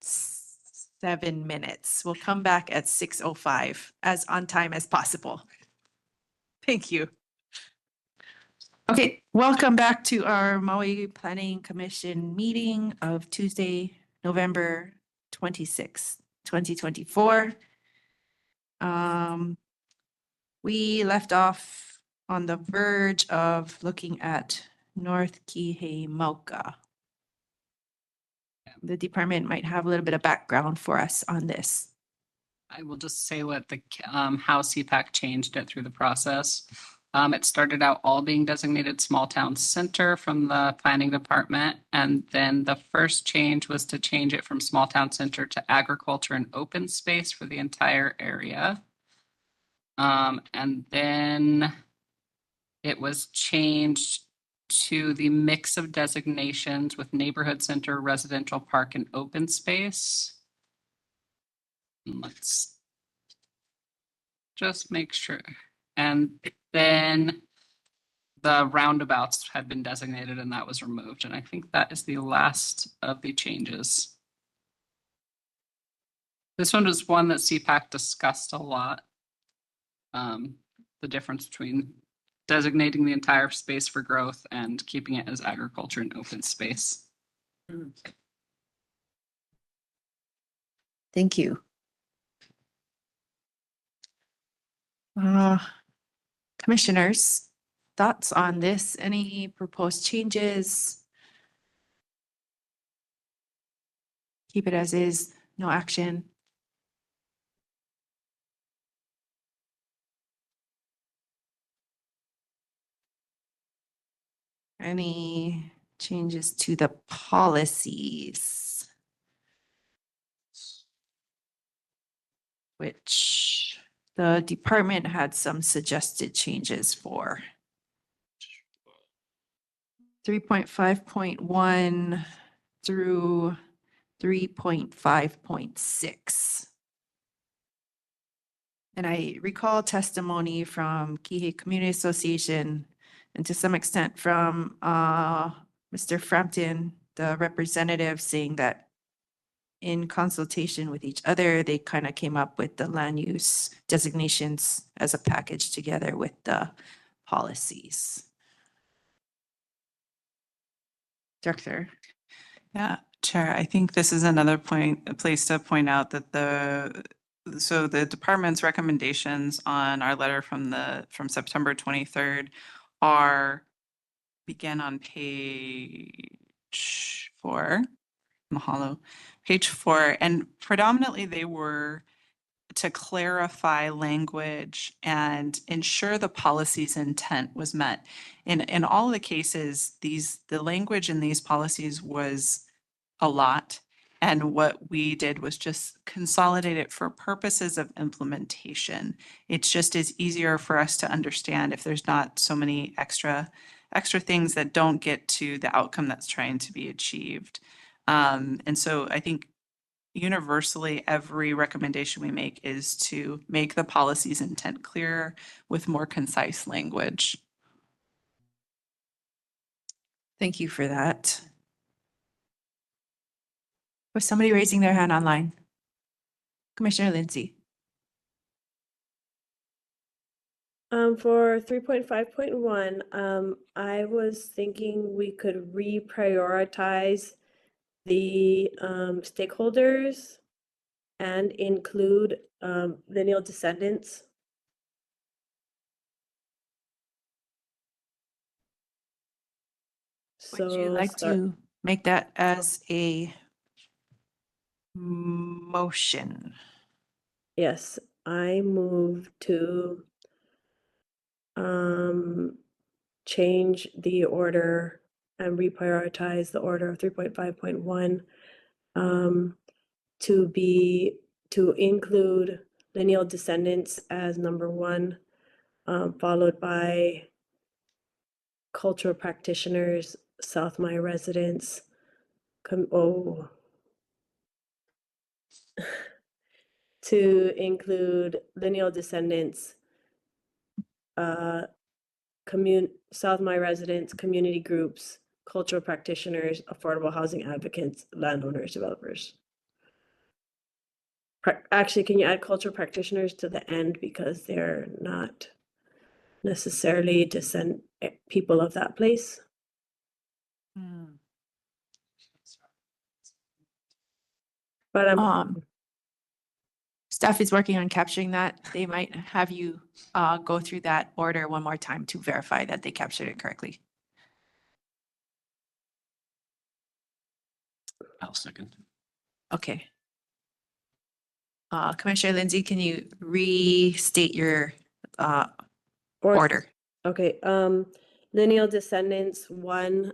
7 minutes. We'll come back at 6:05 as on time as possible. Thank you. Okay, welcome back to our Maui Planning Commission meeting of Tuesday, November 26th, 2024. We left off on the verge of looking at North Kihei Mauka. The department might have a little bit of background for us on this. I will just say what the how CPAC changed it through the process. It started out all being designated small town center from the planning department. And then the first change was to change it from small town center to agriculture and open space for the entire area. And then it was changed to the mix of designations with neighborhood center, residential park, and open space. Let's just make sure. And then the roundabouts had been designated and that was removed. And I think that is the last of the changes. This one was one that CPAC discussed a lot. The difference between designating the entire space for growth and keeping it as agriculture and open space. Thank you. Commissioners, thoughts on this? Any proposed changes? Keep it as is, no action. Any changes to the policies? Which the department had some suggested changes for. 3.5.1 through 3.5.6. And I recall testimony from Kihei Community Association and to some extent from Mr. Frampton, the representative, saying that in consultation with each other, they kind of came up with the land use designations as a package together with the policies. Director. Yeah, Chair, I think this is another place to point out that the department's recommendations on our letter from September 23rd begin on page 4. Mahalo, page 4, and predominantly they were to clarify language and ensure the policy's intent was met. In all the cases, the language in these policies was a lot. And what we did was just consolidate it for purposes of implementation. It's just is easier for us to understand if there's not so many extra things that don't get to the outcome that's trying to be achieved. And so I think universally, every recommendation we make is to make the policy's intent clearer with more concise language. Thank you for that. Was somebody raising their hand online? Commissioner Lindsay. For 3.5.1, I was thinking we could reprioritize the stakeholders and include lineal descendants. Would you like to make that as a motion? Yes, I move to change the order and reprioritize the order of 3.5.1 to include lineal descendants as number 1, followed by cultural practitioners, South Maui residents, to include lineal descendants, South Maui residents, community groups, cultural practitioners, affordable housing advocates, landowners, developers. Actually, can you add cultural practitioners to the end because they're not necessarily people of that place? But staff is working on capturing that. They might have you go through that order one more time to verify that they captured it correctly. I'll second. Okay. Commissioner Lindsay, can you restate your order? Okay, lineal descendants, 1,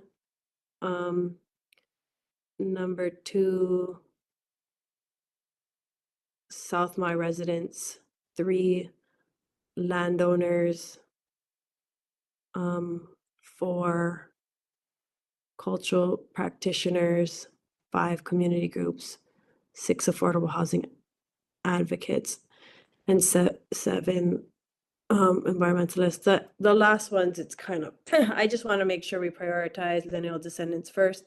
number 2, South Maui residents, 3, landowners, 4, cultural practitioners, 5, community groups, 6, affordable housing advocates, and 7, environmentalists. The last ones, it's kind of, I just want to make sure we prioritize lineal descendants first,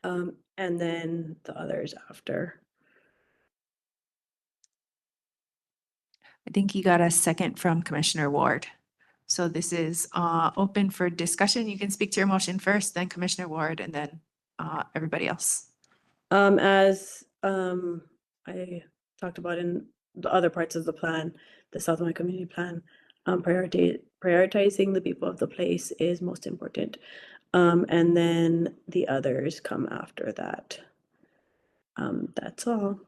and then the others after. I think you got a second from Commissioner Ward. So this is open for discussion. You can speak to your motion first, then Commissioner Ward, and then everybody else. As I talked about in the other parts of the plan, the South Maui Community Plan, prioritizing the people of the place is most important. And then the others come after that. That's all.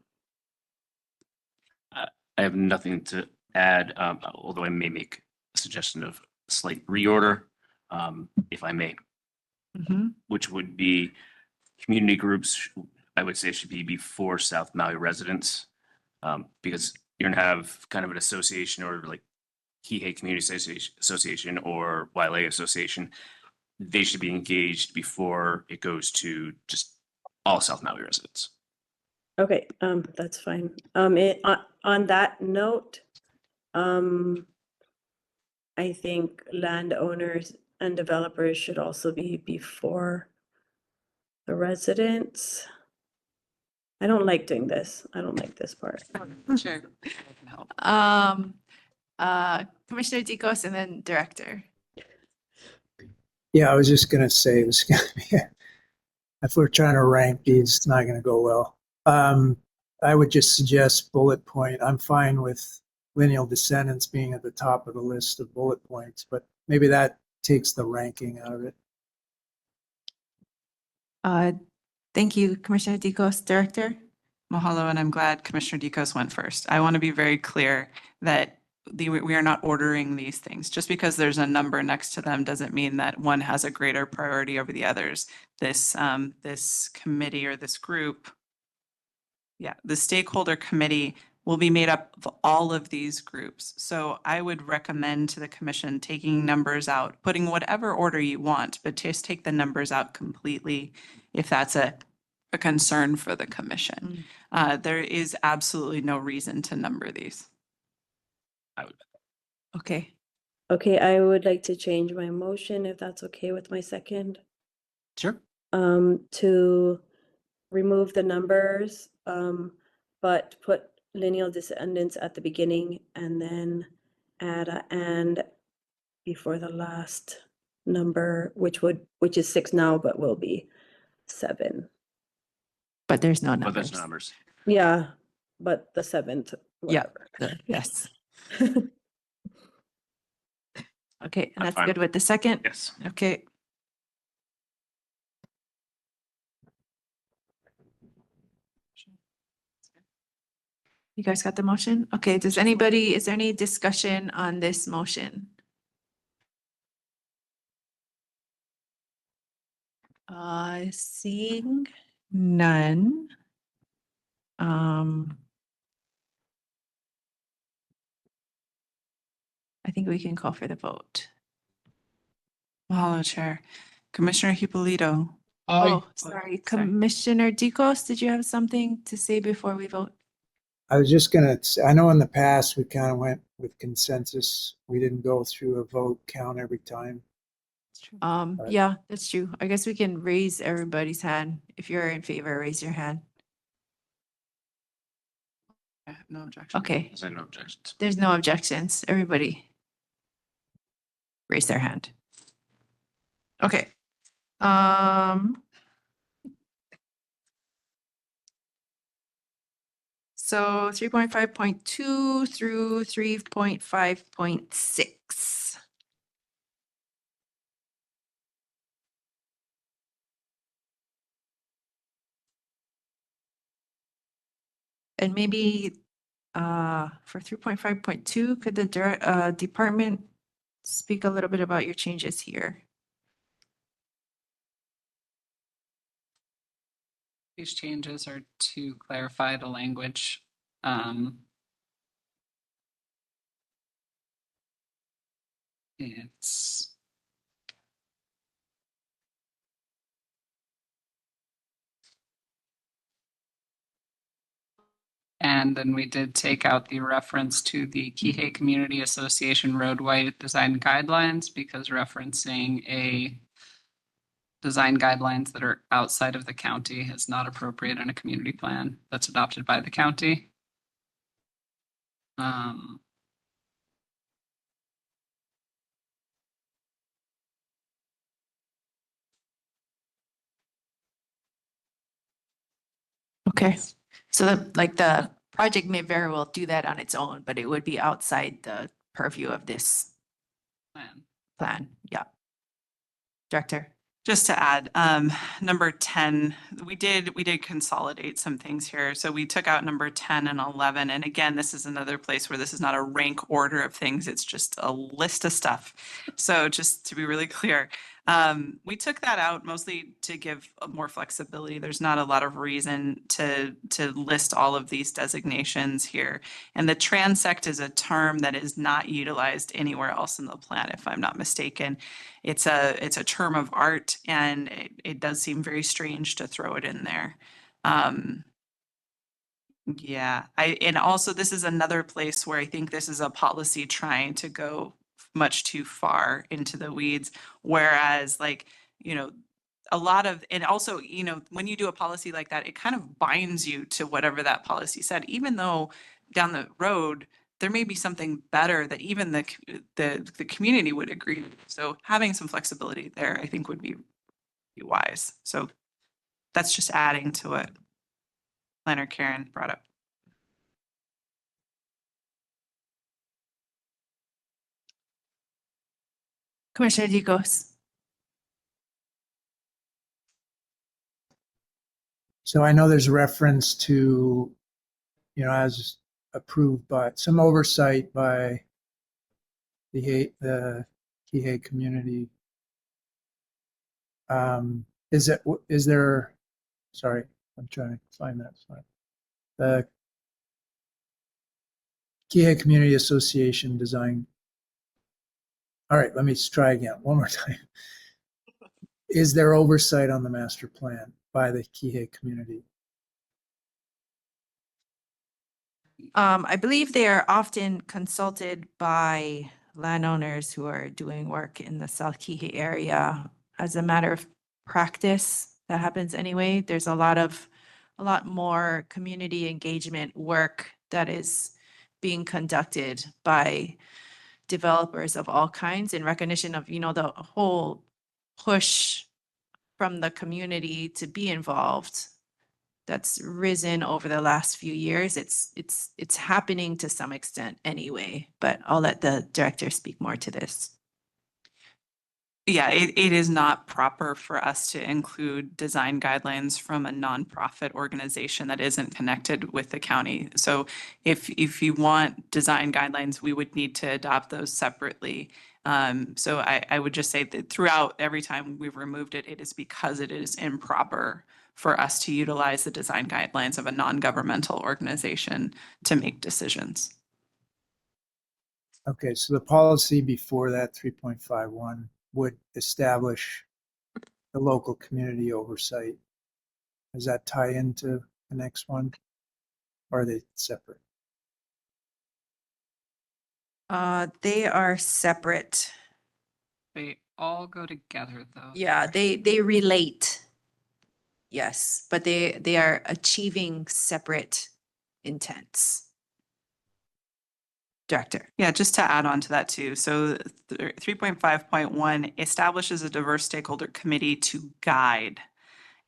I have nothing to add, although I may make a suggestion of slight reorder, if I may, which would be community groups. I would say should be before South Maui residents, because you're gonna have kind of an association or like Kihei Community Association or Wailea Association. They should be engaged before it goes to just all South Maui residents. Okay, that's fine. On that note, I think landowners and developers should also be before the residents. I don't like doing this. I don't like this part. Sure. Commissioner Dicos and then Director. Yeah, I was just gonna say, it was gonna be, if we're trying to rank these, it's not gonna go well. I would just suggest bullet point. I'm fine with lineal descendants being at the top of the list of bullet points, but maybe that takes the ranking out of it. Thank you, Commissioner Dicos. Director? Mahalo, and I'm glad Commissioner Dicos went first. I want to be very clear that we are not ordering these things. Just because there's a number next to them doesn't mean that one has a greater priority over the others. This committee or this group, the stakeholder committee will be made up of all of these groups. So I would recommend to the commission taking numbers out, putting whatever order you want, but just take the numbers out completely if that's a concern for the commission. There is absolutely no reason to number these. Okay. Okay, I would like to change my motion if that's okay with my second. Sure. To remove the numbers, but put lineal descendants at the beginning and then add a and before the last number, which is 6 now, but will be 7. But there's no But numbers. there's no numbers. Yeah, but the 7th. Yeah. Yes. Okay, and I'm that's fine. good with the second? Yes. Okay. You guys got the motion? Okay, is there any discussion on this motion? Seeing none. I think we can call for the vote. Mahalo, Chair. Commissioner Hipolito. Oh, sorry. Commissioner Dicos, did you have something to say before we vote? I was just gonna, I know in the past, we kind of went with consensus. We didn't go through a vote count every time. Yeah, that's true. I guess we can raise everybody's hand. If you're in favor, raise your hand. No objection. Okay. Is there no objections? There's no objections. Everybody raise their hand. Okay. So 3.5.2 through 3.5.6. And maybe for 3.5.2, could the department speak a little bit about your changes here. These changes are to clarify the language. It's and then we did take out the reference to the Kihei Community Association roadway design guidelines because referencing a design guidelines that are outside of the county is not appropriate in a community plan that's adopted by the county. Okay, so the project may very well do that on its own, but it would be outside the purview of this plan. Yeah. Director. Just to add, number 10, we did consolidate some things here. So we took out number 10 and 11. And again, this is another place where this is not a rank order of things. It's just a list of stuff. So just to be really clear, we took that out mostly to give more flexibility. There's not a lot of reason to list all of these designations here. And the transect is a term that is not utilized anywhere else in the plan, if I'm not mistaken. It's a term of art, and it does seem very strange to throw it in there. Yeah, and also this is another place where I think this is a policy trying to go much too far into the weeds, whereas a lot of, and also, when you do a policy like that, it kind of binds you to whatever that policy said, even though down the road, there may be something better that even the community would agree with. So having some flexibility there, I think would be wise. So that's just adding to what Planner Karen brought up. Commissioner Dicos. So I know there's a reference to, as approved by some oversight by the Kihei community. Sorry, I'm trying to find that slide. The Kihei Community Association design. All right, let me try again one more time. Is there oversight on the master plan by the Kihei community? I believe they are often consulted by landowners who are doing work in the South Kihei area. As a matter of practice, that happens anyway. There's a lot more community engagement work that is being conducted by developers of all kinds in recognition of, the whole push from the community to be involved that's risen over the last few years. It's happening to some extent anyway, but I'll let the director speak more to this. Yeah, it is not proper for us to include design guidelines from a nonprofit organization that isn't connected with the county. So if you want design guidelines, we would need to adopt those separately. So I would just say that throughout, every time we've removed it, it is because it is improper for us to utilize the design guidelines of a non-governmental organization to make decisions. Okay, so the policy before that 3.51 would establish the local community oversight. Does that tie into the next one? Or are they separate? They are separate. They all go together though. Yeah, they relate. Yes, but they are achieving separate intents. Director. Yeah, just to add on to that too. So 3.5.1 establishes a diverse stakeholder committee to guide.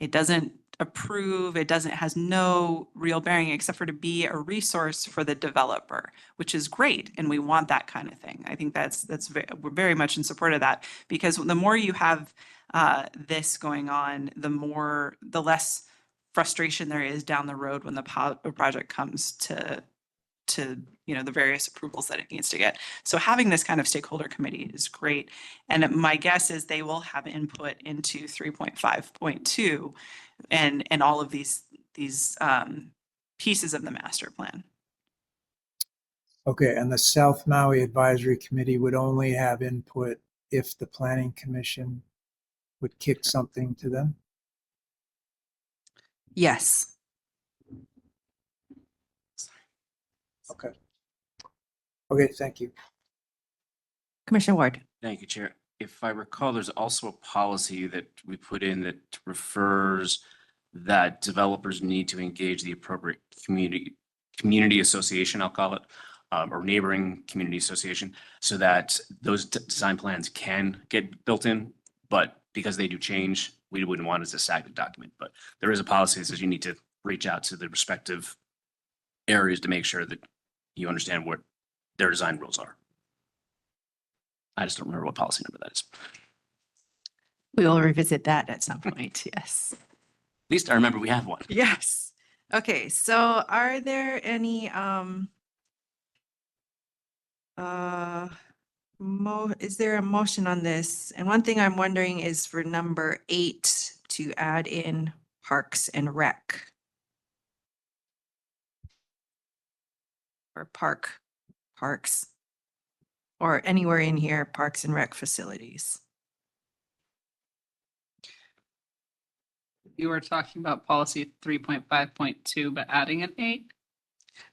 It doesn't approve, it has no real bearing except for to be a resource for the developer, which is great. And we want that kind of thing. I think we're very much in support of that, because the more you have this going on, the less frustration there is down the road when the project comes to to, you know, the various approvals that it needs to get. So having this kind of stakeholder committee is great. And my guess is they will have input into 3.5.2 and all of these pieces of the master plan. Okay, and the South Maui Advisory Committee would only have input if the Planning Commission would kick something to them? Yes. Okay. Okay, thank you. Commissioner Ward. Thank you, Chair. If I recall, there's also a policy that we put in that refers that developers need to engage the appropriate community association, I'll call it, or neighboring community association, so that those design plans can get built in. But because they do change, we wouldn't want it as a stagnant document. But there is a policy that says you need to reach out to the respective areas to make sure that you understand what their design rules are. I just don't remember what policy number that is. We will revisit that at some point, yes. At least I remember we have one. Yes. Okay, so are there any, is there a motion on this? And one thing I'm wondering is for number 8 to add in Parks and Rec. Or parks. Or anywhere in here, Parks and Rec facilities. You were talking about policy 3.5.2, but adding an 8,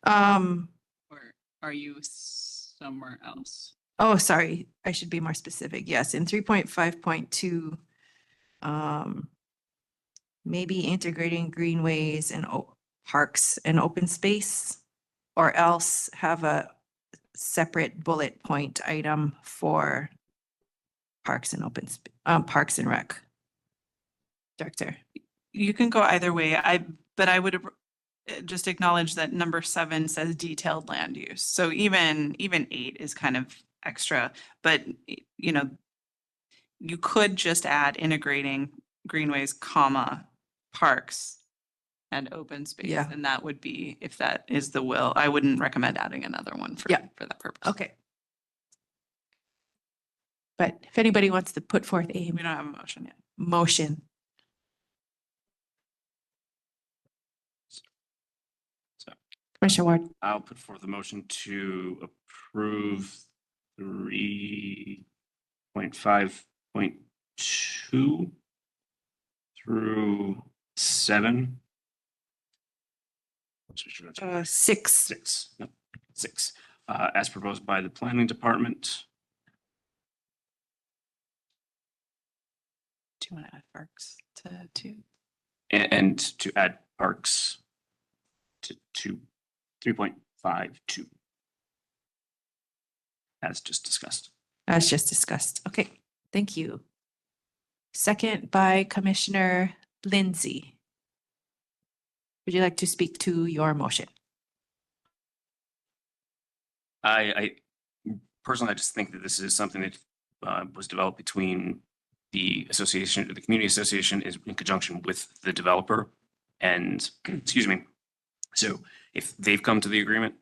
or are you somewhere else? Oh, sorry, I should be more specific. Yes, in 3.5.2, maybe integrating greenways and parks and open space, or else have a separate bullet point item for parks and Parks and Rec. Director. You can go either way. But I would just acknowledge that number 7 says detailed land use. So even 8 is kind of extra, but you know, you could just add integrating greenways, comma, parks and open space. Yeah. And that would be, if that is the will, I wouldn't recommend adding another one for that purpose. Okay. But if anybody wants to put forth a We don't have a motion yet. motion. So Commissioner Ward. I'll put forth a motion to approve 3.5.2 through 7. 6. 6, as proposed by the Planning Department. Do you want to add parks to 2? And to add parks to 3.52. As just discussed. As just discussed. Okay, thank you. Second by Commissioner Lindsay. Would you like to speak to your motion? I personally, I just think that this is something that was developed between the association, the community association is in conjunction with the developer. And excuse me. So if they've come to the agreement,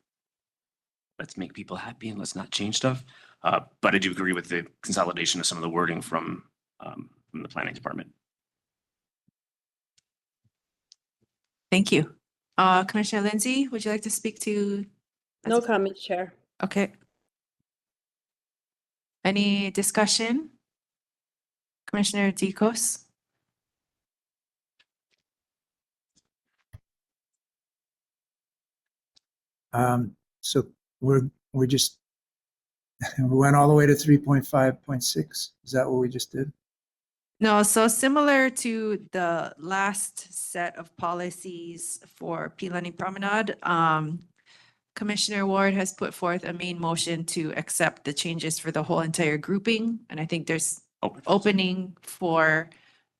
let's make people happy and let's not change stuff. But I do agree with the consolidation of some of the wording from the planning department. Thank you. Commissioner Lindsay, would you like to speak to? No comment, Chair. Okay. Any discussion? Commissioner Dicos? So we just we went all the way to 3.5.6. Is that what we just did? No, so similar to the last set of policies for Pilani Promenade, Commissioner Ward has put forth a main motion to accept the changes for the whole entire grouping. And I think there's opening for,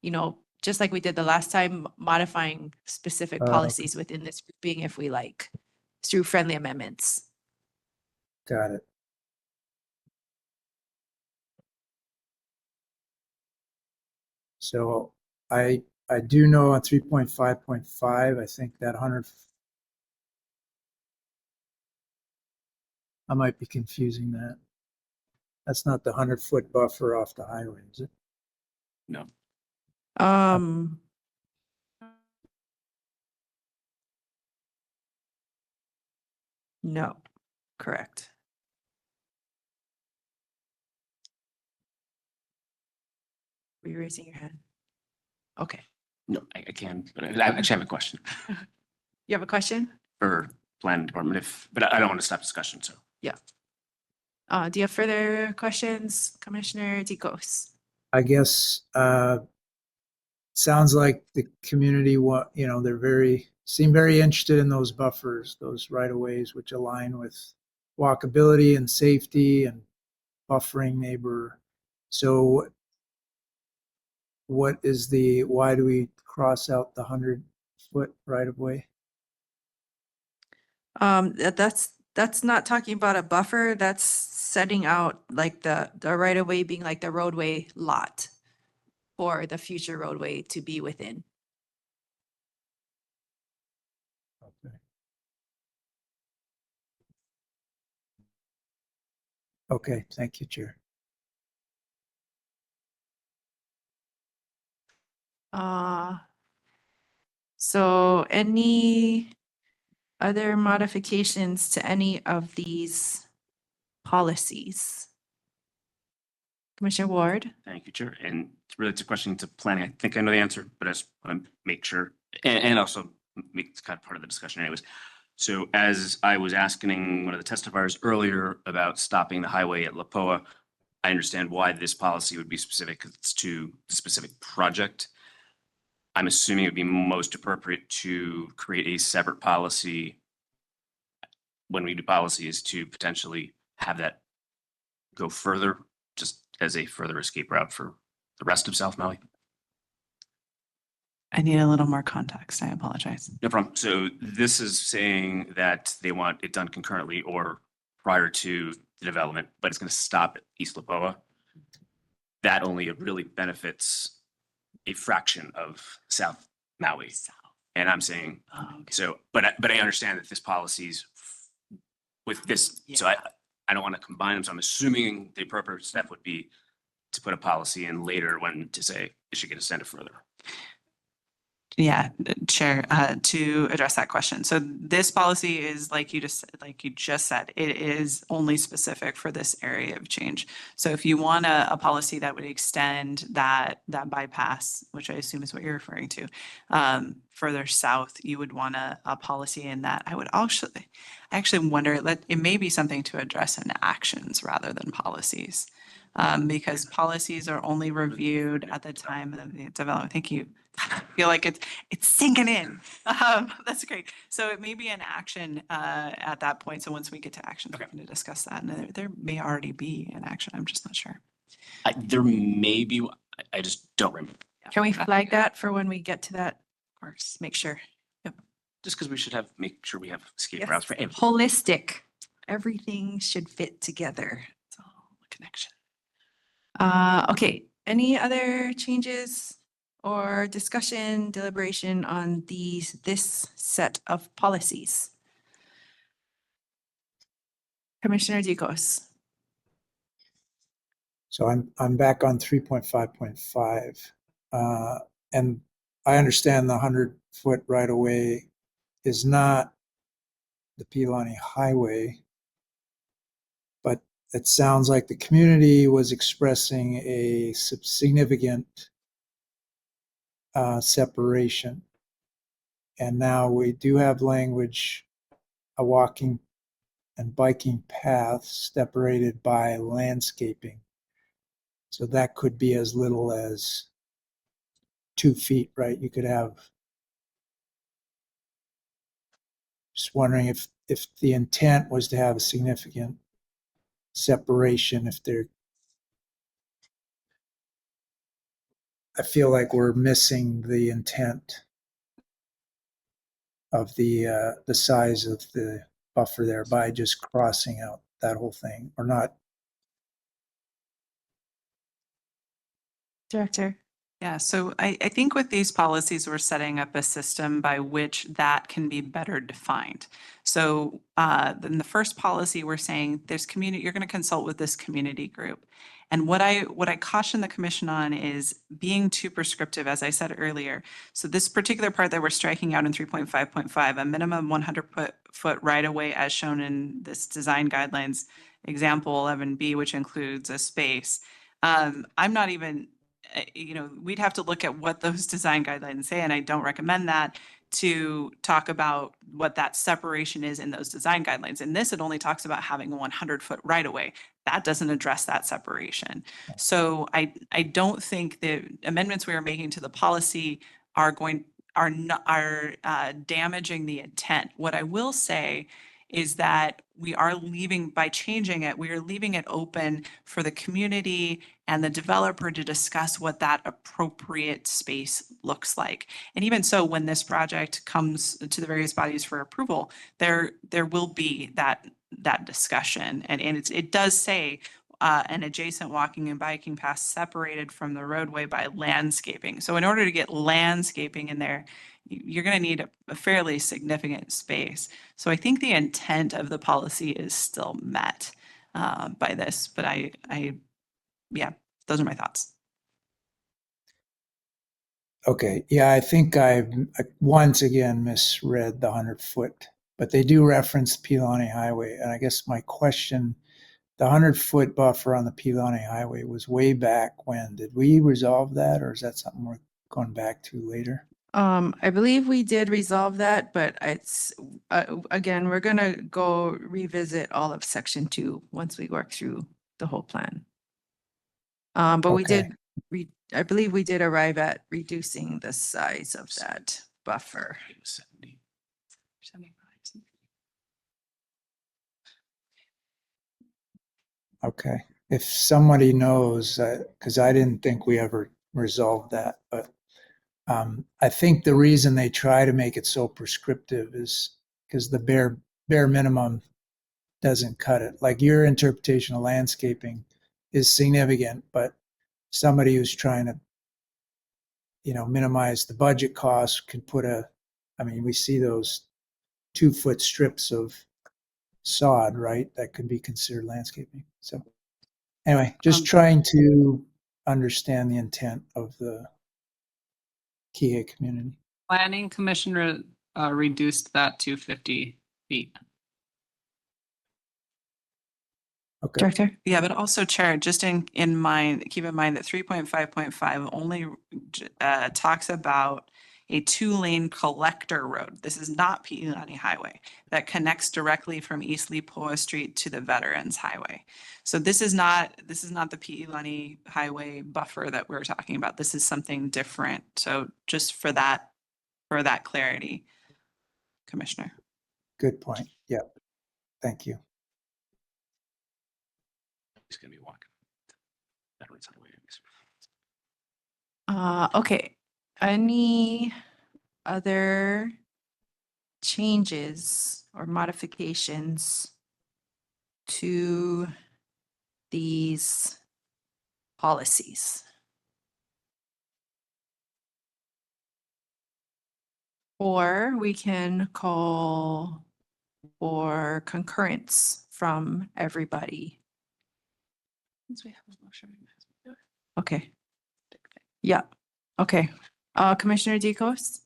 you know, just like we did the last time, modifying specific policies within this grouping if we like, through friendly amendments. Got it. So I do know on 3.5.5, I think that I might be confusing that. That's not the 100-foot buffer off the highway, is it? No. No, correct. Were you raising your hand? Okay. No, I can, but I actually have a question You have a question? for planning department but I don't want to stop discussion, so. Yeah. Do you have further questions, Commissioner Dicos? I guess, sounds like the community, seem very interested in those buffers, those right-of-ways, which align with walkability and safety and buffering neighbor. So why do we cross out the 100-foot right-of-way? That's not talking about a buffer. That's setting out like the right of way being like the roadway lot for the future roadway to be within. Okay, thank you, Chair. So any other modifications to any of these policies? Commissioner Ward? Thank you, Chair. And really, it's a question to planning. I think I know the answer, but I just want to make sure and also make it kind of part of the discussion anyways. So as I was asking one of the testifiers earlier about stopping the highway at Lapoa, I understand why this policy would be specific because it's to the specific project. I'm assuming it would be most appropriate to create a separate policy when we do policies to potentially have that go further, just as a further escape route for the rest of South Maui. I need a little more context. I apologize. No problem. So this is saying that they want it done concurrently or prior to the development, but it's going to stop at East Lapoa. That only really benefits a fraction of South Maui. And I'm saying, so, but I understand that this policy's with this, so I don't want to combine them. So I'm assuming the appropriate step would be to put a policy in later when to say it should get extended further. Yeah, Chair, to address that question. So this policy is like you just said, it is only specific for this area of change. So if you want a policy that would extend that bypass, which I assume is what you're referring to, further south, you would want a policy in that. I actually wonder, it may be something to address in actions rather than policies. Because policies are only reviewed at the time of the development. Thank you. I feel like it's sinking in. That's great. So it may be an action at that point. So once we get to action, we're going to discuss that. And there may already be an action. I'm just not sure. There may be, I just don't remember. Can we flag that for when we get to that? Of course, make sure. Yep. Just because we should make sure we have escape Yes. routes for everyone. Holistic. Everything should fit together. It's all a connection. Okay, any other changes or discussion, deliberation on this set of policies? Commissioner Dicos. So I'm back on 3.5.5. And I understand the 100-foot right-of-way is not the Pilani Highway, but it sounds like the community was expressing a significant separation. And now we do have language, a walking and biking path separated by landscaping. So that could be as little as 2 feet, right? You could have, just wondering if the intent was to have a significant separation, I feel like we're missing the intent of the size of the buffer there by just crossing out that whole thing, or not. Director. Yeah, so I think with these policies, we're setting up a system by which that can be better defined. So then the first policy, we're saying there's community, you're going to consult with this community group. And what I caution the commission on is being too prescriptive, as I said earlier. So this particular part that we're striking out in 3.5.5, a minimum 100-foot right of way as shown in this design guidelines, example 11B, which includes a space. I'm not even, we'd have to look at what those design guidelines say, and I don't recommend that, to talk about what that separation is in those design guidelines. In this, it only talks about having a 100-foot right of way. That doesn't address that separation. So I don't think the amendments we are making to the policy are damaging the intent. What I will say is that we are by changing it, we are leaving it open for the community and the developer to discuss what that appropriate space looks like. And even so, when this project comes to the various bodies for approval, there will be that discussion. And it does say an adjacent walking and biking path separated from the roadway by landscaping. So in order to get landscaping in there, you're going to need a fairly significant space. So I think the intent of the policy is still met by this, but yeah, those are my thoughts. Okay, yeah, I think I once again misread the 100-foot, but they do reference Pilani Highway. And I guess my question, the 100-foot buffer on the Pilani Highway was way back when. Did we resolve that, or is that something we're going back to later? I believe we did resolve that, but it's, again, we're gonna go revisit all of section 2 once we work through the whole plan. But we Okay. did, I believe we did arrive at reducing the size of that buffer. Okay, if somebody knows, because I didn't think we ever resolved that, but I think the reason they try to make it so prescriptive is because the bare minimum doesn't cut it. Like your interpretation of landscaping is significant, but somebody who's trying to, minimize the budget costs can put we see those 2-foot strips of sod, right? That could be considered landscaping. So anyway, just trying to understand the intent of the Kihei community. Planning Commission reduced that to 50 feet. Okay. Director? Yeah, but also Chair, just in mind, keep in mind that 3.5.5 only talks about a 2-lane collector road. This is not Piilani Highway that connects directly from East Lipoa Street to the Veterans Highway. So this is not the Piilani Highway buffer that we're talking about. This is something different. So just for that clarity, Commissioner. Good point. Yep. Thank you. He's gonna be walking. Veterans Highway. Okay, any other changes or modifications to these policies? Or we can call for concurrence from everybody. Okay. Yeah, okay. Commissioner Deacos?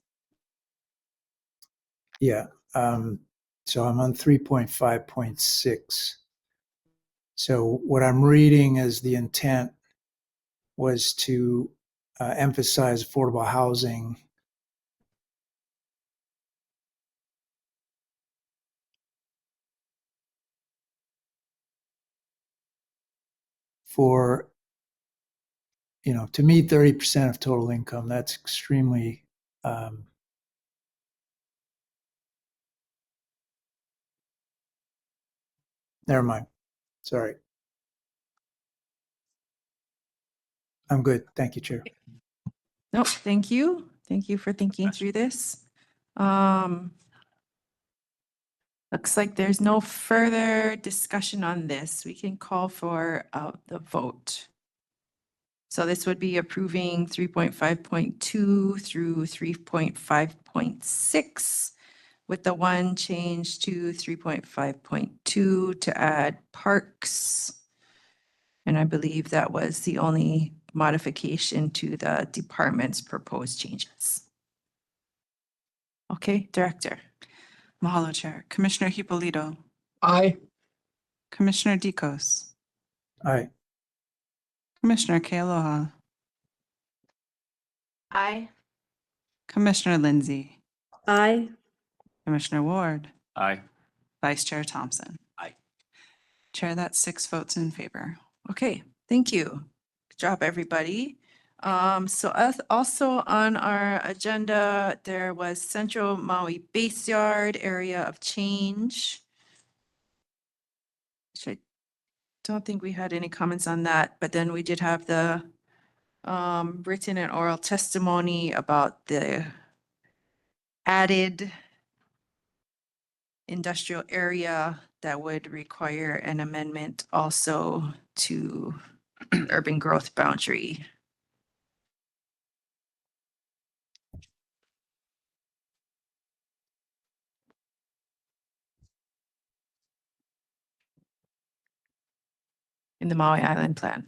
Yeah. So I'm on 3.5.6. So what I'm reading is the intent was to emphasize affordable housing for, to me, 30% of total income. That's extremely never mind. Sorry. I'm good. Thank you, Chair. Nope, thank you. Thank you for thinking through this. Looks like there's no further discussion on this. We can call for the vote. So this would be approving 3.5.2 through 3.5.6 with the one change to 3.5.2 to add parks. And I believe that was the only modification to the department's proposed changes. Okay, Director. Mahalo, Chair. Commissioner Hipolito, Aye. Commissioner Dicos, Aye. Commissioner Kealoha, Aye. Commissioner Lindsay, Aye. Commissioner Ward, Aye. Vice Chair Thompson. Aye. Chair, that's 6 votes in favor. Okay, thank you. Good job, everybody. Also on our agenda, there was Central Maui Base Yard Area of Change. Which I don't think we had any comments on that, but then we did have the written and oral testimony about the added industrial area that would require an amendment also to urban growth boundary. In the Maui Island Plan.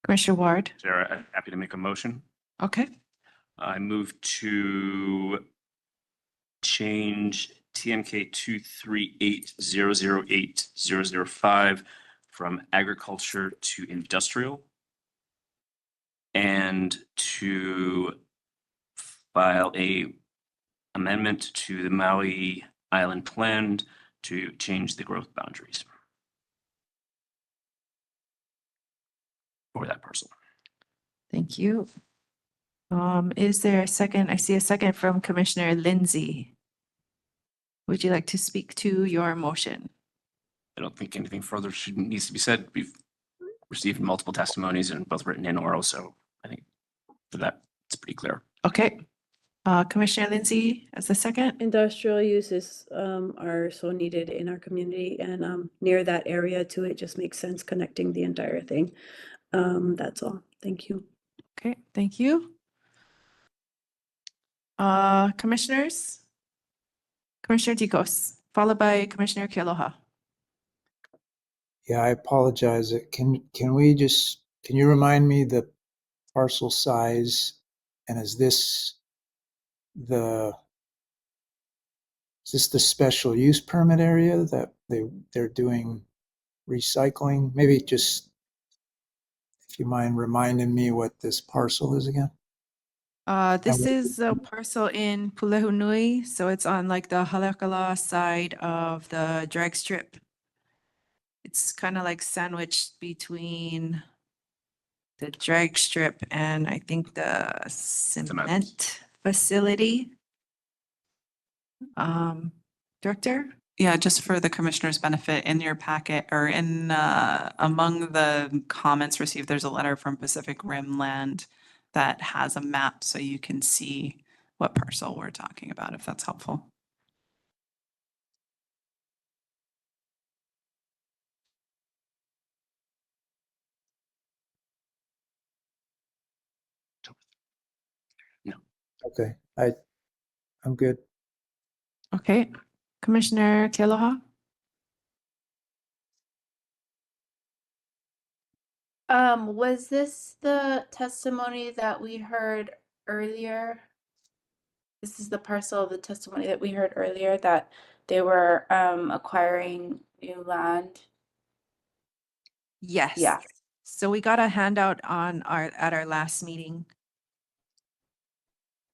Commissioner Ward. Sarah, I'm happy to make a motion. Okay. I move to change TMK 238-008-005 from agriculture to industrial and to file a amendment to the Maui Island Plan to change the growth boundaries for that parcel. Thank you. Is there a second? I see a second from Commissioner Lindsay. Would you like to speak to your motion? I don't think anything further needs to be said. We've received multiple testimonies and both written and oral, so I think for that, it's pretty clear. Okay. Commissioner Lindsay as the second. Industrial uses are so needed in our community, and near that area too, it just makes sense connecting the entire thing. That's all. Thank you. Okay, thank you. Commissioners? Commissioner Dicos, followed by Commissioner Kealoha. Yeah, I apologize. Can you remind me the parcel size? And is this the special use permit area that they're doing recycling? Maybe just, if you mind reminding me what this parcel is again? This is a parcel in Pulehunui, so it's on like the Haleakala side of the drag strip. It's kind of like sandwiched between the drag strip and I think the cement facility. Director? Yeah, just for the commissioner's benefit, in your packet or in among the comments received, there's a letter from Pacific Rim Land that has a map so you can see what parcel we're talking about, if that's helpful. No. Okay, I'm good. Okay, Commissioner Kealoha? Was this the testimony that we heard earlier? This is the parcel of the testimony that we heard earlier that they were acquiring new land. Yes. Yeah. So we got a handout at our last meeting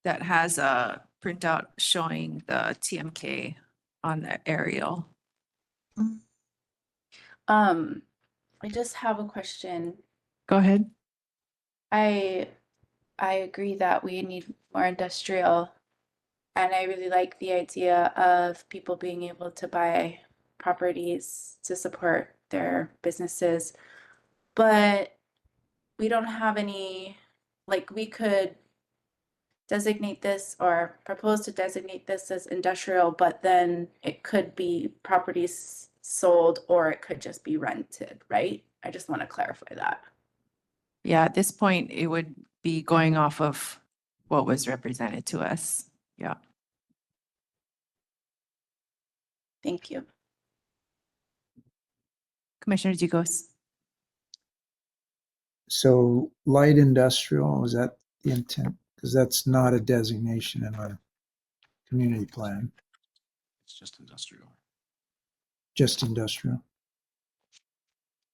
that has a printout showing the TMK on the aerial. I just have a question. Go ahead. I agree that we need more industrial, and I really like the idea of people being able to buy properties to support their businesses. But we don't have any like we could designate this or propose to designate this as industrial, but then it could be properties sold or it could just be rented, right? I just want to clarify that. Yeah, at this point, it would be going off of what was represented to us. Yeah. Thank you. Commissioner Ducos. So light industrial, is that the intent? Because that's not a designation in our community plan, It's just industrial. just industrial.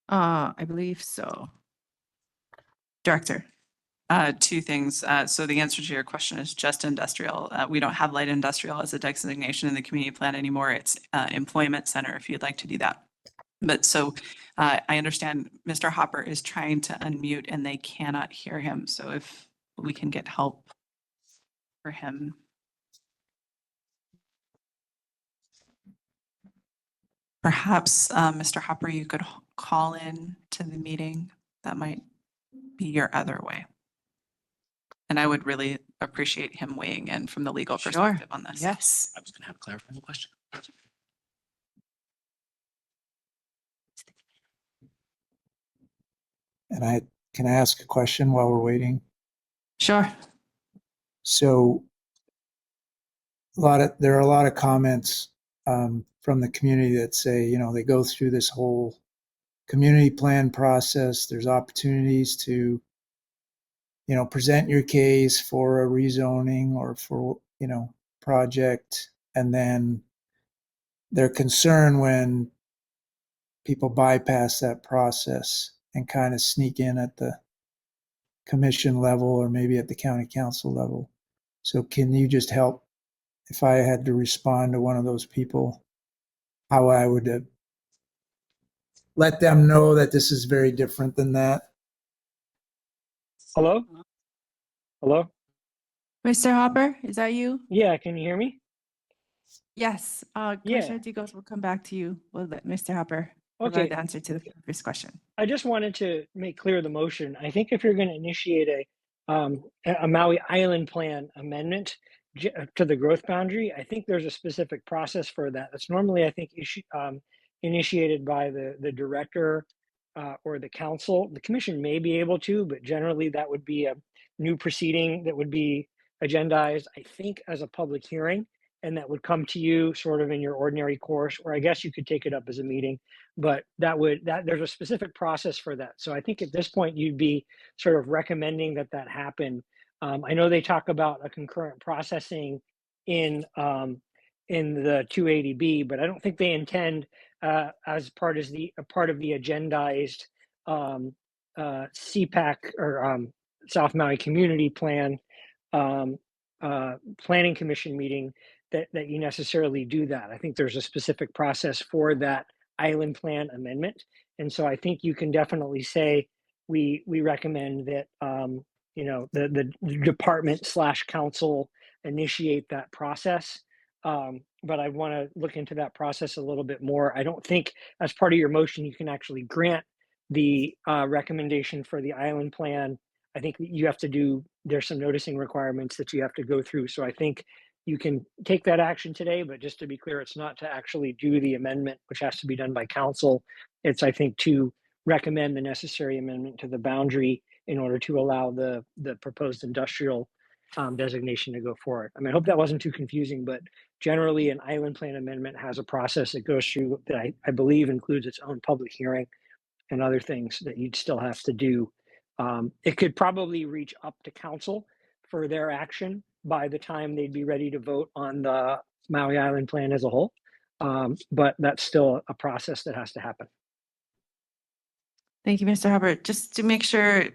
I believe so. Director. Two things. So the answer to your question is just industrial. We don't have light industrial as a designation in the community plan anymore. It's employment center if you'd like to do that. But so I understand Mr. Hopper is trying to unmute and they cannot hear him. So if we can get help for him. Perhaps, Mr. Hopper, you could call in to the meeting. That might be your other way. And I would really appreciate him weighing in from the legal perspective on this. Yes. I was going to have a clarifying question. And can I ask a question while we're waiting? Sure. So there are a lot of comments from the community that say, you know, they go through this whole community plan process. There's opportunities to, you know, present your case for a rezoning or for, you know, project. And then they're concerned when people bypass that process and kind of sneak in at the commission level or maybe at the county council level. So can you just help if I had to respond to one of those people, how I would let them know that this is very different than that? Hello? Hello? Mr. Hopper, is that you? Yeah, can you hear me? Yes. Commissioner Ducos will come back to you. We'll let Mr. Hopper provide the answer to the first question. I just wanted to make clear the motion. I think if you're going to initiate a Maui Island Plan amendment to the growth boundary, I think there's a specific process for that. That's normally, I think, initiated by the director or the council. The commission may be able to, but generally that would be a new proceeding that would be agendized, I think, as a public hearing, and that would come to you sort of in your ordinary course, or I guess you could take it up as a meeting, but there's a specific process for that. So I think at this point you'd be sort of recommending that happen. I know they talk about a concurrent processing in the 280B, but I don't think they intend as part of the agendized CPAC or South Maui Community Plan Planning Commission meeting that you necessarily do that. I think there's a specific process for that island plan amendment. And so I think you can definitely say, we recommend that, you know, the department / council initiate that process. But I want to look into that process a little bit more. I don't think as part of your motion, you can actually grant the recommendation for the island plan. I think you have to there's some noticing requirements that you have to go through. So I think you can take that action today, but just to be clear, it's not to actually do the amendment, which has to be done by council. It's, I think, to recommend the necessary amendment to the boundary in order to allow the proposed industrial designation to go forward. I mean, I hope that wasn't too confusing, but generally an island plan amendment has a process that goes through that I believe includes its own public hearing and other things that you'd still have to do. It could probably reach up to council for their action by the time they'd be ready to vote on the Maui Island plan as a whole. But that's still a process that has to happen. Thank you, Mr. Hubbard. Just to make sure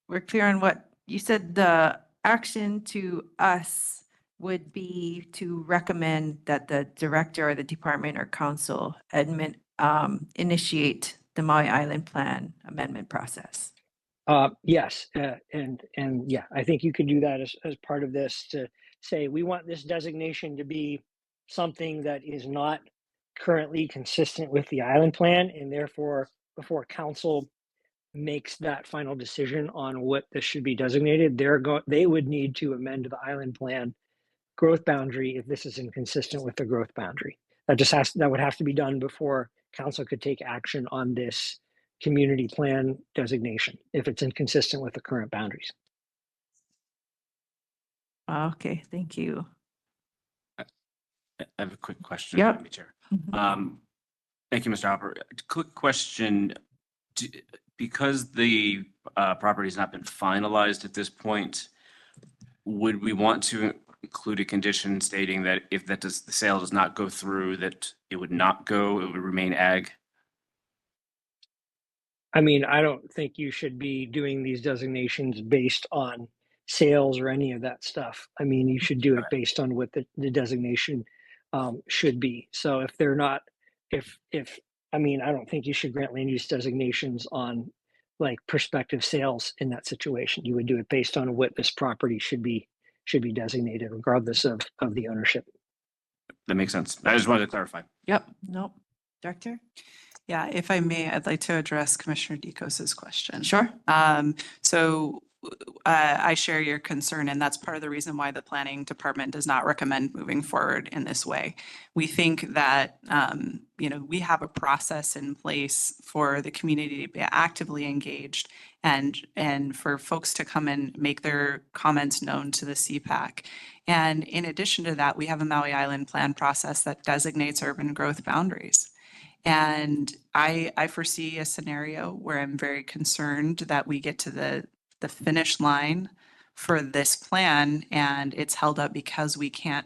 we're clear on what you said, the action to us would be to recommend that the director or the department or council initiate the Maui Island Plan amendment process. Yes, and yeah, I think you could do that as part of this to say, we want this designation to be something that is not currently consistent with the island plan, and therefore before council makes that final decision on what this should be designated, they would need to amend the island plan growth boundary if this is inconsistent with the growth boundary. That would have to be done before council could take action on this community plan designation if it's inconsistent with the current boundaries. Okay, thank you. I have a quick question. Yep. Madam Chair. Thank you, Mr. Hopper. Quick question. Because the property has not been finalized at this point, would we want to include a condition stating that if the sale does not go through, that it would remain ag? I mean, I don't think you should be doing these designations based on sales or any of that stuff. I mean, you should do it based on what the designation should be. So if they're not, I mean, I don't think you should grant land use designations on like prospective sales in that situation. You would do it based on what this property should be designated regardless of the ownership. That makes sense. I just wanted to clarify. Yep, nope. Director? Yeah, if I may, I'd like to address Commissioner Dekos's question. Sure. So I share your concern, and that's part of the reason why the planning department does not recommend moving forward in this way. We think that, we have a process in place for the community to be actively engaged and for folks to come and make their comments known to the CPAC. And in addition to that, we have a Maui Island plan process that designates urban growth boundaries. And I foresee a scenario where I'm very concerned that we get to the finish line for this plan and it's held up because we can't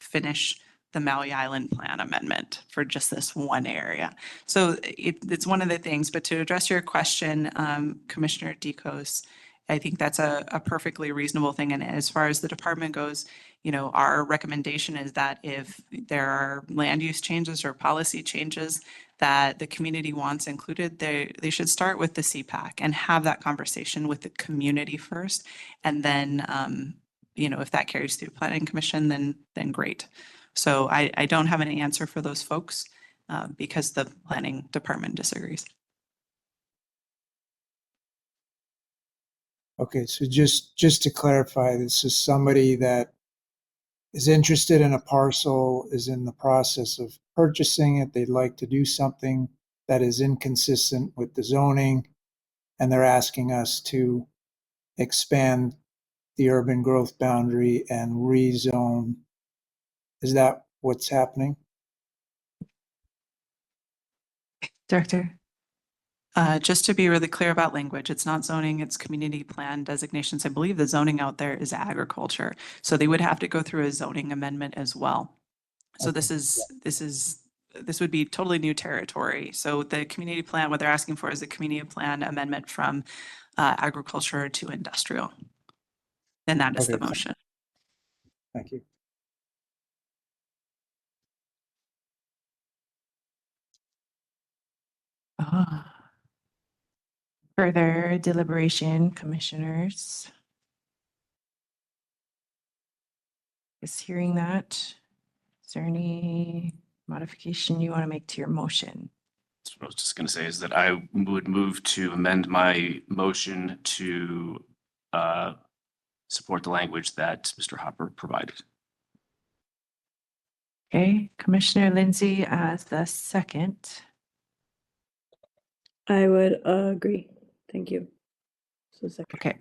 finish the Maui Island plan amendment for just this one area. So it's one of the things, but to address your question, Commissioner Dekos, I think that's a perfectly reasonable thing. And as far as the department goes, our recommendation is that if there are land use changes or policy changes that the community wants included, they should start with the CPAC and have that conversation with the community first. And then, if that carries through Planning Commission, then great. So I don't have an answer for those folks because the planning department disagrees. Okay, so just to clarify, this is somebody that is interested in a parcel, is in the process of purchasing it. They'd like to do something that is inconsistent with the zoning, and they're asking us to expand the urban growth boundary and rezone. Is that what's happening? Director? Just to be really clear about language, it's not zoning, it's community plan designations. I believe the zoning out there is agriculture. So they would have to go through a zoning amendment as well. So this would be totally new territory. So the community plan, what they're asking for is a community plan amendment from agriculture to industrial. And that is the motion. Thank you. Further deliberation, commissioners? Is hearing that, is there any modification you want to make to your motion? That's what I was just going to say, is that I would move to amend my motion to support the language that Mr. Hopper provided. Okay, Commissioner Lindsay as the second. I would agree. Thank you. So second. Okay.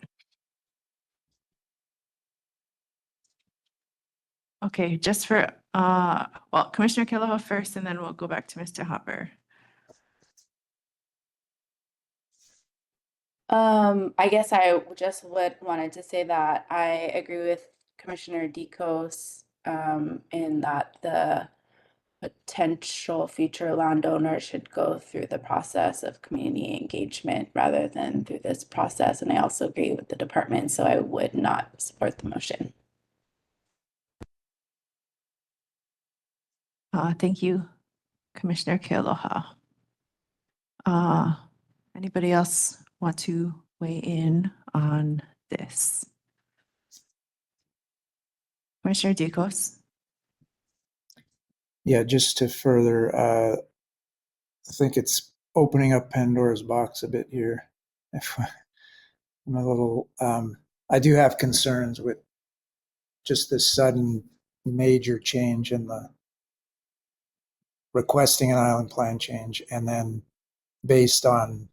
Okay, just for, well, Commissioner Kealoha first, and then we'll go back to Mr. Hopper. I guess I just wanted to say that I agree with Commissioner Dekos in that the potential future landowner should go through the process of community engagement rather than through this process. And I also agree with the department, so I would not support the motion. Thank you, Commissioner Kealoha. Anybody else want to weigh in on this? Commissioner Dekos? Yeah, just to further, I think it's opening up Pandora's box a bit here. I'm a little, I do have concerns with just this sudden major change in the requesting an island plan change and then based on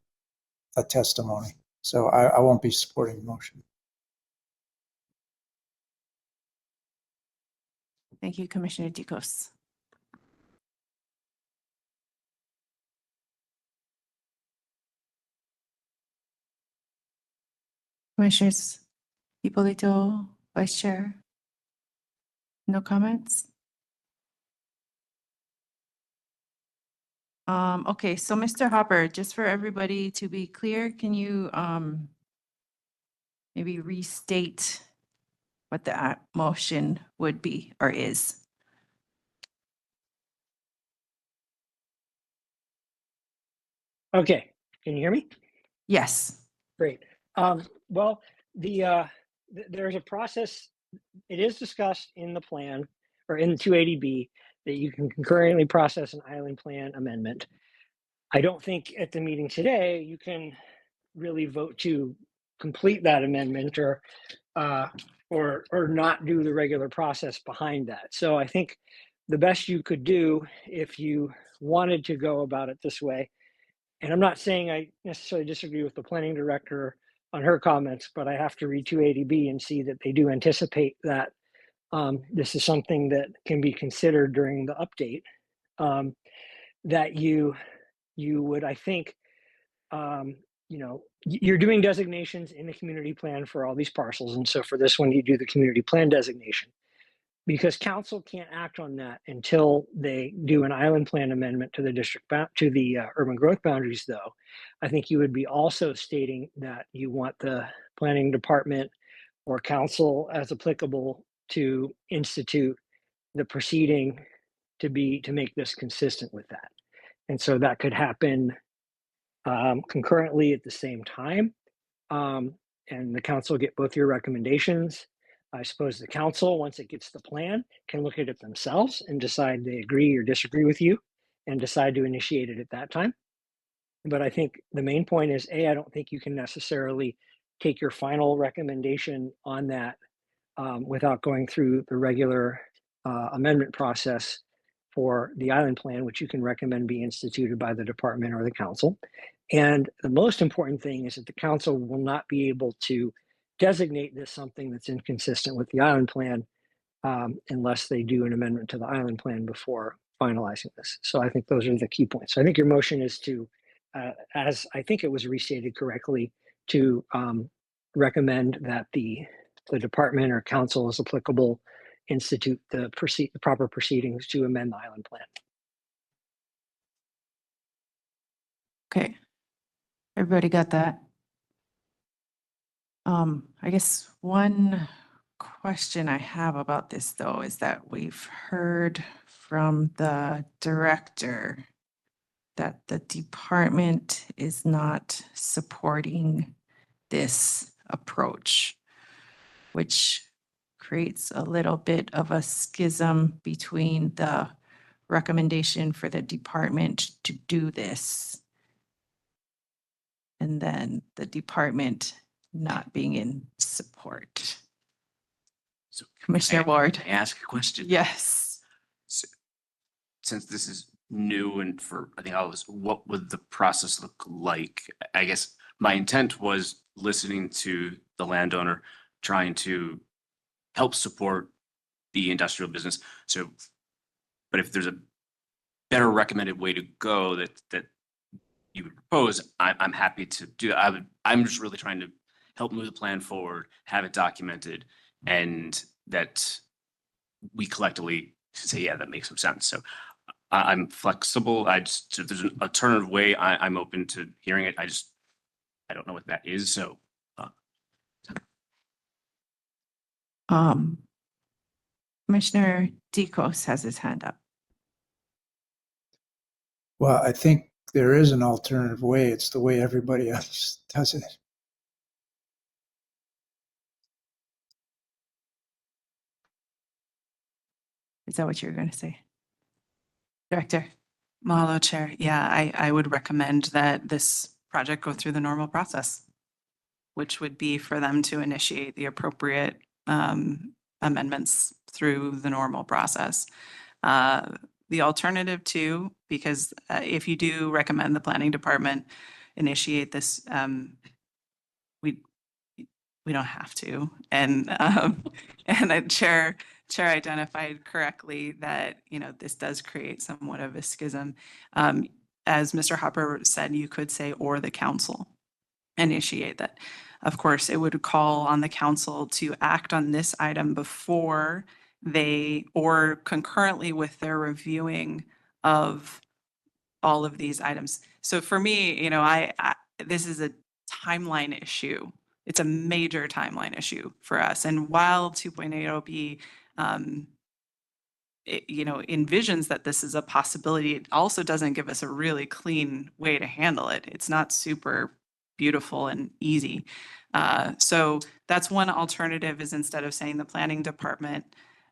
a testimony. So I won't be supporting the motion. Thank you, Commissioner Dicos. Commissioners Hippolito, Vice Chair. No comments? Okay, so Mr. Hopper, just for everybody to be clear, can you maybe restate what the motion would be or is? Okay, can you hear me? Yes. Great. Well, there's a process, it is discussed in the plan or in 280B that you can concurrently process an island plan amendment. I don't think at the meeting today, you can really vote to complete that amendment or not do the regular process behind that. So I think the best you could do if you wanted to go about it this way, and I'm not saying I necessarily disagree with the planning director on her comments, but I have to read 280B and see that they do anticipate that this is something that can be considered during the update. That you would, I think, you're doing designations in the community plan for all these parcels. And so for this one, you do the community plan designation. Because council can't act on that until they do an island plan amendment to the urban growth boundaries, though, I think you would be also stating that you want the planning department or council as applicable to institute the proceeding to make this consistent with that. And so that could happen concurrently at the same time. And the council get both your recommendations. I suppose the council, once it gets the plan, can look at it themselves and decide they agree or disagree with you and decide to initiate it at that time. But I think the main point is, I don't think you can necessarily take your final recommendation on that without going through the regular amendment process for the island plan, which you can recommend be instituted by the department or the council. And the most important thing is that the council will not be able to designate this something that's inconsistent with the island plan unless they do an amendment to the island plan before finalizing this. So I think those are the key points. So I think your motion is to, as I think it was restated correctly, to recommend that the department or council, as applicable, institute the proper proceedings to amend the island plan. Okay. Everybody got that? I guess one question I have about this, though, is that we've heard from the director that the department is not supporting this approach, which creates a little bit of a schism between the recommendation for the department to do this and then the department not being in support. So Commissioner Ward. May I ask a question? Yes. So, since this is new and I think what would the process look like? I guess my intent was listening to the landowner, trying to help support the industrial business. So, but if there's a better recommended way to go that you would propose, I'm happy to do that. I'm just really trying to help move the plan forward, have it documented, and that we collectively say, yeah, that makes some sense. So I'm flexible. If there's an alternative way, I'm open to hearing it. I don't know what that is. So. Commissioner Dicos has his hand up. Well, I think there is an alternative way. It's the way everybody else does it. Is that what you're going to say? Director. Mahalo, Chair. Yeah, I would recommend that this project go through the normal process. which would be for them to initiate the appropriate amendments through the normal process. The alternative too, because if you do recommend the planning department initiate this, we don't have to. And the chair identified correctly that, you know, this does create somewhat of a schism. As Mr. Hopper said, you could say, or the council initiate that. Of course, it would call on the council to act on this item before they, or concurrently with their reviewing of all of these items. So for me, you know, this is a timeline issue. It's a major timeline issue for us. And while 2.80B, you know, envisions that this is a possibility, it also doesn't give us a really clean way to handle it. It's not super beautiful and easy. So that's one alternative, is instead of saying the planning department,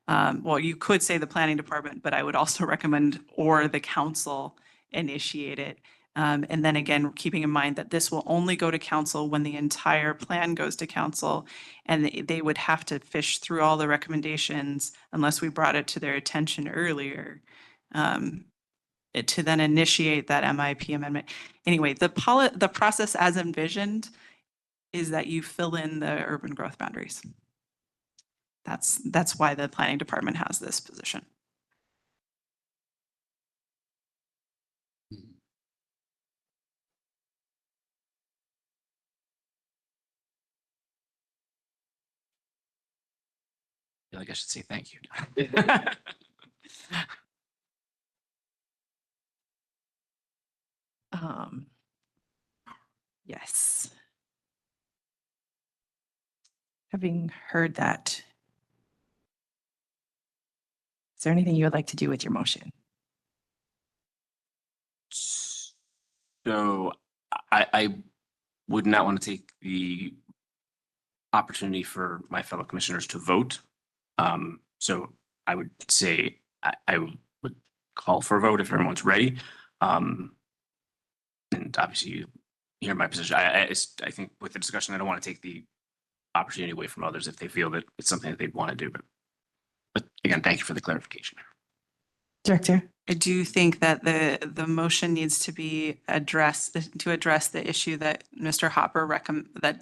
well, you could say the planning department, but I would also recommend or the council initiate it. And then again, keeping in mind that this will only go to council when the entire plan goes to council, and they would have to fish through all the recommendations unless we brought it to their attention earlier, to then initiate that MIP amendment. Anyway, the process as envisioned is that you fill in the urban growth boundaries. That's why the planning department has this position. I feel like I should say thank you. Yes. Having heard that, is there anything you would like to do with your motion? So I would not want to take the opportunity for my fellow commissioners to vote. So I would say I would call for a vote if everyone's ready. And obviously you hear my position. I think with the discussion, I don't want to take the opportunity away from others if they feel that it's something that they'd want to do. But again, thank you for the clarification. Director? I do think that the motion needs to be addressed, to address the issue that Mr. Hopper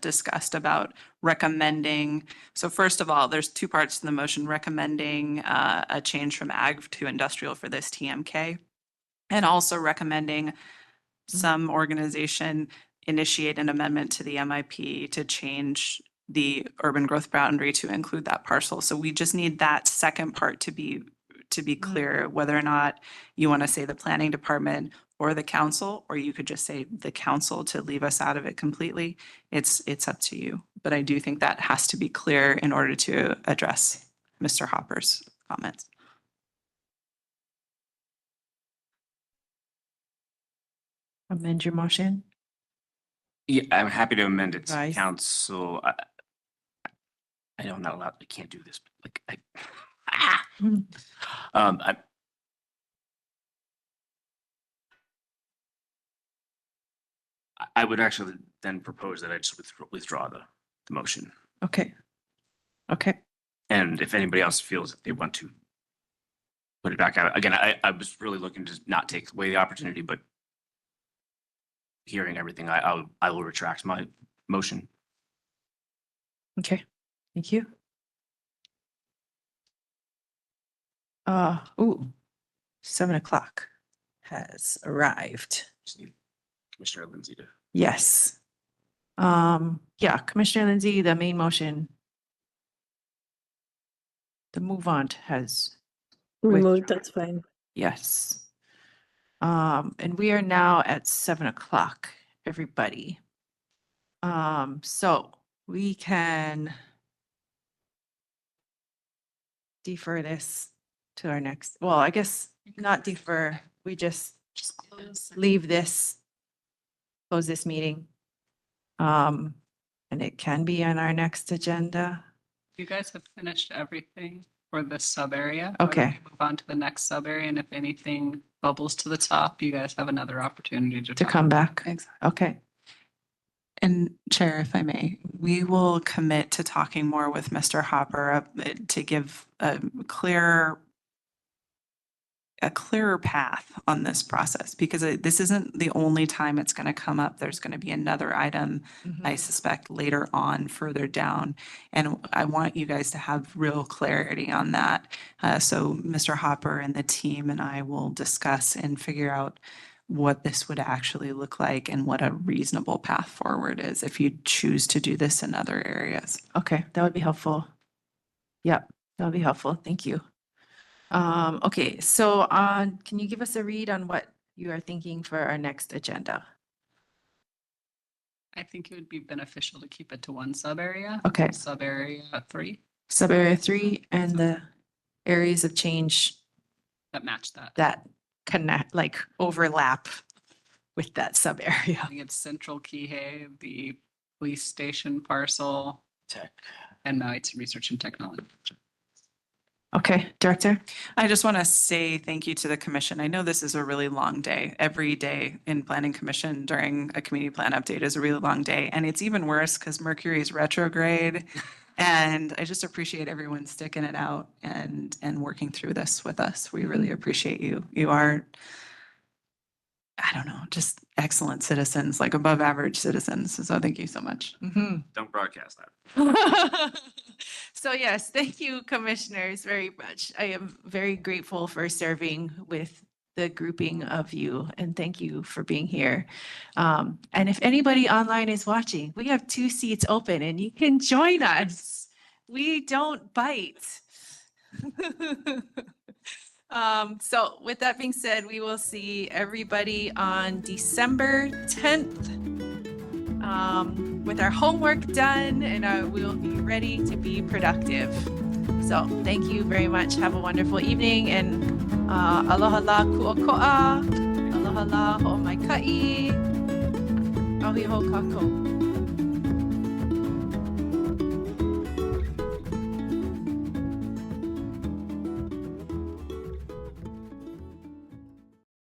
discussed about recommending. So first of all, there's two parts to the motion: recommending a change from ag to industrial for this TMK, and also recommending some organization initiate an amendment to the MIP to change the urban growth boundary to include that parcel. So we just need that second part to be clear, whether or not you want to say the planning department or the council, or you could just say the council to leave us out of it completely. It's up to you. But I do think that has to be clear in order to address Mr. Hopper's comments. Amend your motion? Yeah, I'm happy to amend it to Right. council. I know I'm not allowed, I can't do this, but like I would actually then propose that I just withdraw the motion. Okay. Okay. And if anybody else feels that they want to put it back out, again, I was really looking to not take away the opportunity, but hearing everything, I will retract my motion. Okay. Thank you. Ooh, 7:00 has arrived. Just need Commissioner Lindsay to. Yes. Yeah, Commissioner Lindsay, the main motion. The move on has. Removed, that's fine. Yes. And we are now at 7:00, everybody. So we can defer this to our next, well, I guess not defer, we just leave this, close this meeting. And it can be on our next agenda. You guys have finished everything for this sub area. Okay. Move on to the next sub area, and if anything bubbles to the top, you guys have another opportunity to To come back. Exactly. Okay. And Chair, if I may, we will commit to talking more with Mr. Hopper to give a clearer path on this process, because this isn't the only time it's going to come up. There's going to be another item, I suspect, later on further down. And I want you guys to have real clarity on that. So Mr. Hopper and the team and I will discuss and figure out what this would actually look like and what a reasonable path forward is if you choose to do this in other areas. Okay, that would be helpful. Yep, that would be helpful. Thank you. Okay, so can you give us a read on what you are thinking for our next agenda? I think it would be beneficial to keep it to one sub area. Okay. Sub area 3 Sub-area 3 and the areas of change that match that. that connect, like overlap with that sub I area. think it's Central Kihei, the police station parcel. Tech. And Maui Research and Technology. Okay, Director? I just want to say thank you to the commission. I know this is a really long day. Every day in Planning Commission during a community plan update is a really long day. And it's even worse because Mercury is retrograde. And I just appreciate everyone sticking it out and working through this with us. We really appreciate you. You are, I don't know, just excellent citizens, like above average citizens. So thank you so much. Don't broadcast that. So yes, thank you, commissioners, very much. I am very grateful for serving with the grouping of you, and thank you for being here. And if anybody online is watching, we have 2 seats open and you can join us. We don't bite. So with that being said, we will see everybody on December 10th. With our homework done, and we'll be ready to be productive. So thank you very much. Have a wonderful evening, and aloha la kuoko'a, aloha la ho'omaikai, ahi ho kako.